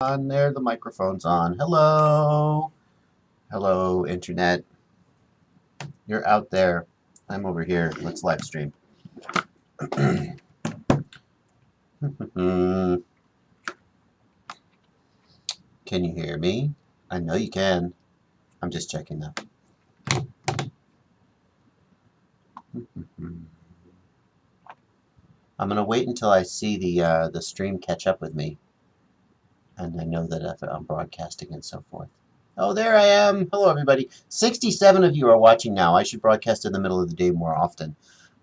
On there, the microphone's on. Hello. Hello, internet. You're out there. I'm over here. Let's live stream. Can you hear me? I know you can. I'm just checking though. I'm gonna wait until I see the stream catch up with me, and I know that I'm broadcasting and so forth. Oh, there I am. Hello, everybody. 67 of you are watching now. I should broadcast in the middle of the day more often.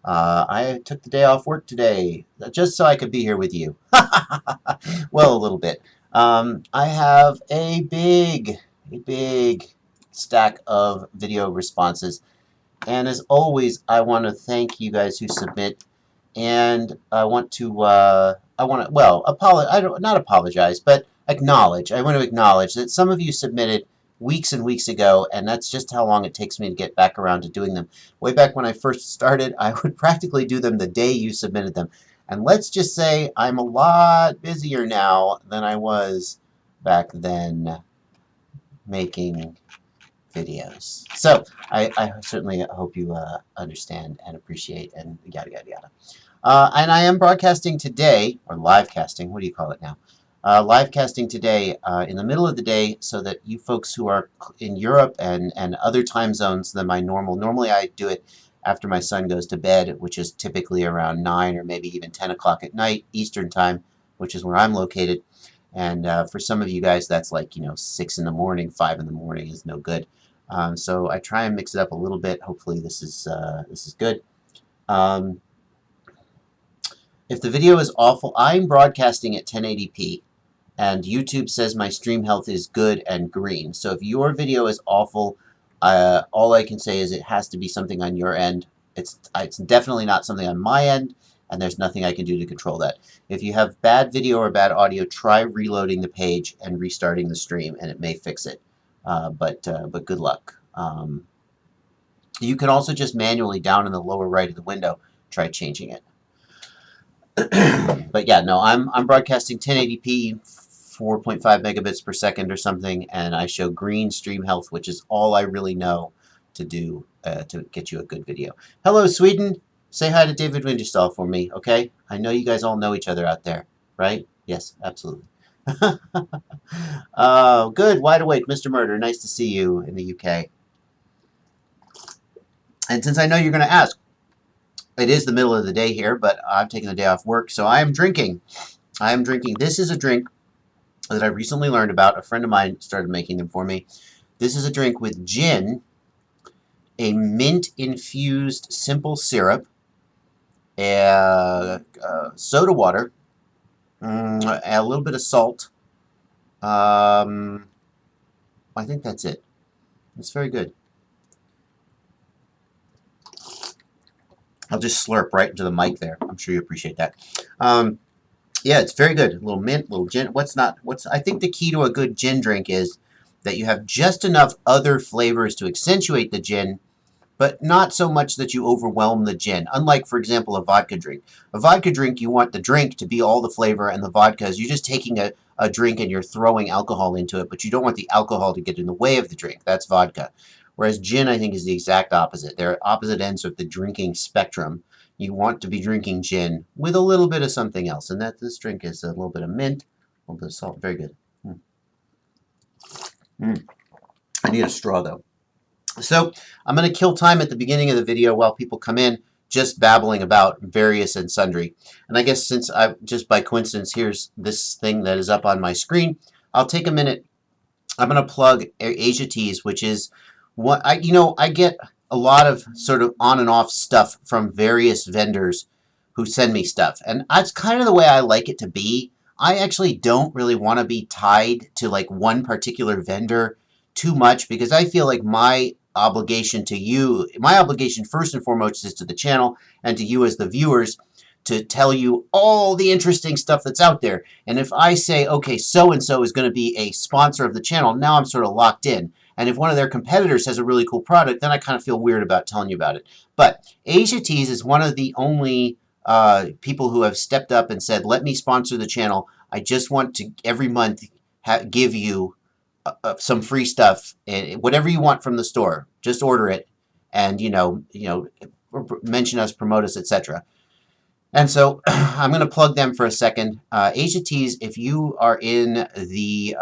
I took the day off work today just so I could be here with you. Well, a little bit. I have a big stack of video responses. And as always, I want to thank you guys who submit. And I want to, well, not apologize, but acknowledge. I want to acknowledge that some of you submitted weeks and weeks ago, and that's just how long it takes me to get back around to doing them. Way back when I first started, I would practically do them the day you submitted them. And let's just say I'm a lot busier now than I was back then making videos. So I certainly hope you understand and appreciate and yada yada yada. And I am broadcasting today, or live casting, what do you call it now? Live casting today in the middle of the day so that you folks who are in Europe and other time zones than my normally I do it after my son goes to bed, which is typically around 9 or maybe even 10 o'clock at night Eastern time, which is where I'm located. And for some of you guys, that's like, 6 in the morning, 5 in the morning is no good. So I try and mix it up a little bit. Hopefully this is good. If the video is awful, I'm broadcasting at 1080p, and YouTube says my stream health is good and green. So if your video is awful, all I can say is it has to be something on your end. It's definitely not something on my end, and there's nothing I can do to control that. If you have bad video or bad audio, try reloading the page and restarting the stream, and it may fix it. But good luck. You can also just manually down in the lower right of the window try changing it. But yeah, no, I'm broadcasting 1080p, 4.5 megabits per second or something, and I show green stream health, which is all I really know to do to get you a good video. Hello, Sweden. Say hi to David Winterstall for me, okay? I know you guys all know each other out there, right? Yes, absolutely. Oh, good. Wide awake, Mr. Murder. Nice to see you in the UK. And since I know you're going to ask, it is the middle of the day here, but I've taken the day off work, so I am drinking. I am drinking. This is a drink that I recently learned about. A friend of mine started making them for me. This is a drink with gin, a mint-infused simple syrup, soda water, a little bit of salt. I think that's it. It's very good. I'll just slurp right into the mic there. I'm sure you appreciate that. Yeah, it's very good. A little mint, a little gin. I think the key to a good gin drink is that you have just enough other flavors to accentuate the gin, but not so much that you overwhelm the gin. Unlike, for example, a vodka drink. A vodka drink, you want the drink to be all the flavor, and the vodka is you're just taking a drink and you're throwing alcohol into it, but you don't want the alcohol to get in the way of the drink. That's vodka. Whereas gin, I think, is the exact opposite. They're opposite ends of the drinking spectrum. You want to be drinking gin with a little bit of something else, and this drink is a little bit of mint, a little bit of salt. Very good. I need a straw, though. So I'm going to kill time at the beginning of the video while people come in, just babbling about various and sundry. And I guess since just by coincidence, here's this thing that is up on my screen, I'll take a minute. I'm going to plug AsiaTees, which is what I get a lot of sort of on and off stuff from various vendors who send me stuff. And that's kind of the way I like it to be. I actually don't really want to be tied to like one particular vendor too much, because I feel like my obligation to you, my obligation first and foremost is to the channel and to you as the viewers to tell you all the interesting stuff that's out there. And if I say, okay, so-and-so is going to be a sponsor of the channel, now I'm sort of locked in. And if one of their competitors has a really cool product, then I kind of feel weird about telling you about it. But AsiaTees is one of the only people who have stepped up and said, let me sponsor the channel. I just want to every month give you some free stuff, whatever you want from the store. Just order it, and mention us, promote us, etc. And so I'm going to plug them for a second. Asia Tees, if you are in the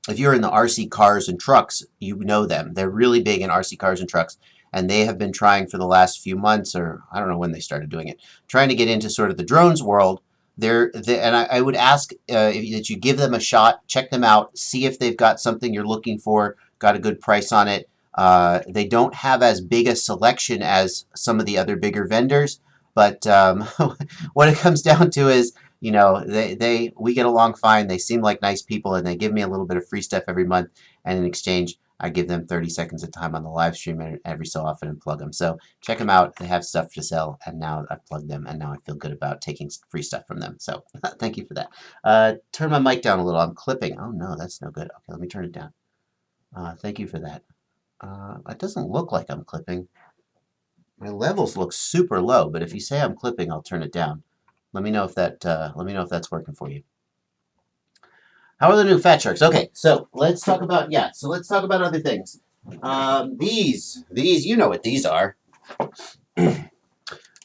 RC cars and trucks, you know them. They're really big in RC cars and trucks, and they have been trying for the last few months, or I don't know when they started doing it, trying to get into sort of the drones world. And I would ask that you give them a shot, check them out, see if they've got something you're looking for, got a good price on it. They don't have as big a selection as some of the other bigger vendors, but what it comes down to is, we get along fine. They seem like nice people, and they give me a little bit of free stuff every month, and in exchange, I give them 30 seconds of time on the live stream every so often and plug them. So check them out. They have stuff to sell, and now I've plugged them, and now I feel good about taking free stuff from them. So thank you for that. Turn my mic down a little. I'm clipping. Oh, no, that's no good. Okay, let me turn it down. Thank you for that. It doesn't look like I'm clipping. My levels look super low, but if you say I'm clipping, I'll turn it down. Let me know if that's working for you. How are the new Fatsharks? Okay, so let's talk about other things. These, you know what these are.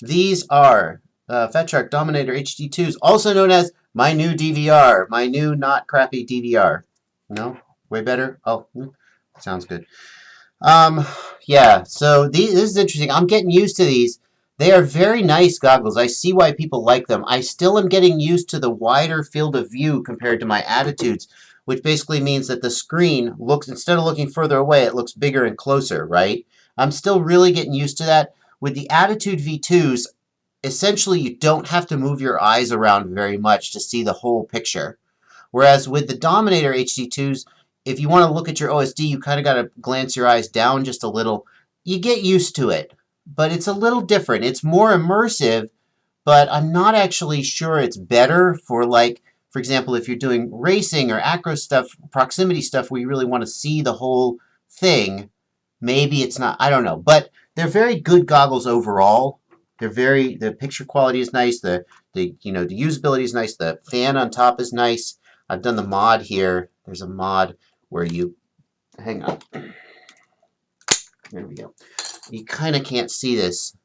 These are Fatshark Dominator HD2s, also known as my new DVR, my new not crappy DVR. No, way better. Oh, sounds good. Yeah. So this is interesting. I'm getting used to these. They are very nice goggles. I see why people like them. I still am getting used to the wider field of view compared to my Attitudes, which basically means that the screen looks, instead of looking further away, it looks bigger and closer, right? I'm still really getting used to that. With the Attitude V2s, essentially you don't have to move your eyes around very much to see the whole picture. Whereas with the Dominator HD2s, if you want to look at your OSD, you kind of got to glance your eyes down just a little. You get used to it. But it's a little different. It's more immersive, but I'm not actually sure it's better for, like, for example, if you're doing racing or acro stuff, proximity stuff where you really want to see the whole thing. Maybe it's not. I don't know. But they're very good goggles overall. The picture quality is nice. The usability is nice. The fan on top is nice. I've done the mod here. There's a mod where you, hang on. There we go. You kind of can't see this,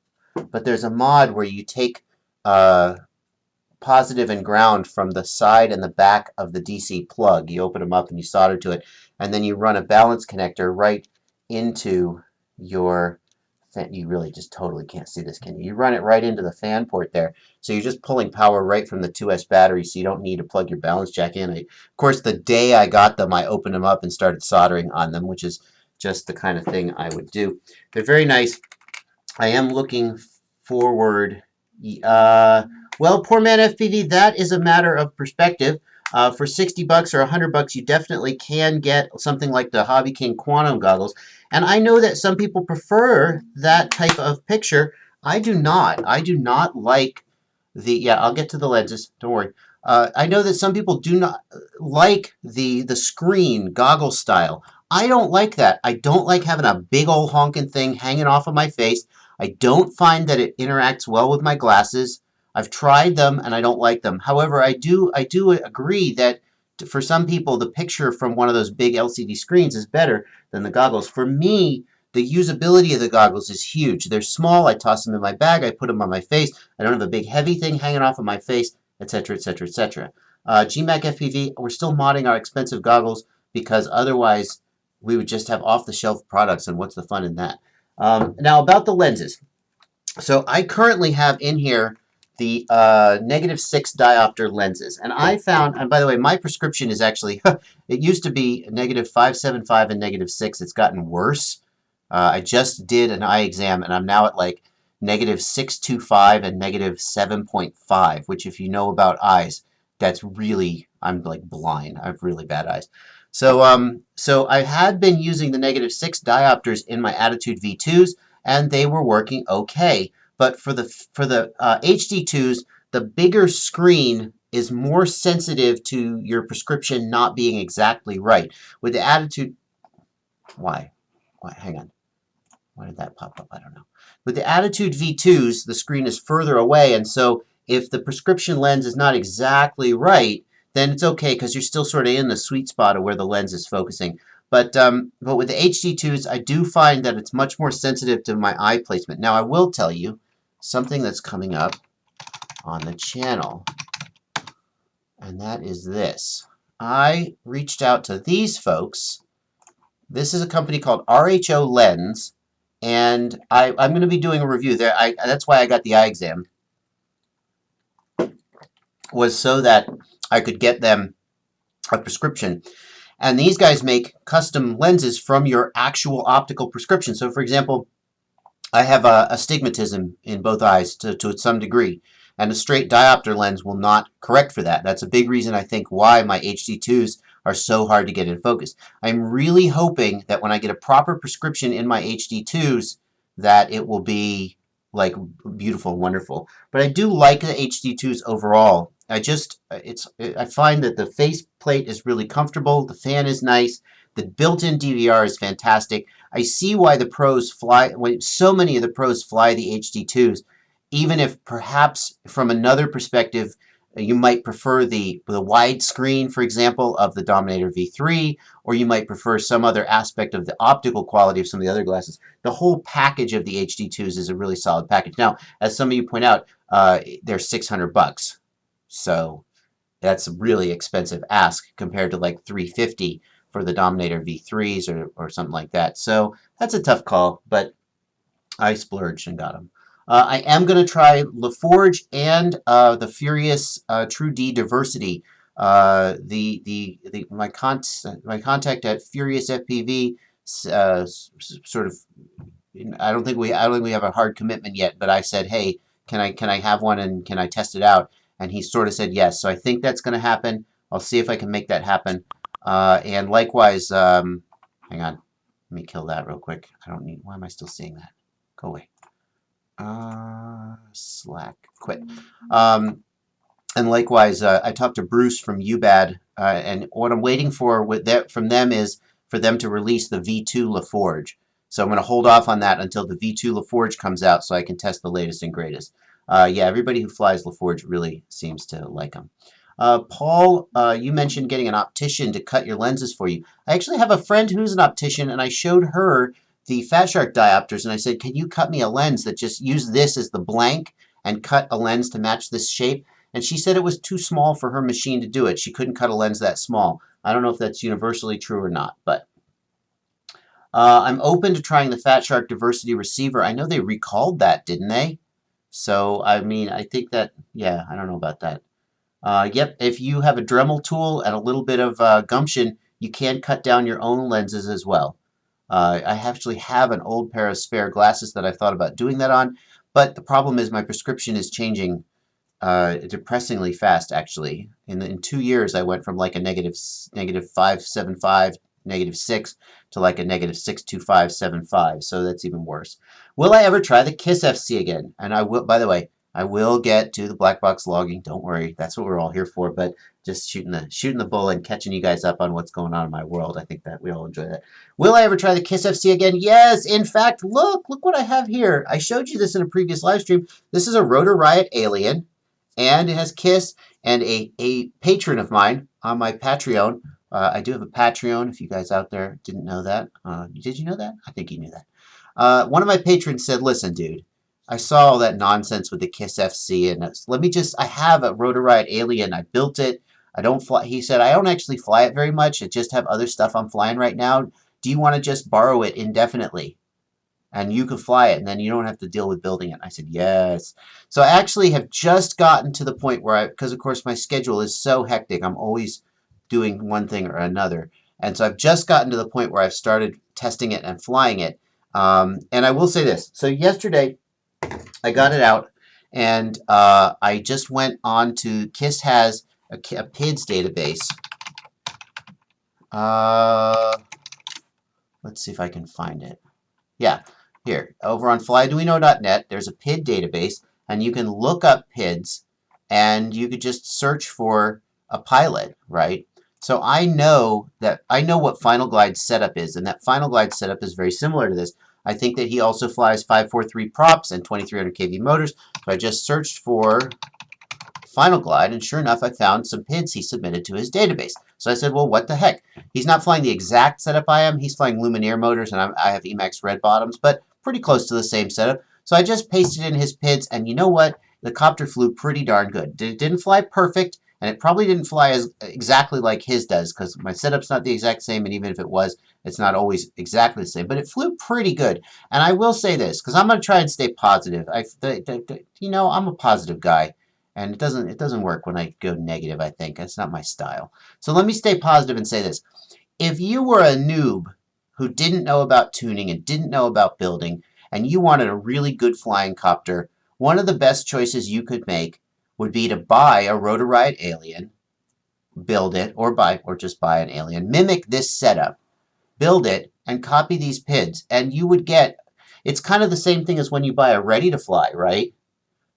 but there's a mod where you take positive and ground from the side and the back of the DC plug. You open them up and you solder to it, and then you run a balance connector right into your fan. You really just totally can't see this, can you? You run it right into the fan port there. So you're just pulling power right from the 2S battery, so you don't need to plug your balance jack in. Of course, the day I got them, I opened them up and started soldering on them, which is just the kind of thing I would do. They're very nice. I am looking forward. Well, poor man FPV, that is a matter of perspective. For 60 bucks or 100 bucks, you definitely can get something like the Hobby King Quantum goggles. And I know that some people prefer that type of picture. I do not. I do not like the, yeah, I'll get to the lenses. Don't worry. I know that some people do not like the screen goggle style. I don't like that. I don't like having a big old honking thing hanging off of my face. I don't find that it interacts well with my glasses. I've tried them and I don't like them. However, I do agree that for some people, the picture from one of those big LCD screens is better than the goggles. For me, the usability of the goggles is huge. They're small. I toss them in my bag. I put them on my face. I don't have a big heavy thing hanging off of my face, etc., etc., etc. GMAC FPV, we're still modding our expensive goggles because otherwise we would just have off-the-shelf products, and what's the fun in that? Now, about the lenses. So I currently have in here the -6 diopter lenses. And I found, and by the way, my prescription is actually, it used to be -575 and -6. It's gotten worse. I just did an eye exam, and I'm now at like -625 and -7.5, which if you know about eyes, that's really, I'm like blind. I have really bad eyes. So I had been using the -6 diopters in my Attitude V2s, and they were working okay. But for the HD2s, the bigger screen is more sensitive to your prescription not being exactly right. With the Attitude, why? Hang on. Why did that pop up? I don't know. With the Attitude V2s, the screen is further away, and so if the prescription lens is not exactly right, then it's okay because you're still sort of in the sweet spot of where the lens is focusing. But with the HD2s, I do find that it's much more sensitive to my eye placement. Now, I will tell you something that's coming up on the channel, and that is this. I reached out to these folks. This is a company called RHO Lens, and I'm going to be doing a review there. That's why I got the eye exam, was so that I could get them a prescription. And these guys make custom lenses from your actual optical prescription. So, for example, I have astigmatism in both eyes to some degree, and a straight diopter lens will not correct for that. That's a big reason, I think, why my HD2s are so hard to get in focus. I'm really hoping that when I get a proper prescription in my HD2s, that it will be like beautiful and wonderful. But I do like the HD2s overall. I find that the face plate is really comfortable. The fan is nice. The built-in DVR is fantastic. I see why the pros fly, when so many of the pros fly the HD2s, even if perhaps from another perspective, you might prefer the wide screen, for example, of the Dominator V3, or you might prefer some other aspect of the optical quality of some of the other glasses. The whole package of the HD2s is a really solid package. Now, as some of you point out, they're $600. So that's a really expensive ask compared to like $350 for the Dominator V3s or something like that. So that's a tough call, but I splurged and got them. I am going to try LaForge and the Furious True D Diversity. My contact at Furious FPV sort of, I don't think we have a hard commitment yet, but I said, hey, can I have one and can I test it out? And he sort of said yes. So I think that's going to happen. I'll see if I can make that happen. And likewise, hang on, let me kill that real quick. I don't need, why am I still seeing that? Go away. Slack, quit. And likewise, I talked to Bruce from UBAD, and what I'm waiting for from them is for them to release the V2 LaForge. So I'm going to hold off on that until the V2 LaForge comes out so I can test the latest and greatest. Yeah, everybody who flies LaForge really seems to like them. Paul, you mentioned getting an optician to cut your lenses for you. I actually have a friend who's an optician, and I showed her the Fatshark diopters, and I said, can you cut me a lens that just use this as the blank and cut a lens to match this shape? And she said it was too small for her machine to do it. She couldn't cut a lens that small. I don't know if that's universally true or not, but I'm open to trying the Fatshark Diversity Receiver. I know they recalled that, didn't they? So, I mean, I think that, yeah, I don't know about that. Yep, if you have a Dremel tool and a little bit of gumption, you can cut down your own lenses as well. I actually have an old pair of spare glasses that I've thought about doing that on, but the problem is my prescription is changing depressingly fast, actually. In 2 years, I went from like a negative 575, -6 to like a negative 62575, so that's even worse. Will I ever try the KISS FC again? And I will, by the way, I will get to the black box logging. Don't worry, that's what we're all here for. But just shooting the bull and catching you guys up on what's going on in my world. I think that we all enjoy that. Will I ever try the KISS FC again? Yes. In fact, look what I have here. I showed you this in a previous live stream. This is a Rotor Riot Alien, and it has KISS. And a patron of mine on my Patreon. I do have a Patreon. If you guys out there didn't know that, did you know that? I think you knew that. One of my patrons said, "Listen, dude. I saw all that nonsense with the KISS FC, and I have a Rotor Riot Alien. I built it. I don't fly." He said, "I don't actually fly it very much. I just have other stuff I'm flying right now. Do you want to just borrow it indefinitely? And you can fly it, and then you don't have to deal with building it." I said, yes. So I actually have just gotten to the point where because of course my schedule is so hectic, I'm always doing one thing or another. And so I've just gotten to the point where I've started testing it and flying it. And I will say this. So yesterday, I got it out, and I just went on to, KISS has a PIDs database. Let's see if I can find it. Yeah, here, over on flyarduino.net, there's a PID database, and you can look up PIDs, and you could just search for a pilot, right? So I know what Final Glide's setup is, and that Final Glide setup is very similar to this. I think that he also flies 543 props and 2300 kV motors. So I just searched for Final Glide, and sure enough, I found some PIDs he submitted to his database. So I said, well, what the heck? He's not flying the exact setup I am. He's flying Lumenier motors, and I have Emax red bottoms, but pretty close to the same setup. So I just pasted in his PIDs, and you know what? The copter flew pretty darn good. It didn't fly perfect, and it probably didn't fly as exactly like his does, because my setup's not the exact same, and even if it was, it's not always exactly the same. But it flew pretty good. And I will say this, because I'm going to try and stay positive. You know, I'm a positive guy. And it doesn't work when I go negative, I think. That's not my style. So let me stay positive and say this. If you were a noob who didn't know about tuning and didn't know about building, and you wanted a really good flying copter, one of the best choices you could make would be to buy a Rotor Riot Alien, build it, or just buy an Alien, mimic this setup, build it, and copy these PIDs, and you would get, it's kind of the same thing as when you buy a ready to fly, right?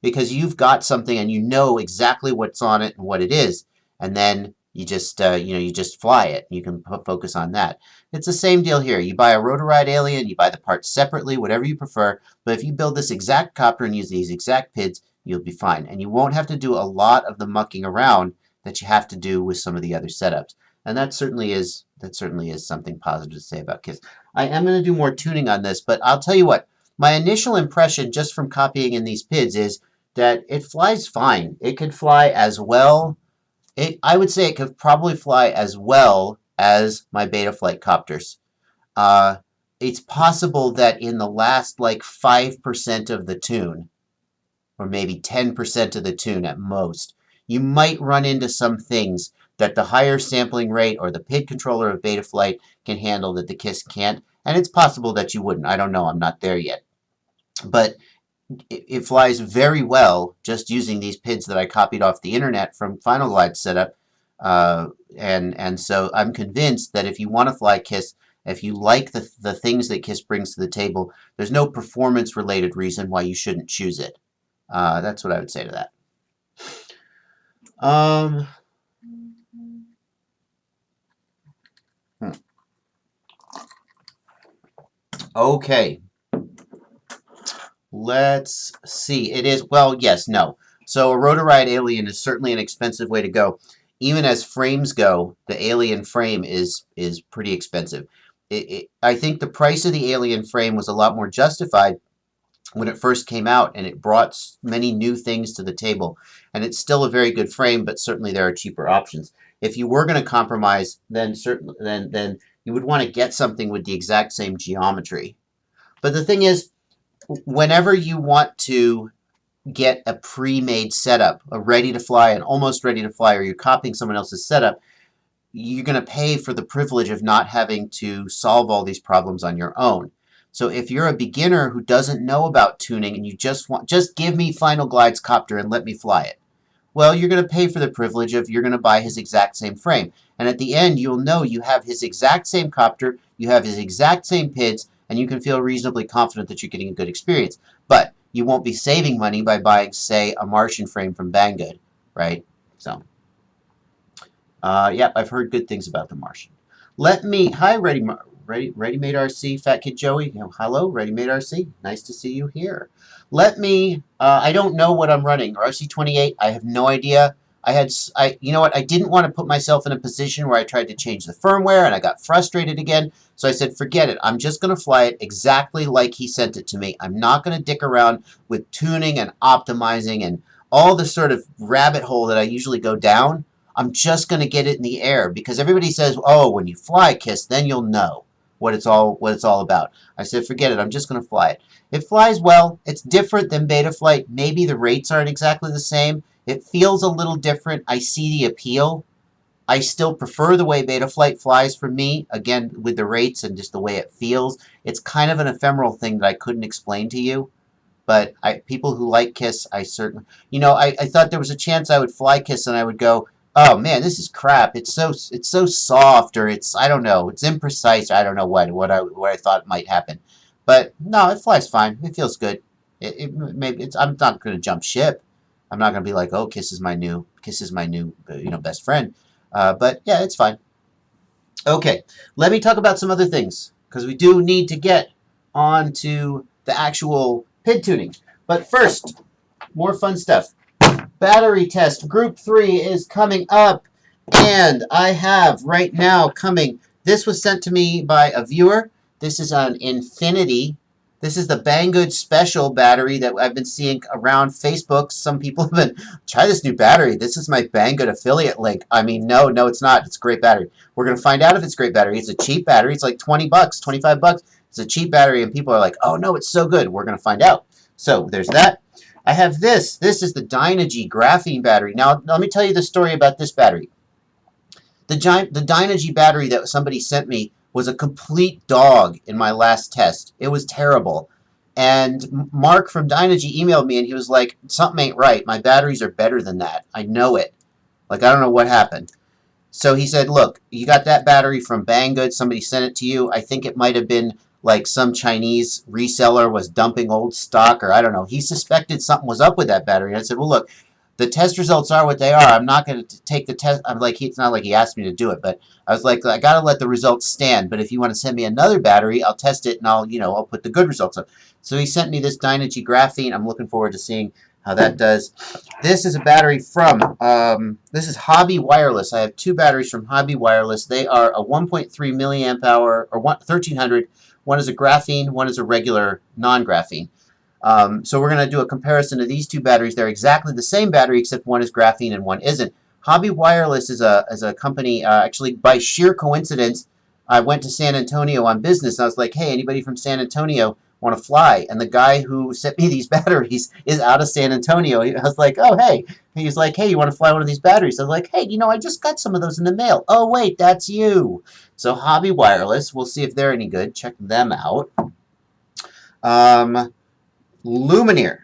Because you've got something and you know exactly what's on it and what it is, and then you just you just fly it. You can focus on that. It's the same deal here. You buy a Rotor Riot Alien, you buy the parts separately, whatever you prefer, but if you build this exact copter and use these exact PIDs, you'll be fine. And you won't have to do a lot of the mucking around that you have to do with some of the other setups. And that certainly is something positive to say about KISS. I am going to do more tuning on this, but I'll tell you what, my initial impression just from copying in these PIDs is that it flies fine. It could fly as well. I would say it could probably fly as well as my Betaflight copters. It's possible that in the last like 5% of the tune, or maybe 10% of the tune at most, you might run into some things that the higher sampling rate or the PID controller of Betaflight can handle that the KISS can't. And it's possible that you wouldn't. I don't know. I'm not there yet. But it flies very well just using these PIDs that I copied off the internet from Final Glide setup. And so I'm convinced that if you want to fly KISS, if you like the things that KISS brings to the table, there's no performance-related reason why you shouldn't choose it. That's what I would say to that. Okay. Let's see. It is, well, yes, no. So a Rotor Riot Alien is certainly an expensive way to go. Even as frames go, the Alien frame is pretty expensive. I think the price of the Alien frame was a lot more justified when it first came out, and it brought many new things to the table. And it's still a very good frame, but certainly there are cheaper options. If you were going to compromise, then then you would want to get something with the exact same geometry. But the thing is, whenever you want to get a pre-made setup, a ready to fly, and almost ready to fly, or you're copying someone else's setup, you're going to pay for the privilege of not having to solve all these problems on your own. So if you're a beginner who doesn't know about tuning and you just give me Final Glide's copter and let me fly it, well, you're going to pay for the privilege of you're going to buy his exact same frame. And at the end, you'll know you have his exact same copter, you have his exact same PIDs, and you can feel reasonably confident that you're getting a good experience. But you won't be saving money by buying, say, a Martian frame from Banggood, right? So, yeah, I've heard good things about the Martian. Hi, ReadyMadeRC, Fat Kid Joey. Hello, ReadyMadeRC. Nice to see you here. I don't know what I'm running. RC28, I have no idea. You know what, I didn't want to put myself in a position where I tried to change the firmware and I got frustrated again. So I said, forget it. I'm just going to fly it exactly like he sent it to me. I'm not going to dick around with tuning and optimizing and all the sort of rabbit hole that I usually go down. I'm just going to get it in the air because everybody says, oh, when you fly KISS, then you'll know what it's all about. I said, forget it. I'm just going to fly it. It flies well. It's different than Betaflight. Maybe the rates aren't exactly the same. It feels a little different. I see the appeal. I still prefer the way Betaflight flies for me, again, with the rates and just the way it feels. It's kind of an ephemeral thing that I couldn't explain to you. But people who like KISS, I certainly... You know, I thought there was a chance I would fly KISS and I would go, oh, man, this is crap. It's so soft, or I don't know, it's imprecise. I don't know what I thought might happen. But, no, it flies fine. It feels good. I'm not going to jump ship. I'm not going to be like, oh, KISS is my new best friend. But yeah, it's fine. Okay, let me talk about some other things because we do need to get on to the actual PID tuning. But first, more fun stuff. Battery test group 3 is coming up, and I have right now coming. This was sent to me by a viewer. This is an Infinity. This is the Banggood Special battery that I've been seeing around Facebook. Some people have been, try this new battery. This is my Banggood affiliate link. I mean, no, it's not. It's a great battery. We're going to find out if it's a great battery. It's a cheap battery. It's like 20 bucks, 25 bucks. It's a cheap battery, and people are like, oh, no, it's so good. We're going to find out. So there's that. I have this. This is the Dinogy Graphene battery. Now, let me tell you the story about this battery. The Dinogy battery that somebody sent me was a complete dog in my last test. It was terrible. And Mark from Dinogy emailed me, and he was like, something ain't right. My batteries are better than that. I know it. Like, I don't know what happened. So he said, look, you got that battery from Banggood. Somebody sent it to you. I think it might have been like some Chinese reseller was dumping old stock, or I don't know. He suspected something was up with that battery. And I said, well, look, the test results are what they are. I'm not going to take the test. I'm like, it's not like he asked me to do it, but I was like, I got to let the results stand. But if you want to send me another battery, I'll test it, and I'll put the good results up. So he sent me this Dinogy Graphene. I'm looking forward to seeing how that does. This is a battery from, this is Hobby Wireless. I have two batteries from Hobby Wireless. They are a 1.3 milliamp hour, or 1300. One is a graphene, one is a regular non-graphene. So we're going to do a comparison of these two batteries. They're exactly the same battery, except one is graphene and one isn't. Hobby Wireless is a company, actually, by sheer coincidence, I went to San Antonio on business. And I was like, hey, anybody from San Antonio want to fly? And the guy who sent me these batteries is out of San Antonio. I was like, oh, hey. He's like, hey, you want to fly one of these batteries? I was like, hey, I just got some of those in the mail. Oh, wait, that's you. So Hobby Wireless, we'll see if they're any good. Check them out. Lumenier.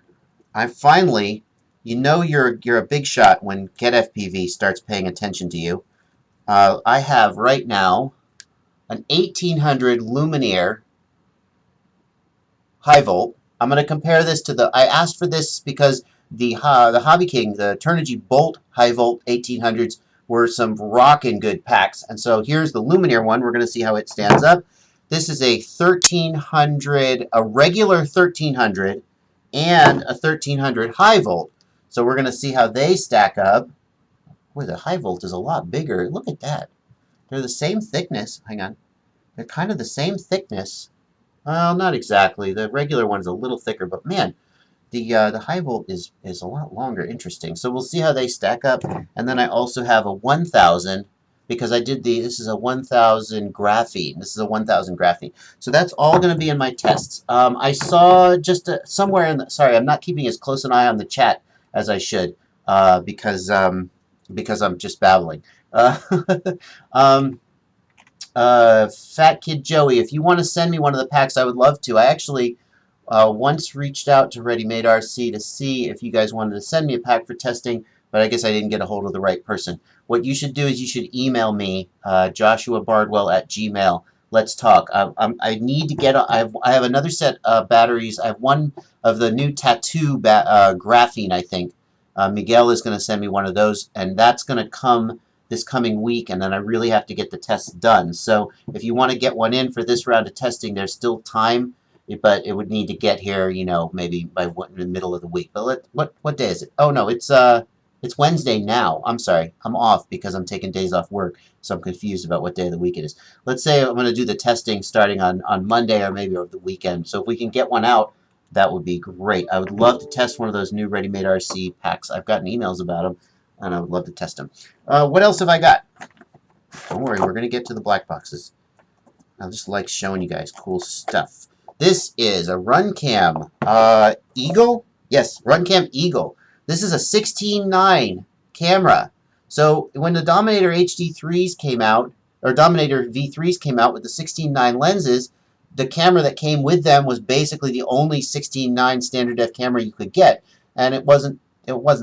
I finally, you're a big shot when Get FPV starts paying attention to you. I have right now an 1800 Lumenier high volt. I'm going to compare this to I asked for this because the Hobby King, the Turnigy Bolt high volt 1800s were some rockin' good packs. And so here's the Lumenier one. We're going to see how it stands up. This is a 1300, a regular 1300, and a 1300 high volt. So we're going to see how they stack up. Boy, the high volt is a lot bigger. Look at that. They're the same thickness. Hang on. They're kind of the same thickness. Well, not exactly. The regular one's a little thicker, but man, the high volt is a lot longer. Interesting. So we'll see how they stack up. And then I also have a 1000 because I did this is a 1000 graphene. This is a 1000 graphene. So that's all going to be in my tests. I saw just somewhere in the, sorry, I'm not keeping as close an eye on the chat as I should because I'm just babbling. Fat Kid Joey, if you want to send me one of the packs, I would love to. I actually once reached out to ReadyMadeRC to see if you guys wanted to send me a pack for testing, but I guess I didn't get a hold of the right person. What you should do is you should email me, joshua.bardwell@gmail.com. Let's talk. I need to get. I have another set of batteries. I have one of the new Tattu Graphene, I think. Miguel is going to send me one of those, and that's going to come this coming week, and then I really have to get the tests done. So if you want to get one in for this round of testing, there's still time, but it would need to get here, maybe by the middle of the week. But what day is it? Oh no, it's Wednesday now. I'm sorry, I'm off because I'm taking days off work, so I'm confused about what day of the week it is. Let's say I'm going to do the testing starting on Monday or maybe over the weekend. So if we can get one out, that would be great. I would love to test one of those new ReadyMadeRC packs. I've gotten emails about them, and I would love to test them. What else have I got? Don't worry, we're going to get to the black boxes. I just like showing you guys cool stuff. This is a RunCam Eagle. Yes, RunCam Eagle. This is a 16:9 camera. So when the Dominator HD3s came out, or Dominator V3s came out with the 16:9 lenses, the camera that came with them was basically the only 16:9 standard def camera you could get, and it wasn't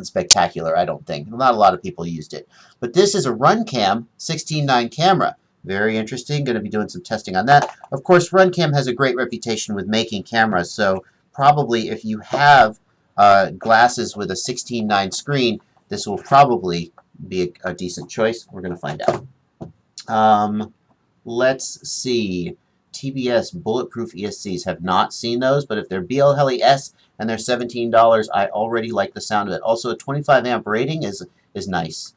spectacular, I don't think. Not a lot of people used it. But this is a RunCam 16:9 camera. Very interesting. Going to be doing some testing on that. Of course, RunCam has a great reputation with making cameras, so probably if you have glasses with a 16:9 screen, this will probably be a decent choice. We're going to find out. Let's see. TBS bulletproof ESCs. Have not seen those, but if they're BLHeli S and they're $17, I already like the sound of it. Also, a 25 amp rating is nice.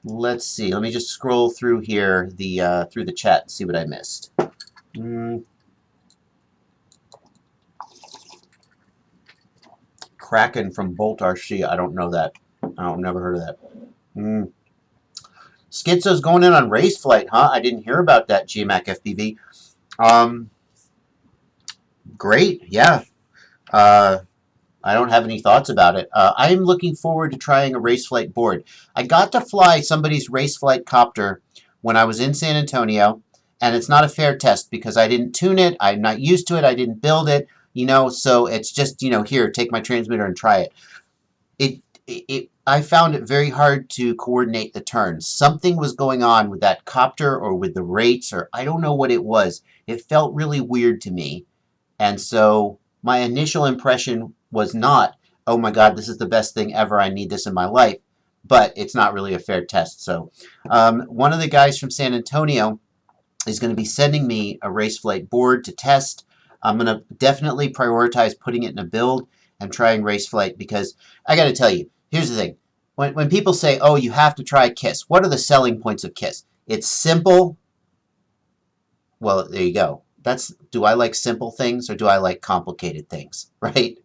Let's see. Let me just scroll through here through the chat and see what I missed. Kraken from Bolt RC. I don't know that. I've never heard of that. Skitzo's going in on Raceflight, huh? I didn't hear about that, GMAC FPV. Great, yeah. I don't have any thoughts about it. I am looking forward to trying a Raceflight board. I got to fly somebody's Raceflight copter when I was in San Antonio, and it's not a fair test because I didn't tune it, I'm not used to it, I didn't build it, you know, so it's just, you know, here, take my transmitter and try it. I found it very hard to coordinate the turns. Something was going on with that copter or with the rates, or I don't know what it was. It felt really weird to me. And so my initial impression was not, oh my God, this is the best thing ever, I need this in my life. But it's not really a fair test. So one of the guys from San Antonio is going to be sending me a Raceflight board to test. I'm going to definitely prioritize putting it in a build and trying Raceflight because I got to tell you, here's the thing. When people say, oh, you have to try KISS, what are the selling points of KISS? It's simple. Well, there you go. Do I like simple things or do I like complicated things, right?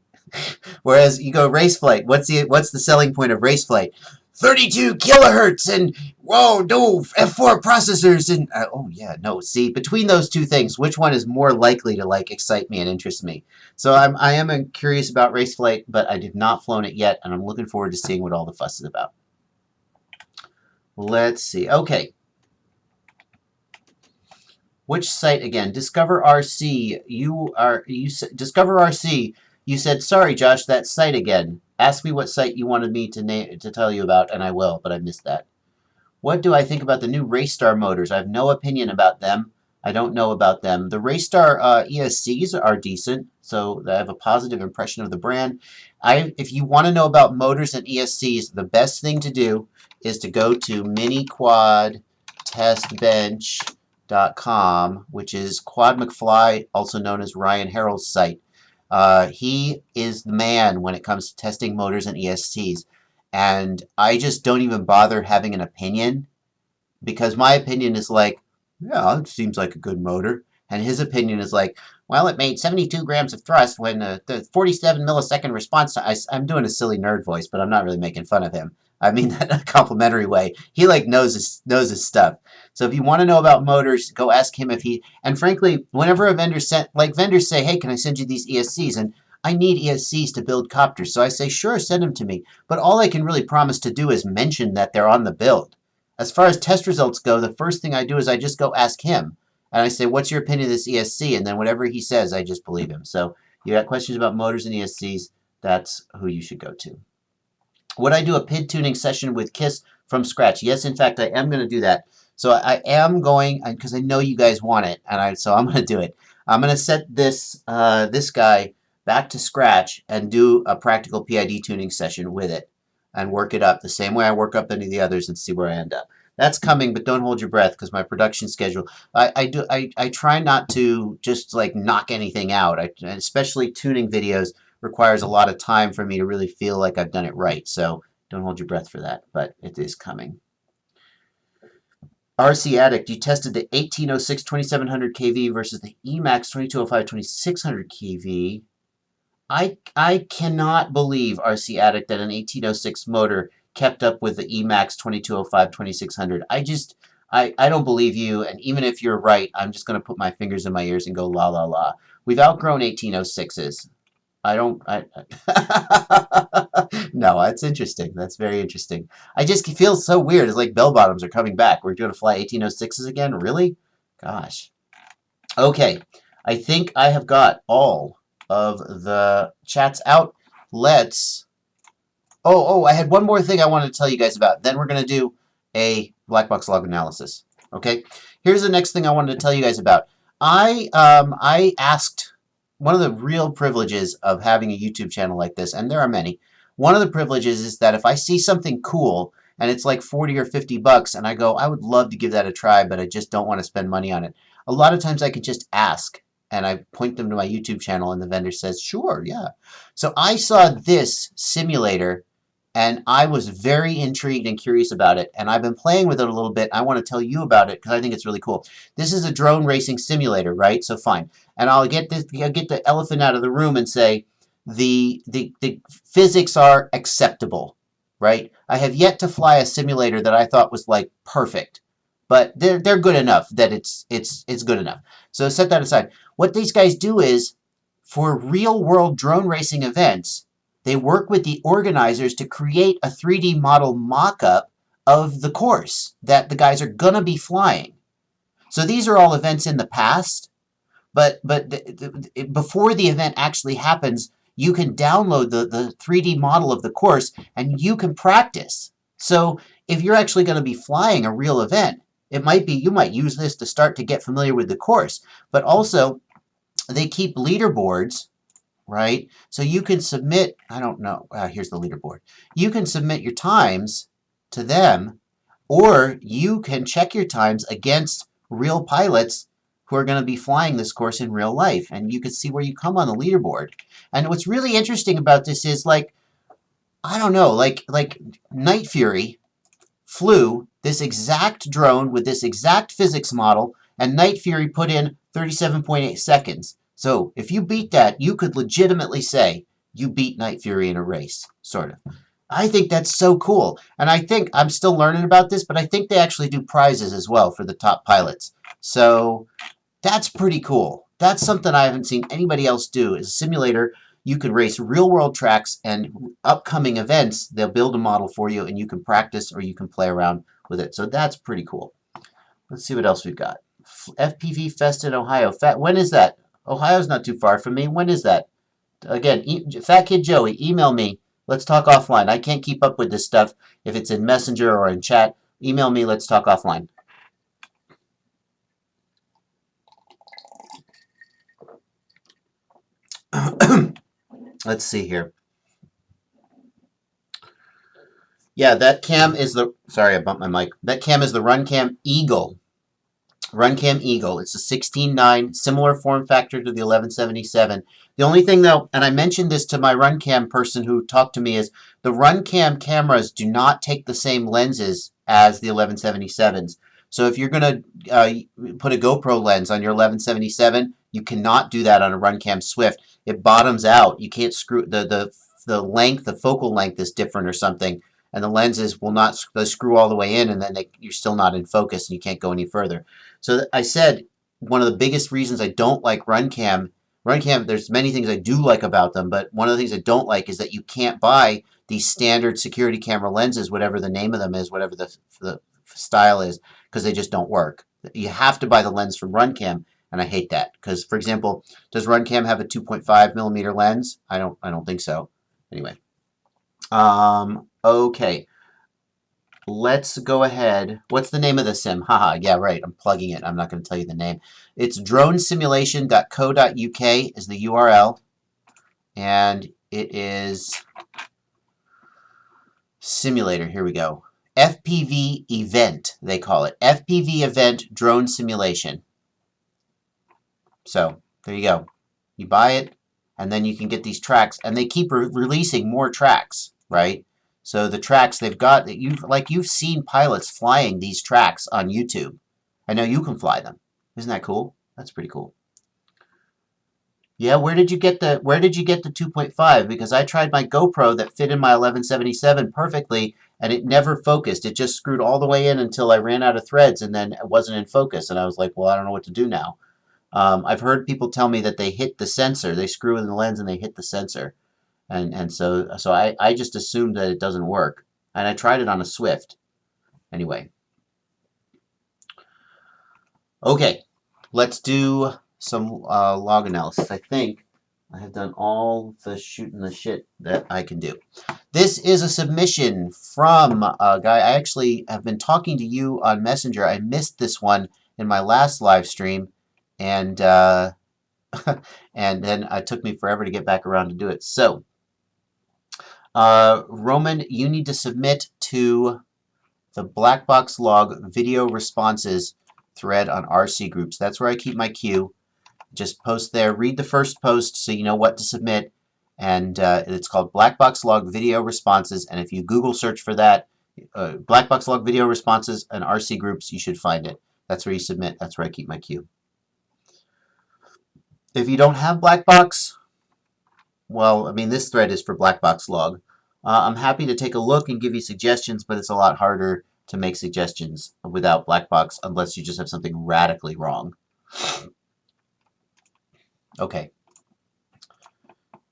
Whereas you go Raceflight, what's the selling point of Raceflight? 32 kilohertz and whoa, no, F4 processors and oh yeah, no. See, between those two things, which one is more likely to like excite me and interest me? So I am curious about Raceflight, but I have not flown it yet, and I'm looking forward to seeing what all the fuss is about. Let's see. Okay. Which site again? Discover RC. Discover RC. You said, sorry, Josh, that site again. Ask me what site you wanted me to tell you about, and I will, but I missed that. What do I think about the new Raystar motors? I have no opinion about them. I don't know about them. The Raystar ESCs are decent, so I have a positive impression of the brand. If you want to know about motors and ESCs, the best thing to do is to go to miniquadtestbench.com, which is Quad McFly, also known as Ryan Harrell's site. He is the man when it comes to testing motors and ESCs. And I just don't even bother having an opinion because my opinion is like, yeah, it seems like a good motor. And his opinion is like, well, it made 72 grams of thrust when the 47 millisecond response time. I'm doing a silly nerd voice, but I'm not really making fun of him. I mean that in a complimentary way. He like knows his stuff. So if you want to know about motors, go ask him if he. And frankly, whenever a vendor vendors say, hey, can I send you these ESCs? And I need ESCs to build copters. So I say, sure, send them to me. But all I can really promise to do is mention that they're on the build. As far as test results go, the first thing I do is I just go ask him. And I say, what's your opinion of this ESC? And then whatever he says, I just believe him. So you got questions about motors and ESCs, that's who you should go to. Would I do a PID tuning session with KISS from scratch? Yes, in fact, I am going to do that. So I am going, because I know you guys want it, and so I'm going to do it. I'm going to set this guy back to scratch and do a practical PID tuning session with it and work it up the same way I work up any of the others and see where I end up. That's coming, but don't hold your breath because my production schedule, I try not to just like knock anything out. Especially tuning videos requires a lot of time for me to really feel like I've done it right. So don't hold your breath for that, but it is coming. RC Addict, you tested the 1806 2700 kV versus the Emax 2205 2600 kV. I cannot believe, RC Addict, that an 1806 motor kept up with the Emax 2205 2600. I don't believe you, and even if you're right, I'm just going to put my fingers in my ears and go la la la. We've outgrown 1806s. No, that's interesting. That's very interesting. I just feel so weird. It's like bell bottoms are coming back. We're going to fly 1806s again? Really? Gosh. Okay. I think I have got all of the chats out. Let's... Oh, I had one more thing I wanted to tell you guys about. Then we're going to do a Blackbox Log Analysis. Okay? Here's the next thing I wanted to tell you guys about. I asked... One of the real privileges of having a YouTube channel like this, and there are many, one of the privileges is that if I see something cool and it's like 40 or 50 bucks, and I go, I would love to give that a try, but I just don't want to spend money on it. A lot of times I can just ask, and I point them to my YouTube channel, and the vendor says, sure, yeah. So I saw this simulator, and I was very intrigued and curious about it, and I've been playing with it a little bit. I want to tell you about it because I think it's really cool. This is a drone racing simulator, right? So fine. And I'll get the elephant out of the room and say the physics are acceptable, right? I have yet to fly a simulator that I thought was like perfect, but they're good enough that it's good enough. So set that aside. What these guys do is, for real world drone racing events, they work with the organizers to create a 3D model mock-up of the course that the guys are going to be flying. So these are all events in the past, but before the event actually happens, you can download the 3D model of the course and you can practice. So if you're actually going to be flying a real event, it might be you might use this to start to get familiar with the course. But also, they keep leaderboards, right? So you can submit, I don't know, here's the leaderboard. You can submit your times to them, or you can check your times against real pilots who are going to be flying this course in real life, and you can see where you come on the leaderboard. And what's really interesting about this is, like, I don't know, like Night Fury flew this exact drone with this exact physics model, and Night Fury put in 37.8 seconds. So if you beat that, you could legitimately say you beat Night Fury in a race, sort of. I think that's so cool. And I think, I'm still learning about this, but I think they actually do prizes as well for the top pilots. So that's pretty cool. That's something I haven't seen anybody else do, is a simulator. You can race real-world tracks and upcoming events. They'll build a model for you, and you can practice or you can play around with it. So that's pretty cool. Let's see what else we've got. FPV Fest in Ohio. When is that? Ohio's not too far from me. When is that? Again, Fat Kid Joey, email me. Let's talk offline. I can't keep up with this stuff if it's in Messenger or in chat. Email me. Let's talk offline. Let's see here. Yeah, that cam is the... Sorry, I bumped my mic. That cam is the RunCam Eagle. RunCam Eagle. It's a 16.9, similar form factor to the 1177. The only thing, though, and I mentioned this to my RunCam person who talked to me, is the RunCam cameras do not take the same lenses as the 1177s. So if you're going to put a GoPro lens on your 1177, you cannot do that on a RunCam Swift. It bottoms out. You can't screw the length, the focal length is different or something, and the lenses will not screw all the way in, and then you're still not in focus and you can't go any further. So I said one of the biggest reasons I don't like RunCam, there's many things I do like about them, but one of the things I don't like is that you can't buy these standard security camera lenses, whatever the name of them is, whatever the style is, because they just don't work. You have to buy the lens from RunCam, and I hate that. Because, for example, does RunCam have a 2.5 millimeter lens? I don't think so. Anyway. Okay. Let's go ahead. What's the name of the sim? Haha, yeah, right. I'm plugging it. I'm not going to tell you the name. It's dronesimulation.co.uk is the URL. And it is simulator. Here we go. FPV Event, they call it. FPV Event Drone Simulation. So, there you go. You buy it, and then you can get these tracks. And they keep releasing more tracks, right? So the tracks they've got, you've seen pilots flying these tracks on YouTube. I know you can fly them. Isn't that cool? That's pretty cool. Yeah, where did you get the 2.5? Because I tried my GoPro that fit in my 1177 perfectly, and it never focused. It just screwed all the way in until I ran out of threads, and then it wasn't in focus. And I was like, well, I don't know what to do now. I've heard people tell me that they hit the sensor. They screw in the lens and they hit the sensor. And so I just assumed that it doesn't work. And I tried it on a Swift. Anyway. Okay. Let's do some log analysis. I think I have done all the shooting the shit that I can do. This is a submission from a guy. I actually have been talking to you on Messenger. I missed this one in my last live stream. And, and then it took me forever to get back around to do it. So... Roman, you need to submit to the Blackbox Log video responses thread on RC groups. That's where I keep my queue. Just post there. Read the first post so you know what to submit. And it's called Blackbox Log Video Responses. And if you Google search for that, Blackbox Log Video Responses and RC groups, you should find it. That's where you submit. That's where I keep my queue. If you don't have Blackbox, well, I mean, this thread is for Blackbox Log. I'm happy to take a look and give you suggestions, but it's a lot harder to make suggestions without Blackbox unless you just have something radically wrong. Okay.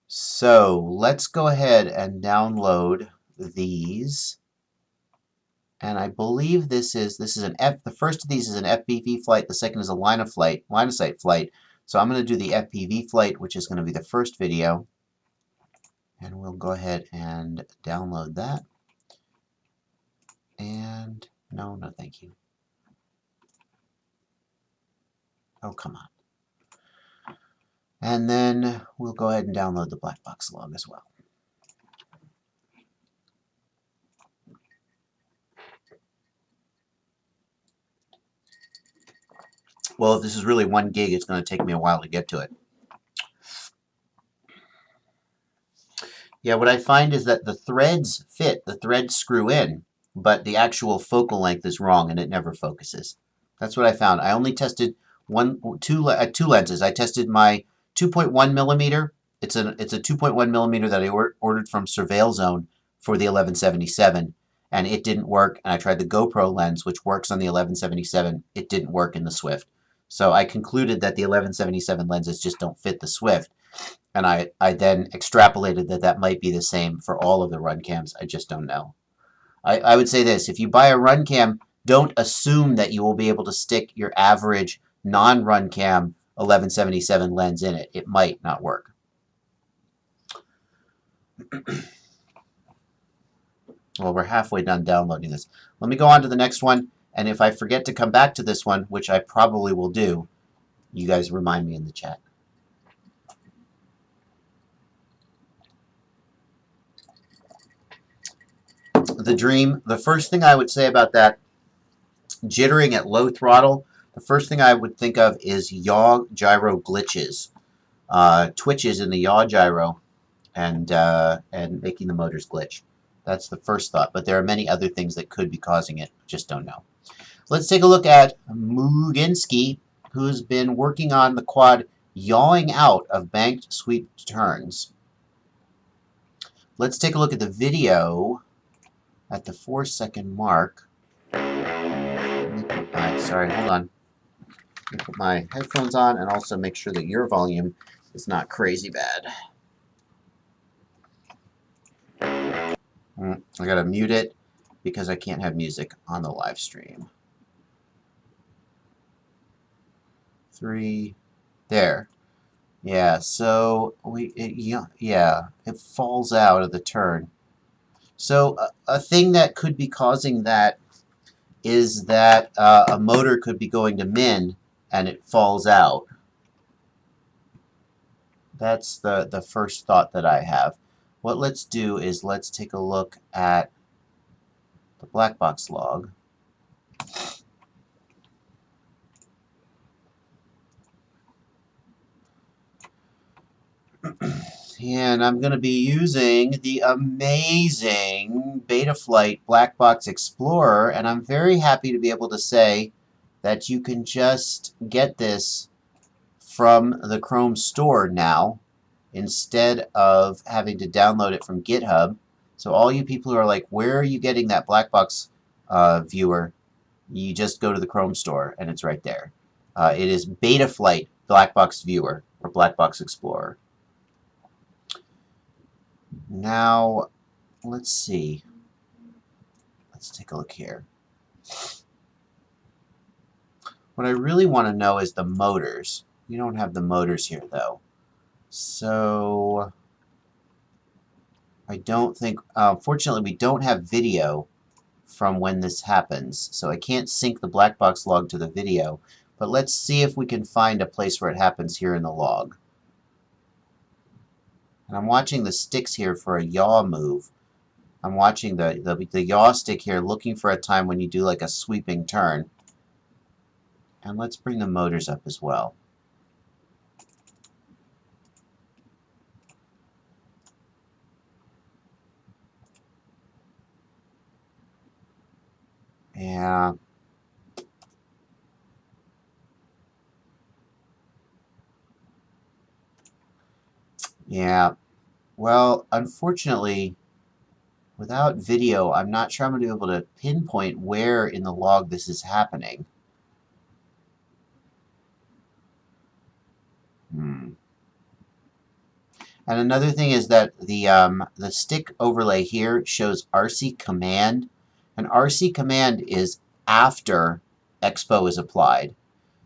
So let's go ahead and download these. And I believe the first of these is an FPV flight, the second is a line of sight flight. So I'm going to do the FPV flight, which is going to be the first video. And we'll go ahead and download that. And no, thank you. Oh, come on. And then we'll go ahead and download the Blackbox log as well. Well, if this is really 1 gig, it's going to take me a while to get to it. Yeah, what I find is that the threads fit, the threads screw in, but the actual focal length is wrong and it never focuses. That's what I found. I only tested two lenses. I tested my 2.1 millimeter. It's a 2.1 millimeter that I ordered from Surveil Zone for the 1177, and it didn't work. And I tried the GoPro lens, which works on the 1177. It didn't work in the Swift. So I concluded that the 1177 lenses just don't fit the Swift. And I then extrapolated that that might be the same for all of the RunCams. I just don't know. I would say this. If you buy a RunCam, don't assume that you will be able to stick your average non-RunCam 1177 lens in it. It might not work. Well, we're halfway done downloading this. Let me go on to the next one. And if I forget to come back to this one, which I probably will do, you guys remind me in the chat. The Dream, the first thing I would say about that, jittering at low throttle, the first thing I would think of is yaw gyro glitches, twitches in the yaw gyro, and making the motors glitch. That's the first thought, but there are many other things that could be causing it. Just don't know. Let's take a look at Mugenski, who's been working on the quad yawing out of banked sweep turns. Let's take a look at the video at the 4-second mark. Sorry, hold on. Let me put my headphones on and also make sure that your volume is not crazy bad. I gotta mute it because I can't have music on the live stream. 3, there. Yeah, so it falls out of the turn. So a thing that could be causing that is that a motor could be going to min and it falls out. That's the first thought that I have. What let's do is let's take a look at the Blackbox log. And I'm going to be using the amazing Betaflight Blackbox Explorer, and I'm very happy to be able to say that you can just get this from the Chrome store now instead of having to download it from GitHub. So all you people who are like, where are you getting that Blackbox viewer? You just go to the Chrome store and it's right there. It is Betaflight Blackbox Viewer or Blackbox Explorer. Now, let's see. Let's take a look here. What I really want to know is the motors. We don't have the motors here, though. So, I don't think... fortunately, we don't have video from when this happens. So I can't sync the Blackbox log to the video. But let's see if we can find a place where it happens here in the log. And I'm watching the sticks here for a yaw move. I'm watching the yaw stick here, looking for a time when you do like a sweeping turn. And let's bring the motors up as well. Yeah. Yeah. Well, unfortunately, without video, I'm not sure I'm going to be able to pinpoint where in the log this is happening. And another thing is that the stick overlay here shows RC command, and RC command is after expo is applied.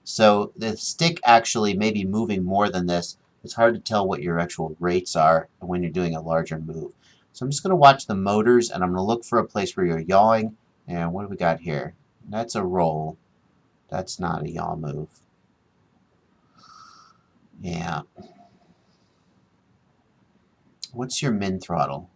So the stick actually may be moving more than this. It's hard to tell what your actual rates are when you're doing a larger move. So I'm just going to watch the motors, and I'm going to look for a place where you're yawing. And what do we got here? That's a roll. That's not a yaw move. Yeah. What's your min throttle?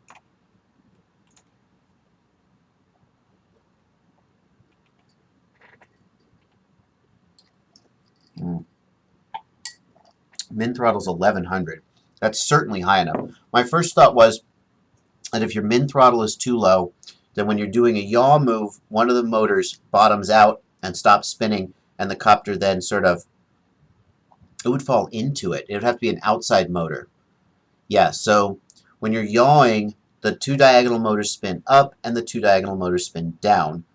Min throttle's 1100. That's certainly high enough. My first thought was that if your min throttle is too low, then when you're doing a yaw move, one of the motors bottoms out and stops spinning, and the copter then sort of, it would fall into it. It would have to be an outside motor. Yeah, so when you're yawing, the two diagonal motors spin up and the two diagonal motors spin down.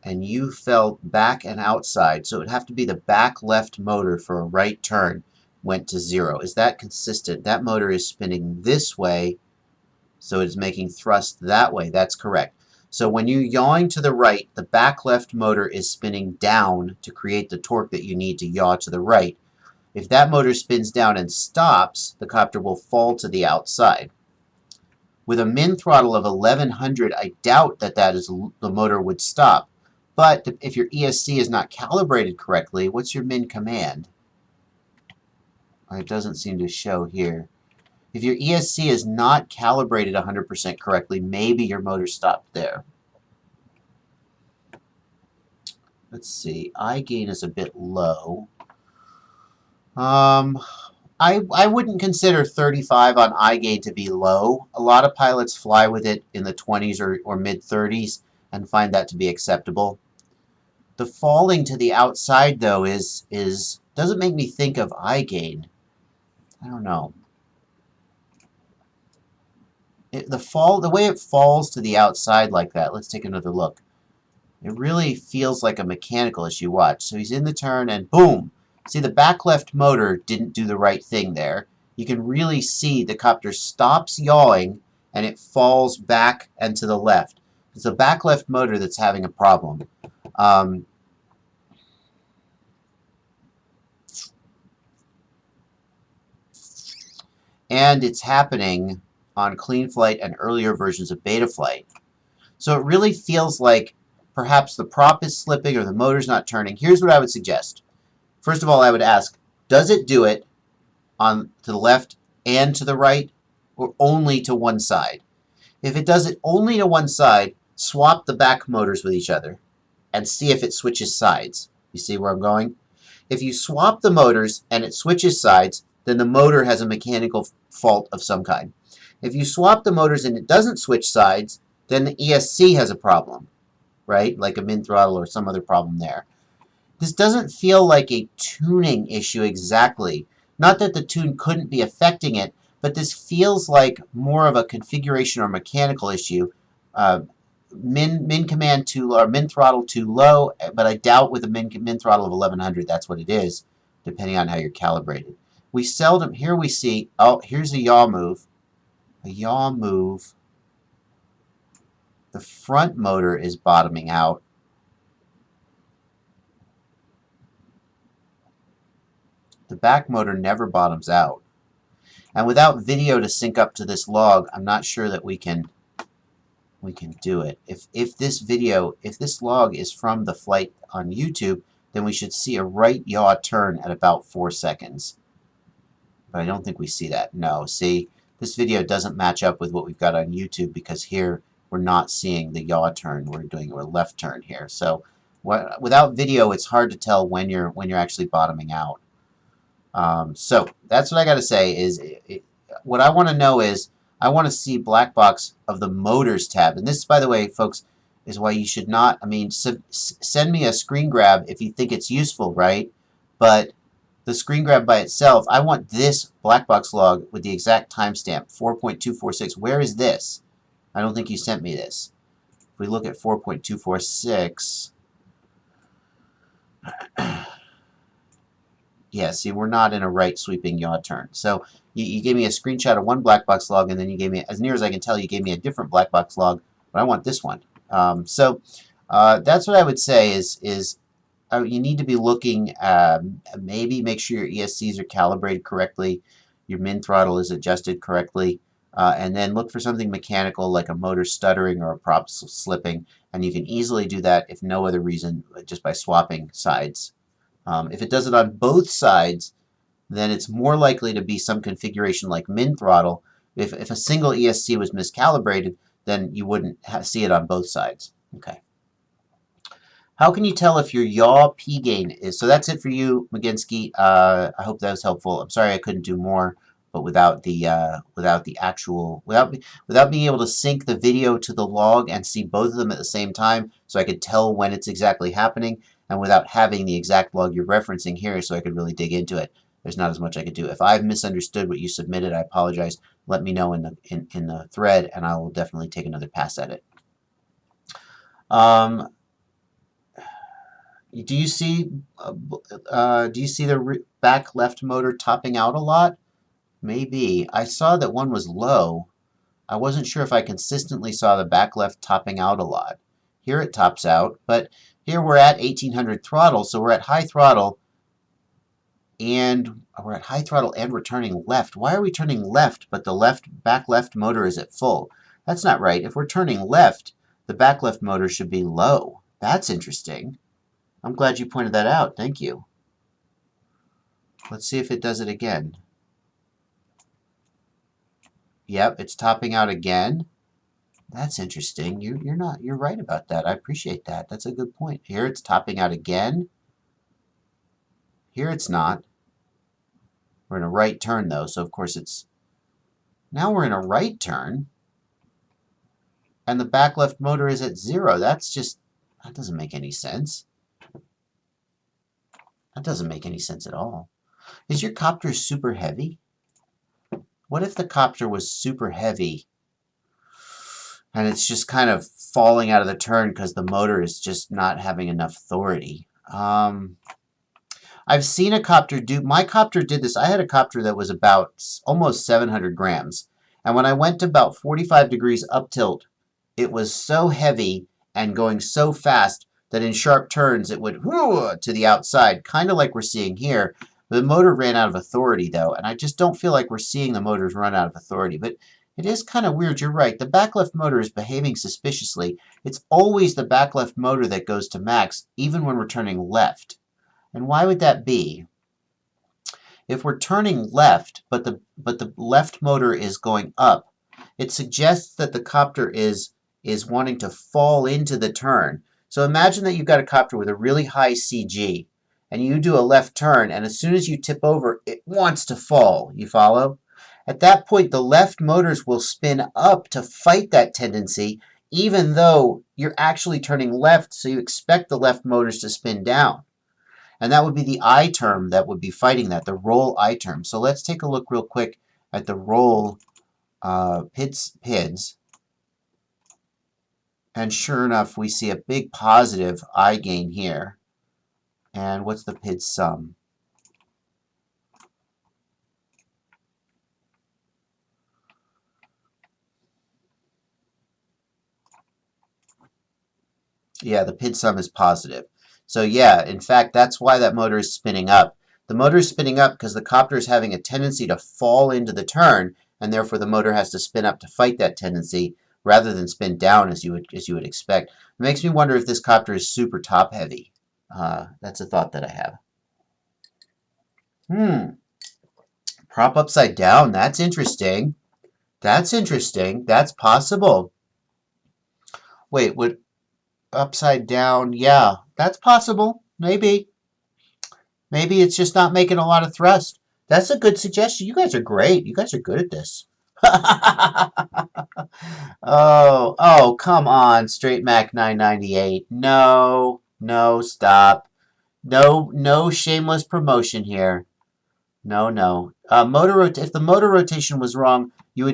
And you fell back and outside, so it would have to be the back left motor for a right turn went to 0. Is that consistent? That motor is spinning this way, so it's making thrust that way. That's correct. So when you're yawing to the right, the back left motor is spinning down to create the torque that you need to yaw to the right. If that motor spins down and stops, the copter will fall to the outside. With a min throttle of 1100, I doubt that the motor would stop. But if your ESC is not calibrated correctly, what's your min command? It doesn't seem to show here. If your ESC is not calibrated 100% correctly, maybe your motor stopped there. Let's see. Eye gain is a bit low. I wouldn't consider 35 on eye gain to be low. A lot of pilots fly with it in the 20s or mid-30s and find that to be acceptable. The falling to the outside, though, doesn't make me think of eye gain. I don't know. The way it falls to the outside like that, let's take another look. It really feels like a mechanical as you watch. So he's in the turn and boom! See, the back left motor didn't do the right thing there. You can really see the copter stops yawing and it falls back and to the left. It's the back left motor that's having a problem. And it's happening on Clean Flight and earlier versions of Betaflight. So it really feels like perhaps the prop is slipping or the motor's not turning. Here's what I would suggest. First of all, I would ask, does it do it to the left and to the right, or only to one side? If it does it only to one side, swap the back motors with each other and see if it switches sides. You see where I'm going? If you swap the motors and it switches sides, then the motor has a mechanical fault of some kind. If you swap the motors and it doesn't switch sides, then the ESC has a problem, right? Like a min throttle or some other problem there. This doesn't feel like a tuning issue exactly. Not that the tune couldn't be affecting it, but this feels like more of a configuration or mechanical issue. Min command too low, or min throttle too low, but I doubt with a min throttle of 1100 that's what it is, depending on how you're calibrated. We seldom, here we see, oh, here's a yaw move. A yaw move. The front motor is bottoming out. The back motor never bottoms out. And without video to sync up to this log, I'm not sure that we can do it. If this log is from the flight on YouTube, then we should see a right yaw turn at about 4 seconds. But I don't think we see that. No, see, this video doesn't match up with what we've got on YouTube, because here we're not seeing the yaw turn. We're doing a left turn here. So without video, it's hard to tell when you're actually bottoming out. So that's what I got to say. Is what I want to know is I want to see black box of the motors tab. And this, by the way, folks, is why you should not. I mean, send me a screen grab if you think it's useful, right? But the screen grab by itself, I want this black box log with the exact timestamp, 4.246. Where is this? I don't think you sent me this. If we look at 4.246, yeah, see, we're not in a right sweeping yaw turn. So you gave me a screenshot of one black box log, and then you gave me, as near as I can tell, you gave me a different black box log, but I want this one. So that's what I would say is you need to be looking, maybe make sure your ESCs are calibrated correctly, your min throttle is adjusted correctly, and then look for something mechanical like a motor stuttering or a prop slipping, and you can easily do that, if no other reason, just by swapping sides. If it does it on both sides, then it's more likely to be some configuration like min throttle. If a single ESC was miscalibrated, then you wouldn't see it on both sides. Okay. How can you tell if your yaw P gain is... So that's it for you, Mugenski. I hope that was helpful. I'm sorry I couldn't do more, but without being able to sync the video to the log and see both of them at the same time, so I could tell when it's exactly happening, and without having the exact log you're referencing here, so I could really dig into it, there's not as much I could do. If I've misunderstood what you submitted, I apologize. Let me know in the thread, and I will definitely take another pass at it. Do you see the back left motor topping out a lot? Maybe. I saw that one was low. I wasn't sure if I consistently saw the back left topping out a lot. Here it tops out, but here we're at 1800 throttle, so we're at high throttle, and we're turning left. Why are we turning left, but the back left motor is at full? That's not right. If we're turning left, the back left motor should be low. That's interesting. I'm glad you pointed that out. Thank you. Let's see if it does it again. Yep, it's topping out again. That's interesting. You're right about that. I appreciate that. That's a good point. Here it's topping out again. Here it's not. We're in a right turn though, so of course it's... Now we're in a right turn, and the back left motor is at 0. That doesn't make any sense. That doesn't make any sense at all. Is your copter super heavy? What if the copter was super heavy and it's just kind of falling out of the turn because the motor is just not having enough authority? I've seen a copter do... My copter did this. I had a copter that was about almost 700 grams. And when I went to about 45 degrees up tilt, it was so heavy and going so fast that in sharp turns it would to the outside, kind of like we're seeing here. The motor ran out of authority, though, and I just don't feel like we're seeing the motors run out of authority. But it is kind of weird. You're right. The back left motor is behaving suspiciously. It's always the back left motor that goes to max, even when we're turning left. And why would that be? If we're turning left, but the left motor is going up, it suggests that the copter is wanting to fall into the turn. So imagine that you've got a copter with a really high CG, and you do a left turn, and as soon as you tip over, it wants to fall. You follow? At that point, the left motors will spin up to fight that tendency, even though you're actually turning left, so you expect the left motors to spin down. And that would be the I term that would be fighting that, the roll I term. So let's take a look real quick at the roll PIDs. And sure enough, we see a big positive I gain here. And what's the PID sum? Yeah, the PID sum is positive. So yeah, in fact, that's why that motor is spinning up. The motor is spinning up because the copter is having a tendency to fall into the turn, and therefore the motor has to spin up to fight that tendency rather than spin down as you would expect. It makes me wonder if this copter is super top heavy. That's a thought that I have. Prop upside down. That's interesting. That's interesting. That's possible. Wait, would upside down? Yeah, that's possible. Maybe. Maybe it's just not making a lot of thrust. That's a good suggestion. You guys are great. You guys are good at this. Oh, come on, Straight Mac 998. No, no, stop. No shameless promotion here. No, no. If the motor rotation was wrong, your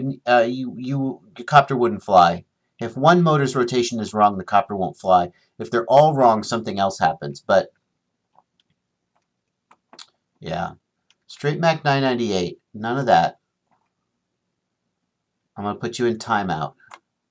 copter wouldn't fly. If one motor's rotation is wrong, the copter won't fly. If they're all wrong, something else happens. But yeah, Straight Mac 998. None of that. I'm gonna put you in timeout.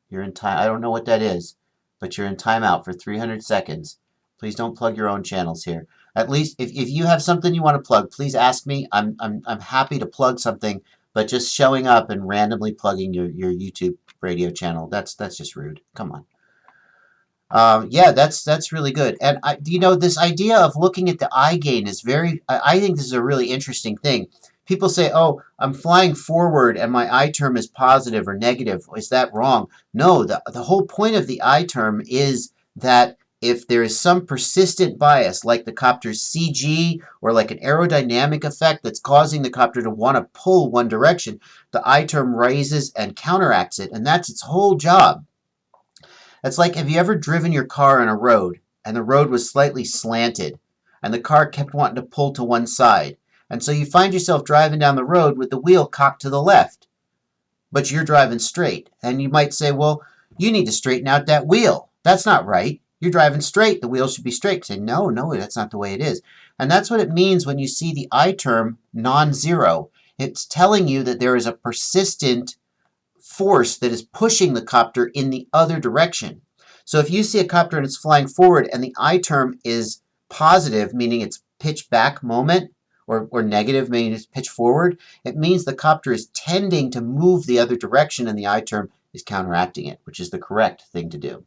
You're in time. I don't know what that is, but you're in timeout for 300 seconds. Please don't plug your own channels here. At least if you have something you want to plug, please ask me. I'm happy to plug something, but just showing up and randomly plugging your YouTube radio channel, that's just rude. Come on. Yeah, that's really good. And this idea of looking at the eye gain is I think this is a really interesting thing. People say, oh, I'm flying forward and my eye term is positive or negative. Is that wrong? No, the whole point of the eye term is that if there is some persistent bias, like the copter's CG or like an aerodynamic effect that's causing the copter to want to pull one direction, the eye term raises and counteracts it, and that's its whole job. It's like, have you ever driven your car on a road and the road was slightly slanted and the car kept wanting to pull to one side? And so you find yourself driving down the road with the wheel cocked to the left, but you're driving straight. And you might say, well, you need to straighten out that wheel. That's not right. You're driving straight. The wheel should be straight. Say, no, that's not the way it is. And that's what it means when you see the I term non-zero. It's telling you that there is a persistent force that is pushing the copter in the other direction. So if you see a copter and it's flying forward and the I term is positive, meaning it's pitch back moment, or negative, meaning it's pitch forward, it means the copter is tending to move the other direction and the I term is counteracting it, which is the correct thing to do.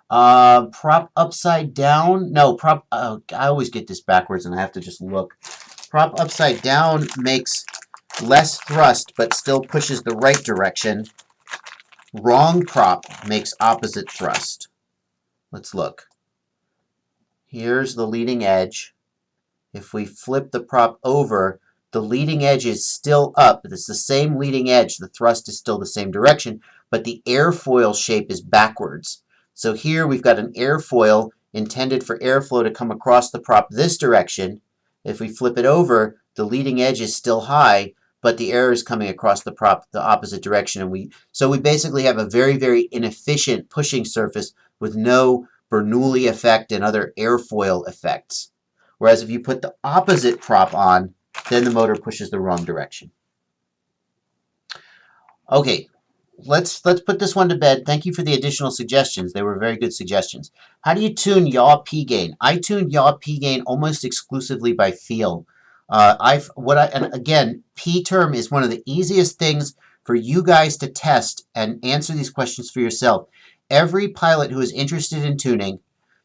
Prop upside down. No, prop. I always get this backwards and I have to just look. Prop upside down makes less thrust but still pushes the right direction. Wrong prop makes opposite thrust. Let's look. Here's the leading edge. If we flip the prop over, the leading edge is still up. It's the same leading edge. The thrust is still the same direction, but the airfoil shape is backwards. So here we've got an airfoil intended for airflow to come across the prop this direction. If we flip it over, the leading edge is still high, but the air is coming across the prop the opposite direction. And so we basically have a very, very inefficient pushing surface with no Bernoulli effect and other airfoil effects. Whereas if you put the opposite prop on, then the motor pushes the wrong direction. Okay, let's put this one to bed. Thank you for the additional suggestions. They were very good suggestions. How do you tune yaw P gain? I tune yaw P gain almost exclusively by feel. And again, P term is one of the easiest things for you guys to test and answer these questions for yourself. Every pilot who is interested in tuning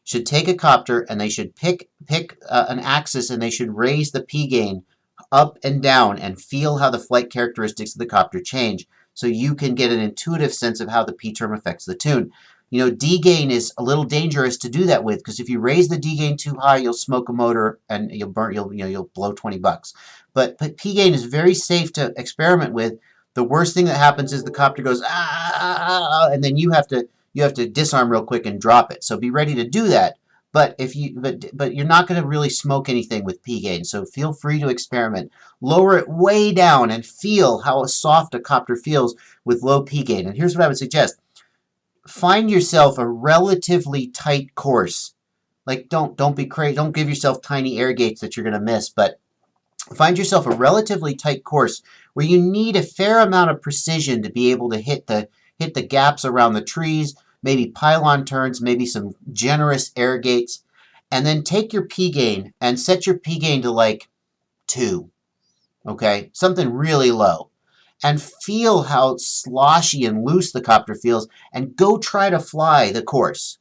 should take a copter and they should pick an axis and they should raise the P gain up and down and feel how the flight characteristics of the copter change so you can get an intuitive sense of how the P term affects the tune. You know, D gain is a little dangerous to do that with because if you raise the D gain too high, you'll smoke a motor and you'll blow $20. But P gain is very safe to experiment with. The worst thing that happens is the copter goes and then you have to disarm real quick and drop it. So be ready to do that. But you're not going to really smoke anything with P gain. So feel free to experiment. Lower it way down and feel how soft a copter feels with low P gain. And here's what I would suggest. Find yourself a relatively tight course. Like don't be crazy. Don't give yourself tiny air gates that you're going to miss, but find yourself a relatively tight course where you need a fair amount of precision to be able to hit the gaps around the trees, maybe pylon turns, maybe some generous air gates, and then take your P gain and set your P gain to like 2, okay? Something really low. And feel how sloshy and loose the copter feels, and go try to fly the course.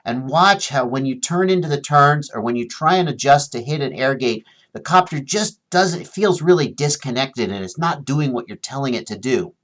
And watch how when you turn into the turns or when you try and adjust to hit an air gate, The copter just doesn't, it feels really disconnected and it's not doing what you're telling it to do.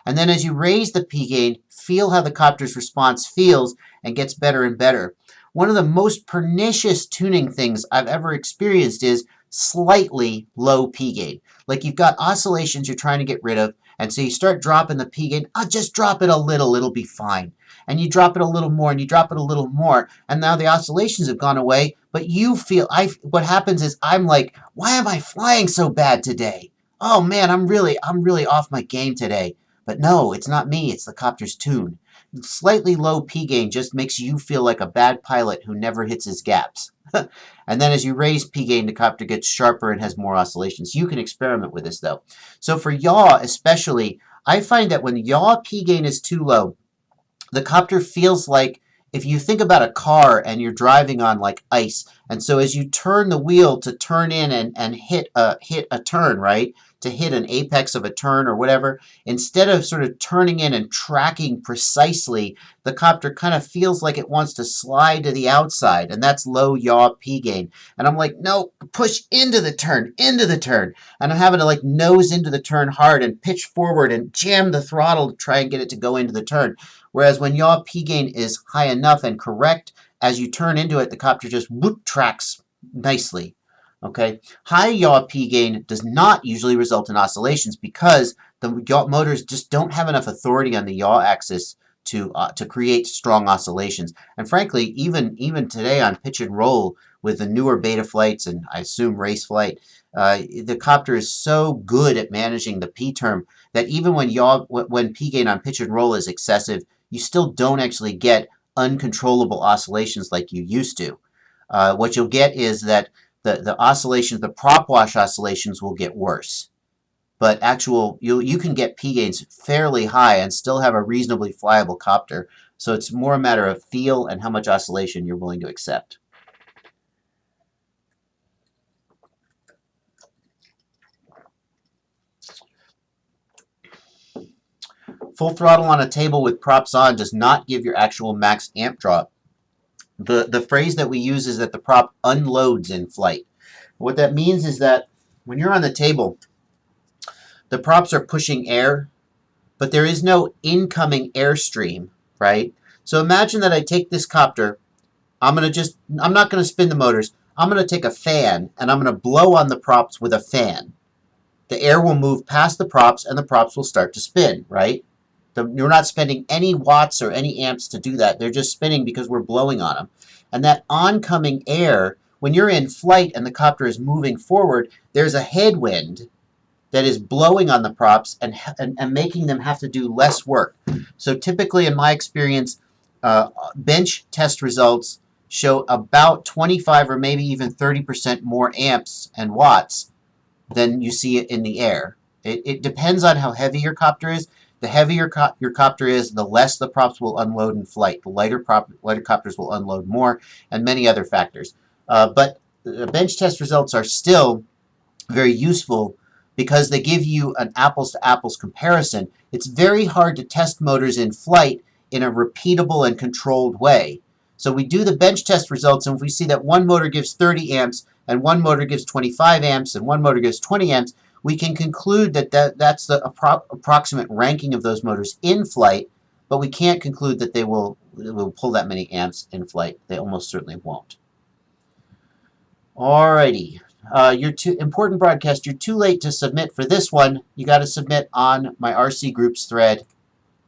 And then as you raise the P gain, feel how the copter's response feels and gets better and better. One of the most pernicious tuning things I've ever experienced is slightly low P gain. Like you've got oscillations you're trying to get rid of, and so you start dropping the P gain. Oh, just drop it a little, it'll be fine. And you drop it a little more, and you drop it a little more, and now the oscillations have gone away, but you feel, what happens is I'm like, why am I flying so bad today? Oh man, I'm really off my game today. But no, it's not me, it's the copter's tune. Slightly low P gain just makes you feel like a bad pilot who never hits his gaps. And then as you raise P gain, the copter gets sharper and has more oscillations. You can experiment with this though. So for yaw especially, I find that when yaw P gain is too low, the copter feels like, if you think about a car and you're driving on like ice, and so as you turn the wheel to turn in and hit a turn, right? To hit an apex of a turn or whatever, instead of sort of turning in and tracking precisely, the copter kind of feels like it wants to slide to the outside, and that's low yaw P gain. And I'm like, no, push into the turn. And I'm having to like nose into the turn hard and pitch forward and jam the throttle to try and get it to go into the turn. Whereas when yaw P gain is high enough and correct, as you turn into it, the copter just whoop tracks nicely. Okay, high yaw P gain does not usually result in oscillations because the yaw motors just don't have enough authority on the yaw axis to create strong oscillations. And frankly, even today on pitch and roll with the newer Betaflights and I assume Raceflight, the copter is so good at managing the P term that even when P gain on pitch and roll is excessive, you still don't actually get uncontrollable oscillations like you used to. What you'll get is that the oscillations, the prop wash oscillations will get worse. But you can get P gains fairly high and still have a reasonably flyable copter. So it's more a matter of feel and how much oscillation you're willing to accept. Full throttle on a table with props on does not give your actual max amp drop. The phrase that we use is that the prop unloads in flight. What that means is that when you're on the table, the props are pushing air, but there is no incoming airstream, right? So imagine that I take this copter, I'm not going to spin the motors, I'm going to take a fan and I'm going to blow on the props with a fan. The air will move past the props and the props will start to spin, right? You're not spending any watts or any amps to do that. They're just spinning because we're blowing on them. And that oncoming air, when you're in flight and the copter is moving forward, there's a headwind that is blowing on the props and making them have to do less work. So typically, in my experience, bench test results show about 25 or maybe even 30% more amps and watts than you see it in the air. It depends on how heavy your copter is. The heavier your copter is, the less the props will unload in flight. The lighter copters will unload more, and many other factors. But the bench test results are still very useful because they give you an apples-to-apples comparison. It's very hard to test motors in flight in a repeatable and controlled way. So we do the bench test results, and if we see that one motor gives 30 amps, and one motor gives 25 amps, and one motor gives 20 amps, we can conclude that that's the approximate ranking of those motors in flight, but we can't conclude that they will pull that many amps in flight. They almost certainly won't. Alrighty. Important broadcast, you're too late to submit for this one. You got to submit on my RC Groups thread,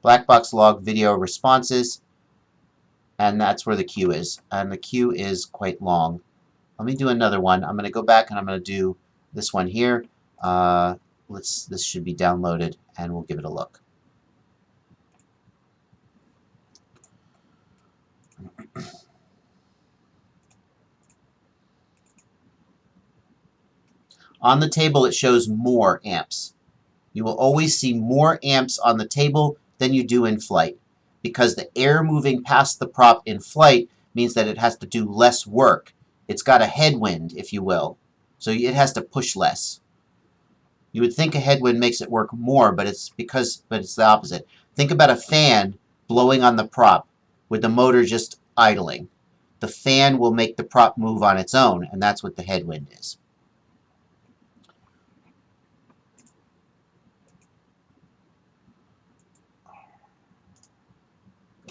Blackbox Log Video Responses, and that's where the queue is. And the queue is quite long. Let me do another one. I'm going to go back and I'm going to do this one here. This should be downloaded, and we'll give it a look. On the table, it shows more amps. You will always see more amps on the table than you do in flight, because the air moving past the prop in flight means that it has to do less work. It's got a headwind, if you will, so it has to push less. You would think a headwind makes it work more, but it's the opposite. Think about a fan blowing on the prop with the motor just idling. The fan will make the prop move on its own, and that's what the headwind is.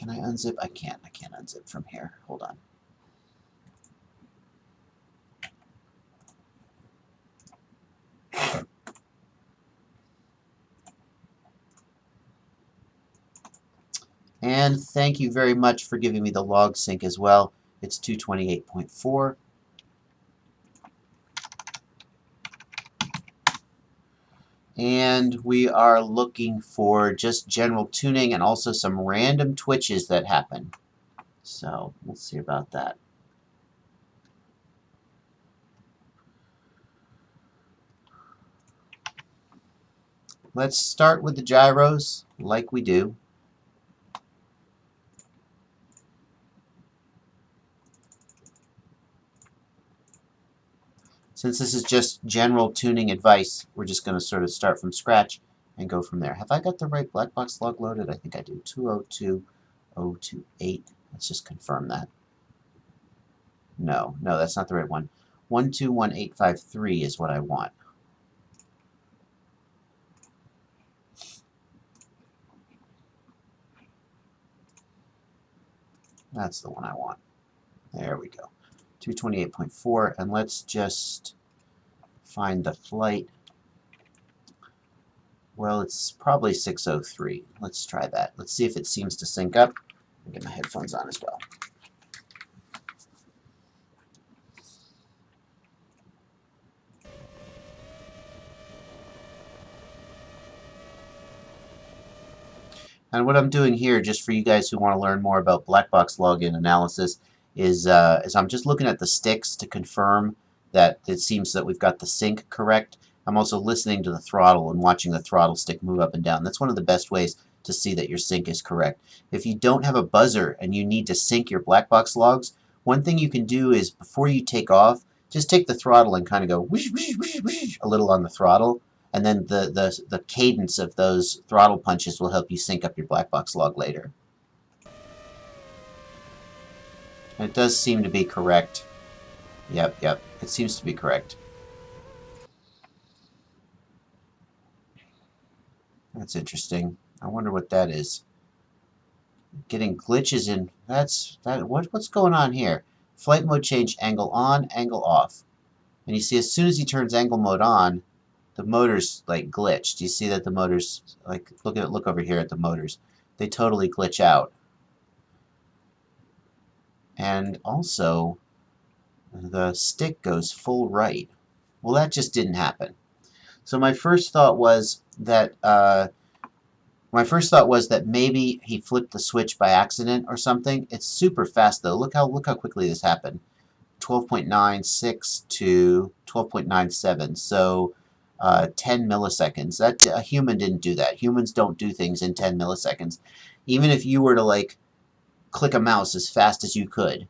Can I unzip? I can't. I can't unzip from here. Hold on. And thank you very much for giving me the log sync as well. It's 228.4. And we are looking for just general tuning and also some random twitches that happen. So we'll see about that. Let's start with the gyros, like we do. Since this is just general tuning advice, we're just going to sort of start from scratch and go from there. Have I got the right Blackbox log loaded? I think I do. 202028. Let's just confirm that. No, that's not the right one. 121853 is what I want. That's the one I want. There we go. 228.4, and let's just find the flight. Well, it's probably 603. Let's try that. Let's see if it seems to sync up. I'll get my headphones on as well. And what I'm doing here, just for you guys who want to learn more about Blackbox Log Analysis, is I'm just looking at the sticks to confirm that it seems that we've got the sync correct. I'm also listening to the throttle and watching the throttle stick move up and down. That's one of the best ways to see that your sync is correct. If you don't have a buzzer and you need to sync your Blackbox logs, one thing you can do is before you take off, just take the throttle and kind of go whoosh, whoosh, whoosh, whoosh, a little on the throttle. And then the cadence of those throttle punches will help you sync up your Blackbox log later. And it does seem to be correct. Yep, it seems to be correct. That's interesting. I wonder what that is. Getting glitches in. What's going on here? Flight mode change, angle on, angle off. And you see as soon as he turns angle mode on, the motors like glitch. Do you see that the motors, like, look over here at the motors. They totally glitch out. And also the stick goes full right. Well, that just didn't happen. So my first thought was that maybe he flipped the switch by accident or something. It's super fast though. Look how quickly this happened. 12.96 to 12.97. So 10 milliseconds. That a human didn't do that. Humans don't do things in 10 milliseconds. Even if you were to like click a mouse as fast as you could,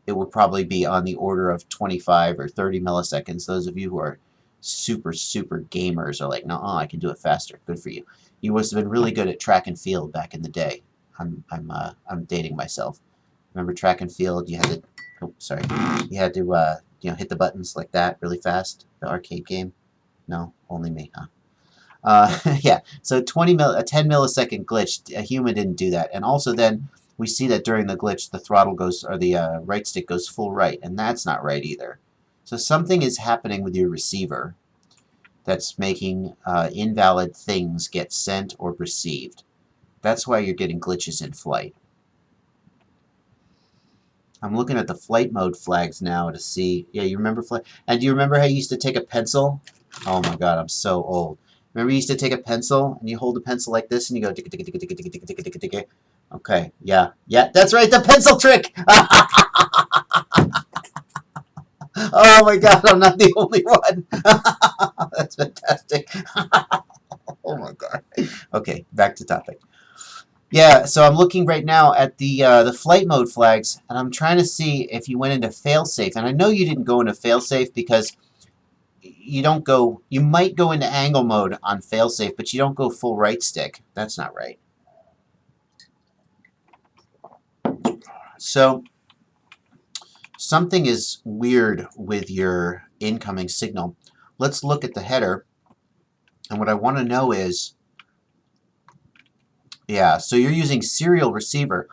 it would probably be on the order of 25 or 30 milliseconds. Those of you who are super gamers are like, no, I can do it faster. Good for you. You must have been really good at track and field back in the day. I'm dating myself. Remember track and field? You had to, oh, sorry, you had to hit the buttons like that really fast. The arcade game. No, only me, huh? Yeah. So a 10 millisecond glitch. A human didn't do that. And also then we see that during the glitch, the throttle goes, or the right stick goes full right, and that's not right either. So something is happening with your receiver that's making invalid things get sent or received. That's why you're getting glitches in flight. I'm looking at the flight mode flags now to see. Yeah, you remember flight? And do you remember how you used to take a pencil? Oh my God, I'm so old. Remember you used to take a pencil and you hold the pencil like this and you go tick tick tick tick tick tick tick tick tick. Okay, yeah, that's right, the pencil trick. Oh my God, I'm not the only one. That's fantastic. Oh my God. Okay, back to topic. Yeah, so I'm looking right now at the flight mode flags, and I'm trying to see if you went into failsafe. And I know you didn't go into failsafe because you don't go. You might go into angle mode on failsafe, but you don't go full right stick. That's not right. So something is weird with your incoming signal. Let's look at the header, and what I want to know is Yeah, so you're using serial receiver.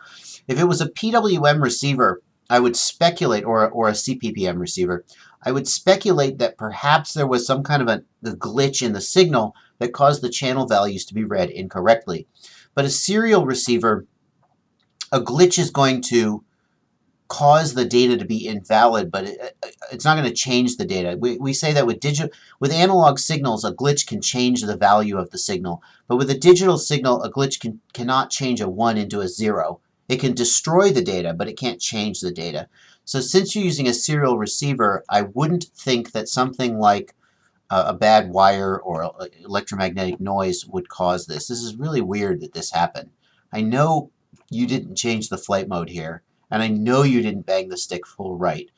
If it was a PWM receiver, I would speculate, or a CPPM receiver, I would speculate that perhaps there was some kind of a glitch in the signal that caused the channel values to be read incorrectly. But a serial receiver, a glitch is going to cause the data to be invalid, but it's not going to change the data. We say that with analog signals, a glitch can change the value of the signal. But with a digital signal, a glitch cannot change a 1 into a 0. It can destroy the data, but it can't change the data. So since you're using a serial receiver, I wouldn't think that something like a bad wire or electromagnetic noise would cause this. This is really weird that this happened. I know you didn't change the flight mode here, and I know you didn't bang the stick full right.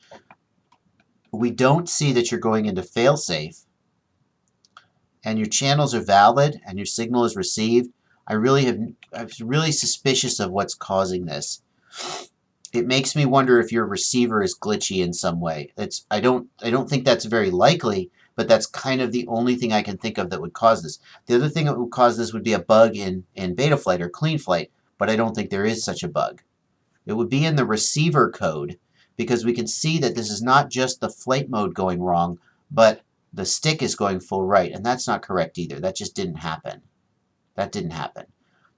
We don't see that you're going into failsafe, and your channels are valid, and your signal is received. I'm really suspicious of what's causing this. It makes me wonder if your receiver is glitchy in some way. I don't think that's very likely, but that's kind of the only thing I can think of that would cause this. The other thing that would cause this would be a bug in Betaflight or CleanFlight, but I don't think there is such a bug. It would be in the receiver code, because we can see that this is not just the flight mode going wrong, but the stick is going full right, and that's not correct either. That just didn't happen. That didn't happen.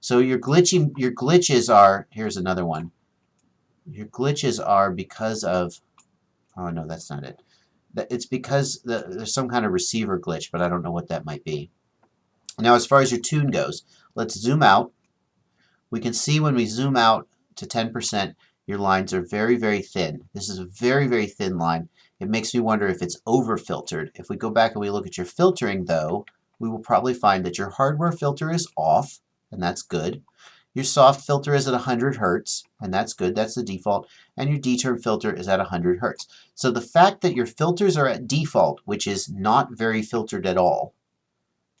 So your glitches are, here's another one. Your glitches are because of, oh no, that's not it. It's because there's some kind of receiver glitch, but I don't know what that might be. Now, as far as your tune goes, let's zoom out. We can see when we zoom out to 10%, your lines are very, very thin. This is a very, very thin line. It makes me wonder if it's over-filtered. If we go back and we look at your filtering, though, we will probably find that your hardware filter is off, and that's good. Your soft filter is at 100 Hertz, and that's good. That's the default. And your D-term filter is at 100 Hertz. So the fact that your filters are at default, which is not very filtered at all,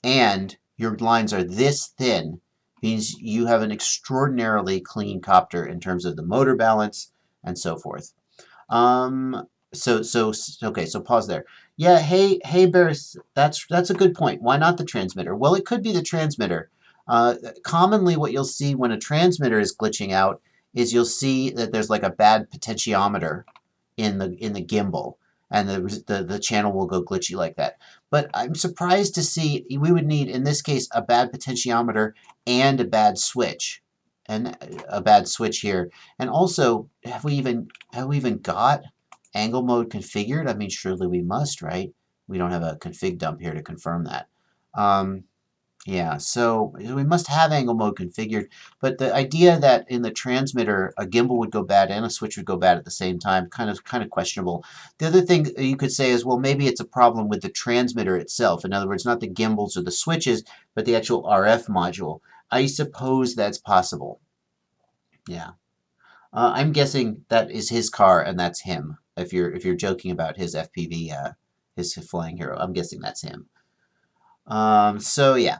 and your lines are this thin, means you have an extraordinarily clean copter in terms of the motor balance and so forth. Okay, so pause there. Yeah, hey Bears, that's a good point. Why not the transmitter? Well, it could be the transmitter. Commonly what you'll see when a transmitter is glitching out is you'll see that there's like a bad potentiometer in the gimbal, and the channel will go glitchy like that. But I'm surprised to see we would need, in this case, a bad potentiometer and a bad switch. And a bad switch here. And also, have we even got angle mode configured? I mean, surely we must, right? We don't have a config dump here to confirm that. Yeah, so we must have angle mode configured, but the idea that in the transmitter a gimbal would go bad and a switch would go bad at the same time, kind of questionable. The other thing you could say is, well, maybe it's a problem with the transmitter itself. In other words, not the gimbals or the switches, but the actual RF module. I suppose that's possible. Yeah. I'm guessing that is his car and that's him. If you're joking about his FPV, his flying hero, I'm guessing that's him. So yeah.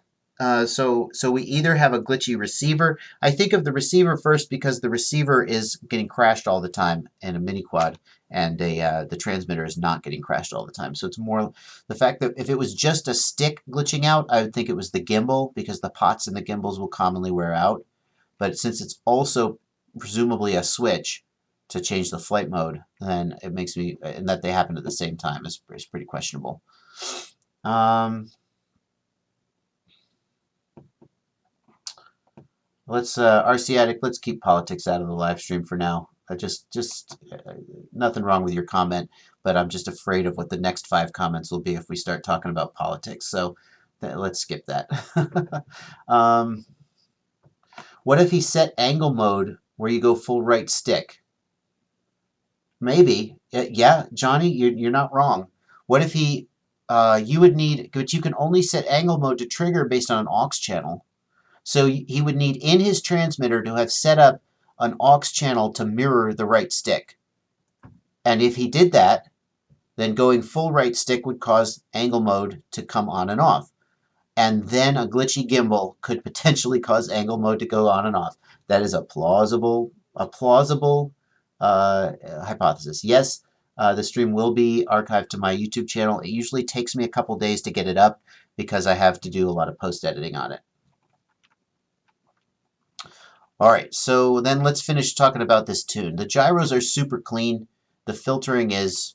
So we either have a glitchy receiver. I think of the receiver first because the receiver is getting crashed all the time in a mini quad, and the transmitter is not getting crashed all the time. So it's more the fact that if it was just a stick glitching out, I would think it was the gimbal, because the pots in the gimbals will commonly wear out. But since it's also presumably a switch to change the flight mode, then it makes me, and that they happen at the same time is pretty questionable. Let's RC Addict, let's keep politics out of the live stream for now. Nothing wrong with your comment, but I'm just afraid of what the next 5 comments will be if we start talking about politics. So let's skip that. What if he set angle mode where you go full right stick? Maybe. Yeah, Johnny, you're not wrong. What if he, you would need, but you can only set angle mode to trigger based on an aux channel. So he would need in his transmitter to have set up an aux channel to mirror the right stick. And if he did that, then going full right stick would cause angle mode to come on and off. And then a glitchy gimbal could potentially cause angle mode to go on and off. That is a plausible hypothesis. Yes, the stream will be archived to my YouTube channel. It usually takes me a couple days to get it up because I have to do a lot of post editing on it. All right, so then let's finish talking about this tune. The gyros are super clean. The filtering is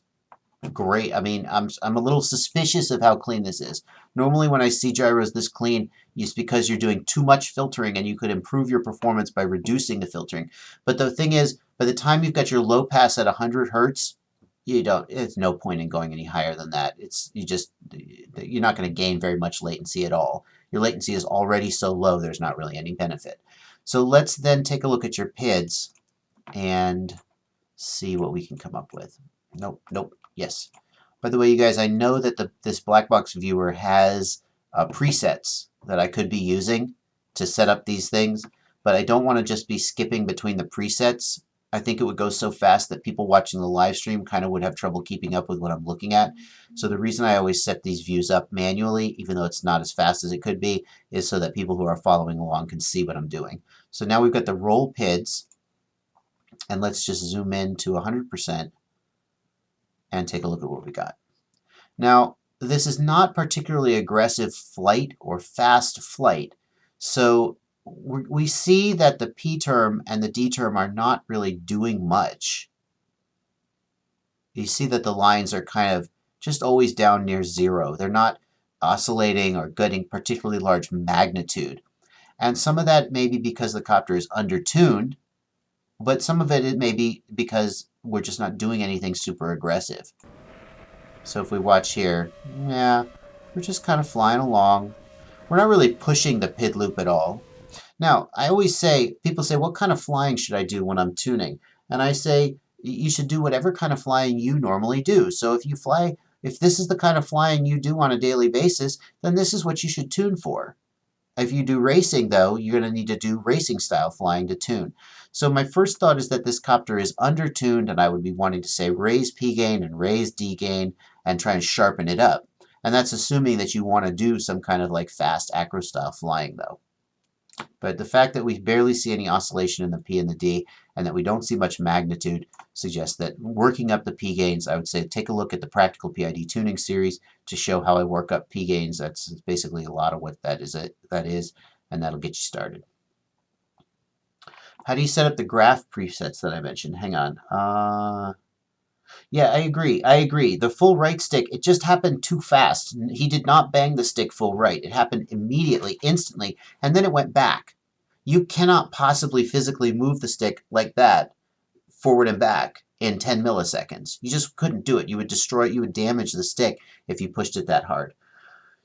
great. I mean, I'm a little suspicious of how clean this is. Normally when I see gyros this clean, it's because you're doing too much filtering and you could improve your performance by reducing the filtering. But the thing is, by the time you've got your low pass at 100 hertz, it's no point in going any higher than that. You're not going to gain very much latency at all. Your latency is already so low, there's not really any benefit. So let's then take a look at your PIDs and see what we can come up with. Nope, nope, yes. By the way, you guys, I know that this Blackbox viewer has presets that I could be using to set up these things, but I don't want to just be skipping between the presets. I think it would go so fast that people watching the live stream kind of would have trouble keeping up with what I'm looking at. So the reason I always set these views up manually, even though it's not as fast as it could be, is so that people who are following along can see what I'm doing. So now we've got the roll PIDs, and let's just zoom in to 100% and take a look at what we got. Now, this is not particularly aggressive flight or fast flight, so we see that the P term and the D term are not really doing much. You see that the lines are kind of just always down near zero. They're not oscillating or getting particularly large magnitude. And some of that may be because the copter is undertuned, but some of it may be because we're just not doing anything super aggressive. So if we watch here, yeah, we're just kind of flying along. We're not really pushing the PID loop at all. Now, I always say, people say, what kind of flying should I do when I'm tuning? And I say, you should do whatever kind of flying you normally do. So if this is the kind of flying you do on a daily basis, then this is what you should tune for. If you do racing, though, you're going to need to do racing style flying to tune. So my first thought is that this copter is undertuned, and I would be wanting to say raise P gain and raise D gain and try and sharpen it up. And that's assuming that you want to do some kind of like fast acro style flying, though. But the fact that we barely see any oscillation in the P and the D and that we don't see much magnitude suggests that working up the P gains, I would say take a look at the Practical PID Tuning series to show how I work up P gains. That's basically a lot of what that is, and that'll get you started. How do you set up the graph presets that I mentioned? Hang on. Yeah, I agree. The full right stick, it just happened too fast. He did not bang the stick full right. It happened immediately, instantly, and then it went back. You cannot possibly physically move the stick like that, forward and back, in 10 milliseconds. You just couldn't do it. You would destroy it. You would damage the stick if you pushed it that hard.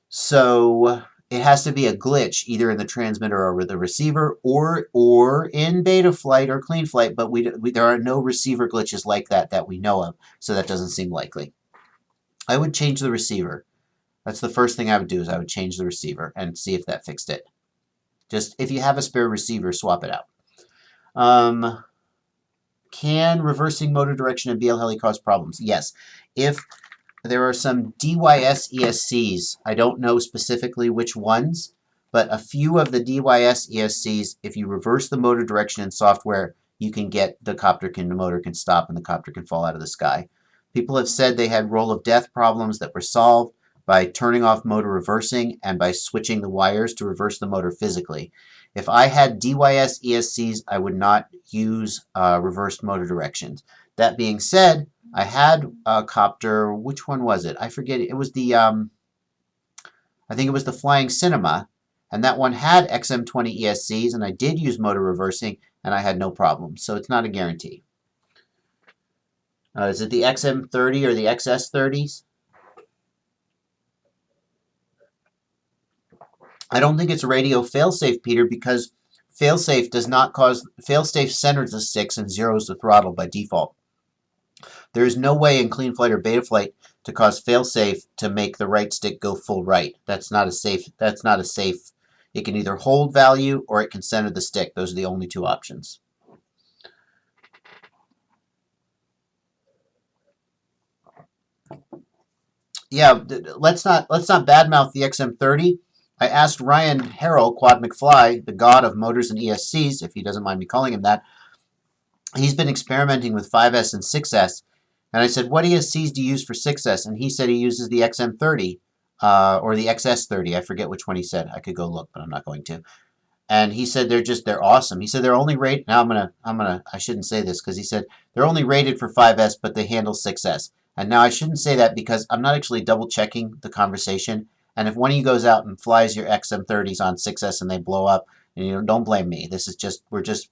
So it has to be a glitch, either in the transmitter or with the receiver, or in Betaflight or CleanFlight, but there are no receiver glitches like that we know of, so that doesn't seem likely. I would change the receiver. That's the first thing I would do, is I would change the receiver and see if that fixed it. Just, if you have a spare receiver, swap it out. Can reversing motor direction in BLHeli cause problems? Yes. If there are some DYS ESCs. I don't know specifically which ones, but a few of the DYS ESCs, if you reverse the motor direction in software, you can get the motor can stop and the copter can fall out of the sky. People have said they had roll of death problems that were solved by turning off motor reversing and by switching the wires to reverse the motor physically. If I had DYS ESCs, I would not use reversed motor directions. That being said, I had a copter. Which one was it? I forget. It was the I think it was the Flying Cinema, and that one had XM20 ESCs, and I did use motor reversing, and I had no problem. So it's not a guarantee. Is it the XM30 or the XS30s? I don't think it's radio failsafe, Peter, because failsafe does not cause failsafe centers the sticks and zeros the throttle by default. There is no way in CleanFlight or Betaflight to cause failsafe to make the right stick go full right. That's not a safe. It can either hold value or it can center the stick. Those are the only two options. Yeah, let's not badmouth the XM30. I asked Ryan Harrell, Quad McFly, the god of motors and ESCs, if he doesn't mind me calling him that. He's been experimenting with 5S and 6S. And I said, what ESCs do you use for 6S? And he said he uses the XM30 or the XS30. I forget which one he said. I could go look, but I'm not going to. And he said they're awesome. He said they're only rated. Now I shouldn't say this because he said they're only rated for 5S, but they handle 6S. And now I shouldn't say that because I'm not actually double checking the conversation. And if one of you goes out and flies your XM30s on 6S and they blow up, don't blame me. This is just we're just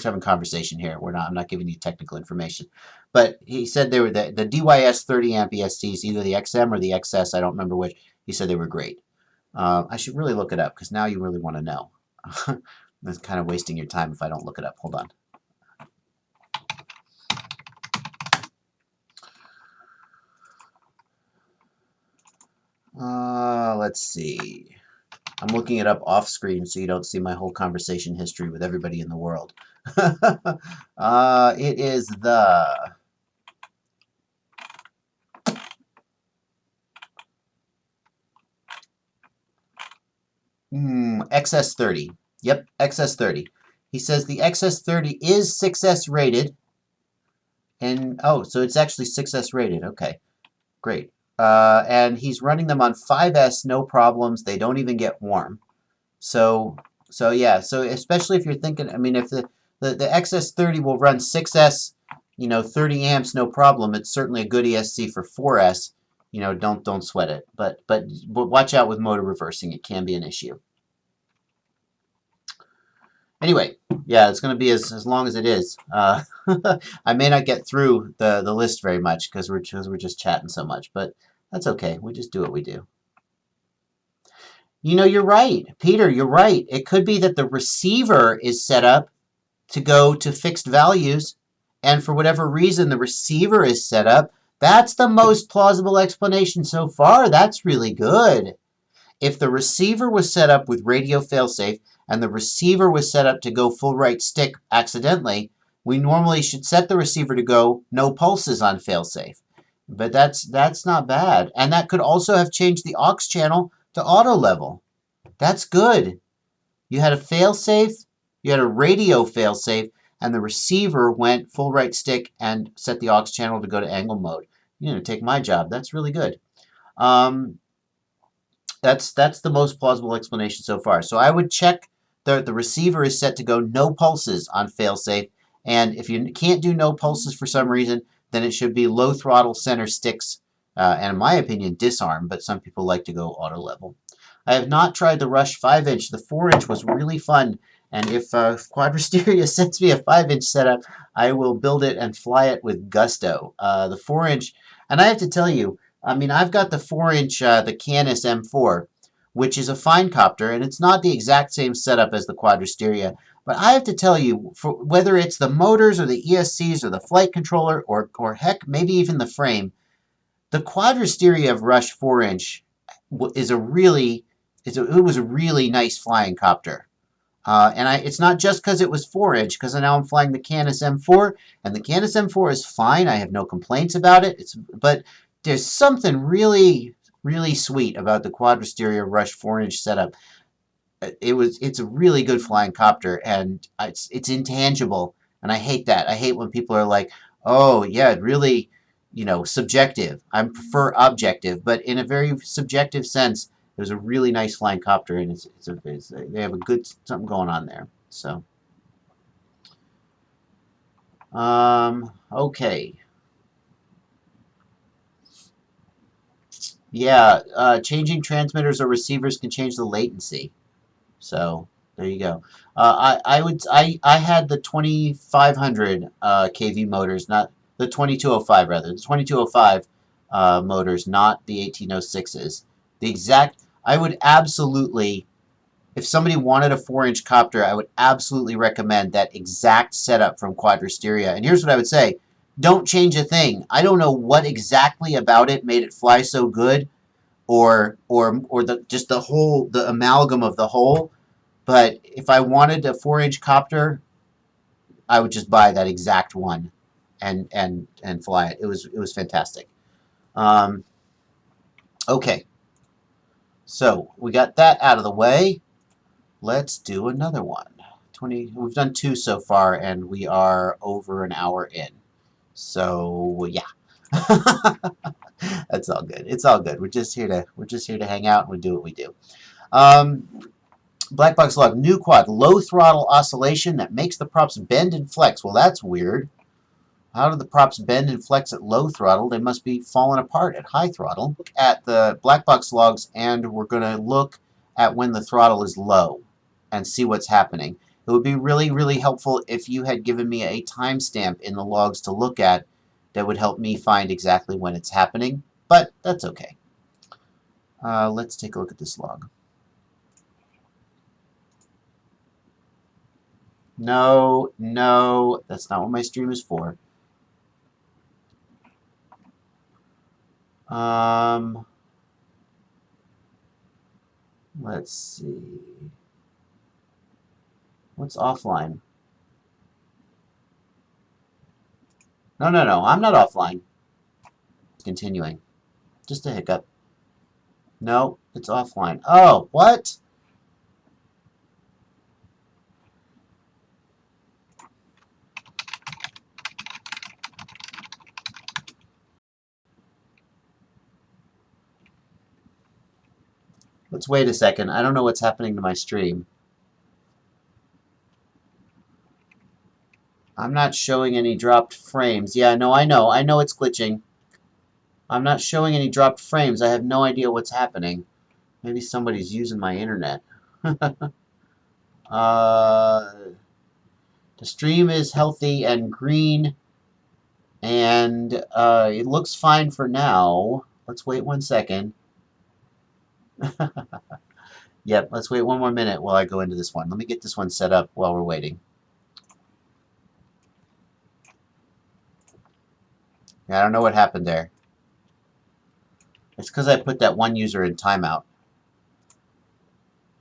having conversation here. I'm not giving you technical information. But he said they were the DYS 30 amp ESCs, either the XM or the XS. I don't remember which. He said they were great. I should really look it up because now you really want to know. That's kind of wasting your time if I don't look it up. Hold on. Let's see. I'm looking it up off screen so you don't see my whole conversation history with everybody in the world. It is the XS30. Yep, XS30. He says the XS30 is 6S rated. And, oh, so it's actually 6S rated. Okay, great. And he's running them on 5S, no problems. They don't even get warm. So yeah, so especially if you're thinking, I mean, if the XS30 will run 6S, 30 amps, no problem. It's certainly a good ESC for 4S. Don't sweat it. But watch out with motor reversing. It can be an issue. Anyway, yeah, it's going to be as long as it is. I may not get through the list very much because we're just chatting so much, but that's okay. We just do what we do. You're right, Peter. You're right. It could be that the receiver is set up to go to fixed values, and for whatever reason the receiver is set up. That's the most plausible explanation so far. That's really good. If the receiver was set up with radio failsafe and the receiver was set up to go full right stick accidentally, we normally should set the receiver to go no pulses on failsafe. But that's not bad. And that could also have changed the aux channel to auto level. That's good. You had a failsafe, you had a radio failsafe, and the receiver went full right stick and set the aux channel to go to angle mode. Take my job. That's really good. That's the most plausible explanation so far. So I would check the receiver is set to go no pulses on failsafe, and if you can't do no pulses for some reason, then it should be low throttle center sticks, and in my opinion, disarm, but some people like to go auto level. I have not tried the Rush 5-inch. The 4-inch was really fun, and if Quadrysteria sends me a 5-inch setup, I will build it and fly it with gusto. The 4-inch, and I have to tell you, I mean, I've got the 4-inch, the Canis M4, which is a fine copter, and it's not the exact same setup as the Quadrysteria. But I have to tell you, for whether it's the motors or the ESCs or the flight controller or heck, maybe even the frame, the Quadrysteria Rush 4-inch is it was a really nice flying copter. And it's not just because it was 4-inch, because now I'm flying the Canis M4, and the Canis M4 is fine. I have no complaints about it. But there's something really, really sweet about the Quadrysteria Rush 4-inch setup. It's a really good flying copter, and it's intangible, and I hate that. I hate when people are like, oh yeah, really, subjective. I prefer objective, but in a very subjective sense, it was a really nice flying copter, and they have a good something going on there. So, okay. Yeah, changing transmitters or receivers can change the latency. So there you go. I had the 2500 kV motors, not the 2205 rather. The 2205 motors, not the 1806s. I would absolutely, if somebody wanted a 4-inch copter, I would absolutely recommend that exact setup from Quadrysteria. And here's what I would say. Don't change a thing. I don't know what exactly about it made it fly so good, or just the amalgam of the whole. But if I wanted a 4-inch copter, I would just buy that exact one and fly it. It was fantastic. Okay. So we got that out of the way. Let's do another one. We've done 2 so far, and we are over an hour in. So yeah. That's all good. It's all good. We're just here to hang out and we do what we do. Blackbox Log, new quad, low throttle oscillation that makes the props bend and flex. Well, that's weird. How do the props bend and flex at low throttle? They must be falling apart at high throttle. Look at the Blackbox logs, and we're going to look at when the throttle is low and see what's happening. It would be really, really helpful if you had given me a timestamp in the logs to look at that would help me find exactly when it's happening, but that's okay. Let's take a look at this log. No, no, that's not what my stream is for. Let's see. What's offline? No, no, no, I'm not offline. Continuing. Just a hiccup. No, it's offline. Oh, what? Let's wait a second. I don't know what's happening to my stream. I'm not showing any dropped frames. Yeah, no, I know. I know it's glitching. I'm not showing any dropped frames. I have no idea what's happening. Maybe somebody's using my internet. The stream is healthy and green, and it looks fine for now. Let's wait 1 second. Yep, let's wait 1 more minute while I go into this one. Let me get this one set up while we're waiting. Yeah, I don't know what happened there. It's because I put that one user in timeout.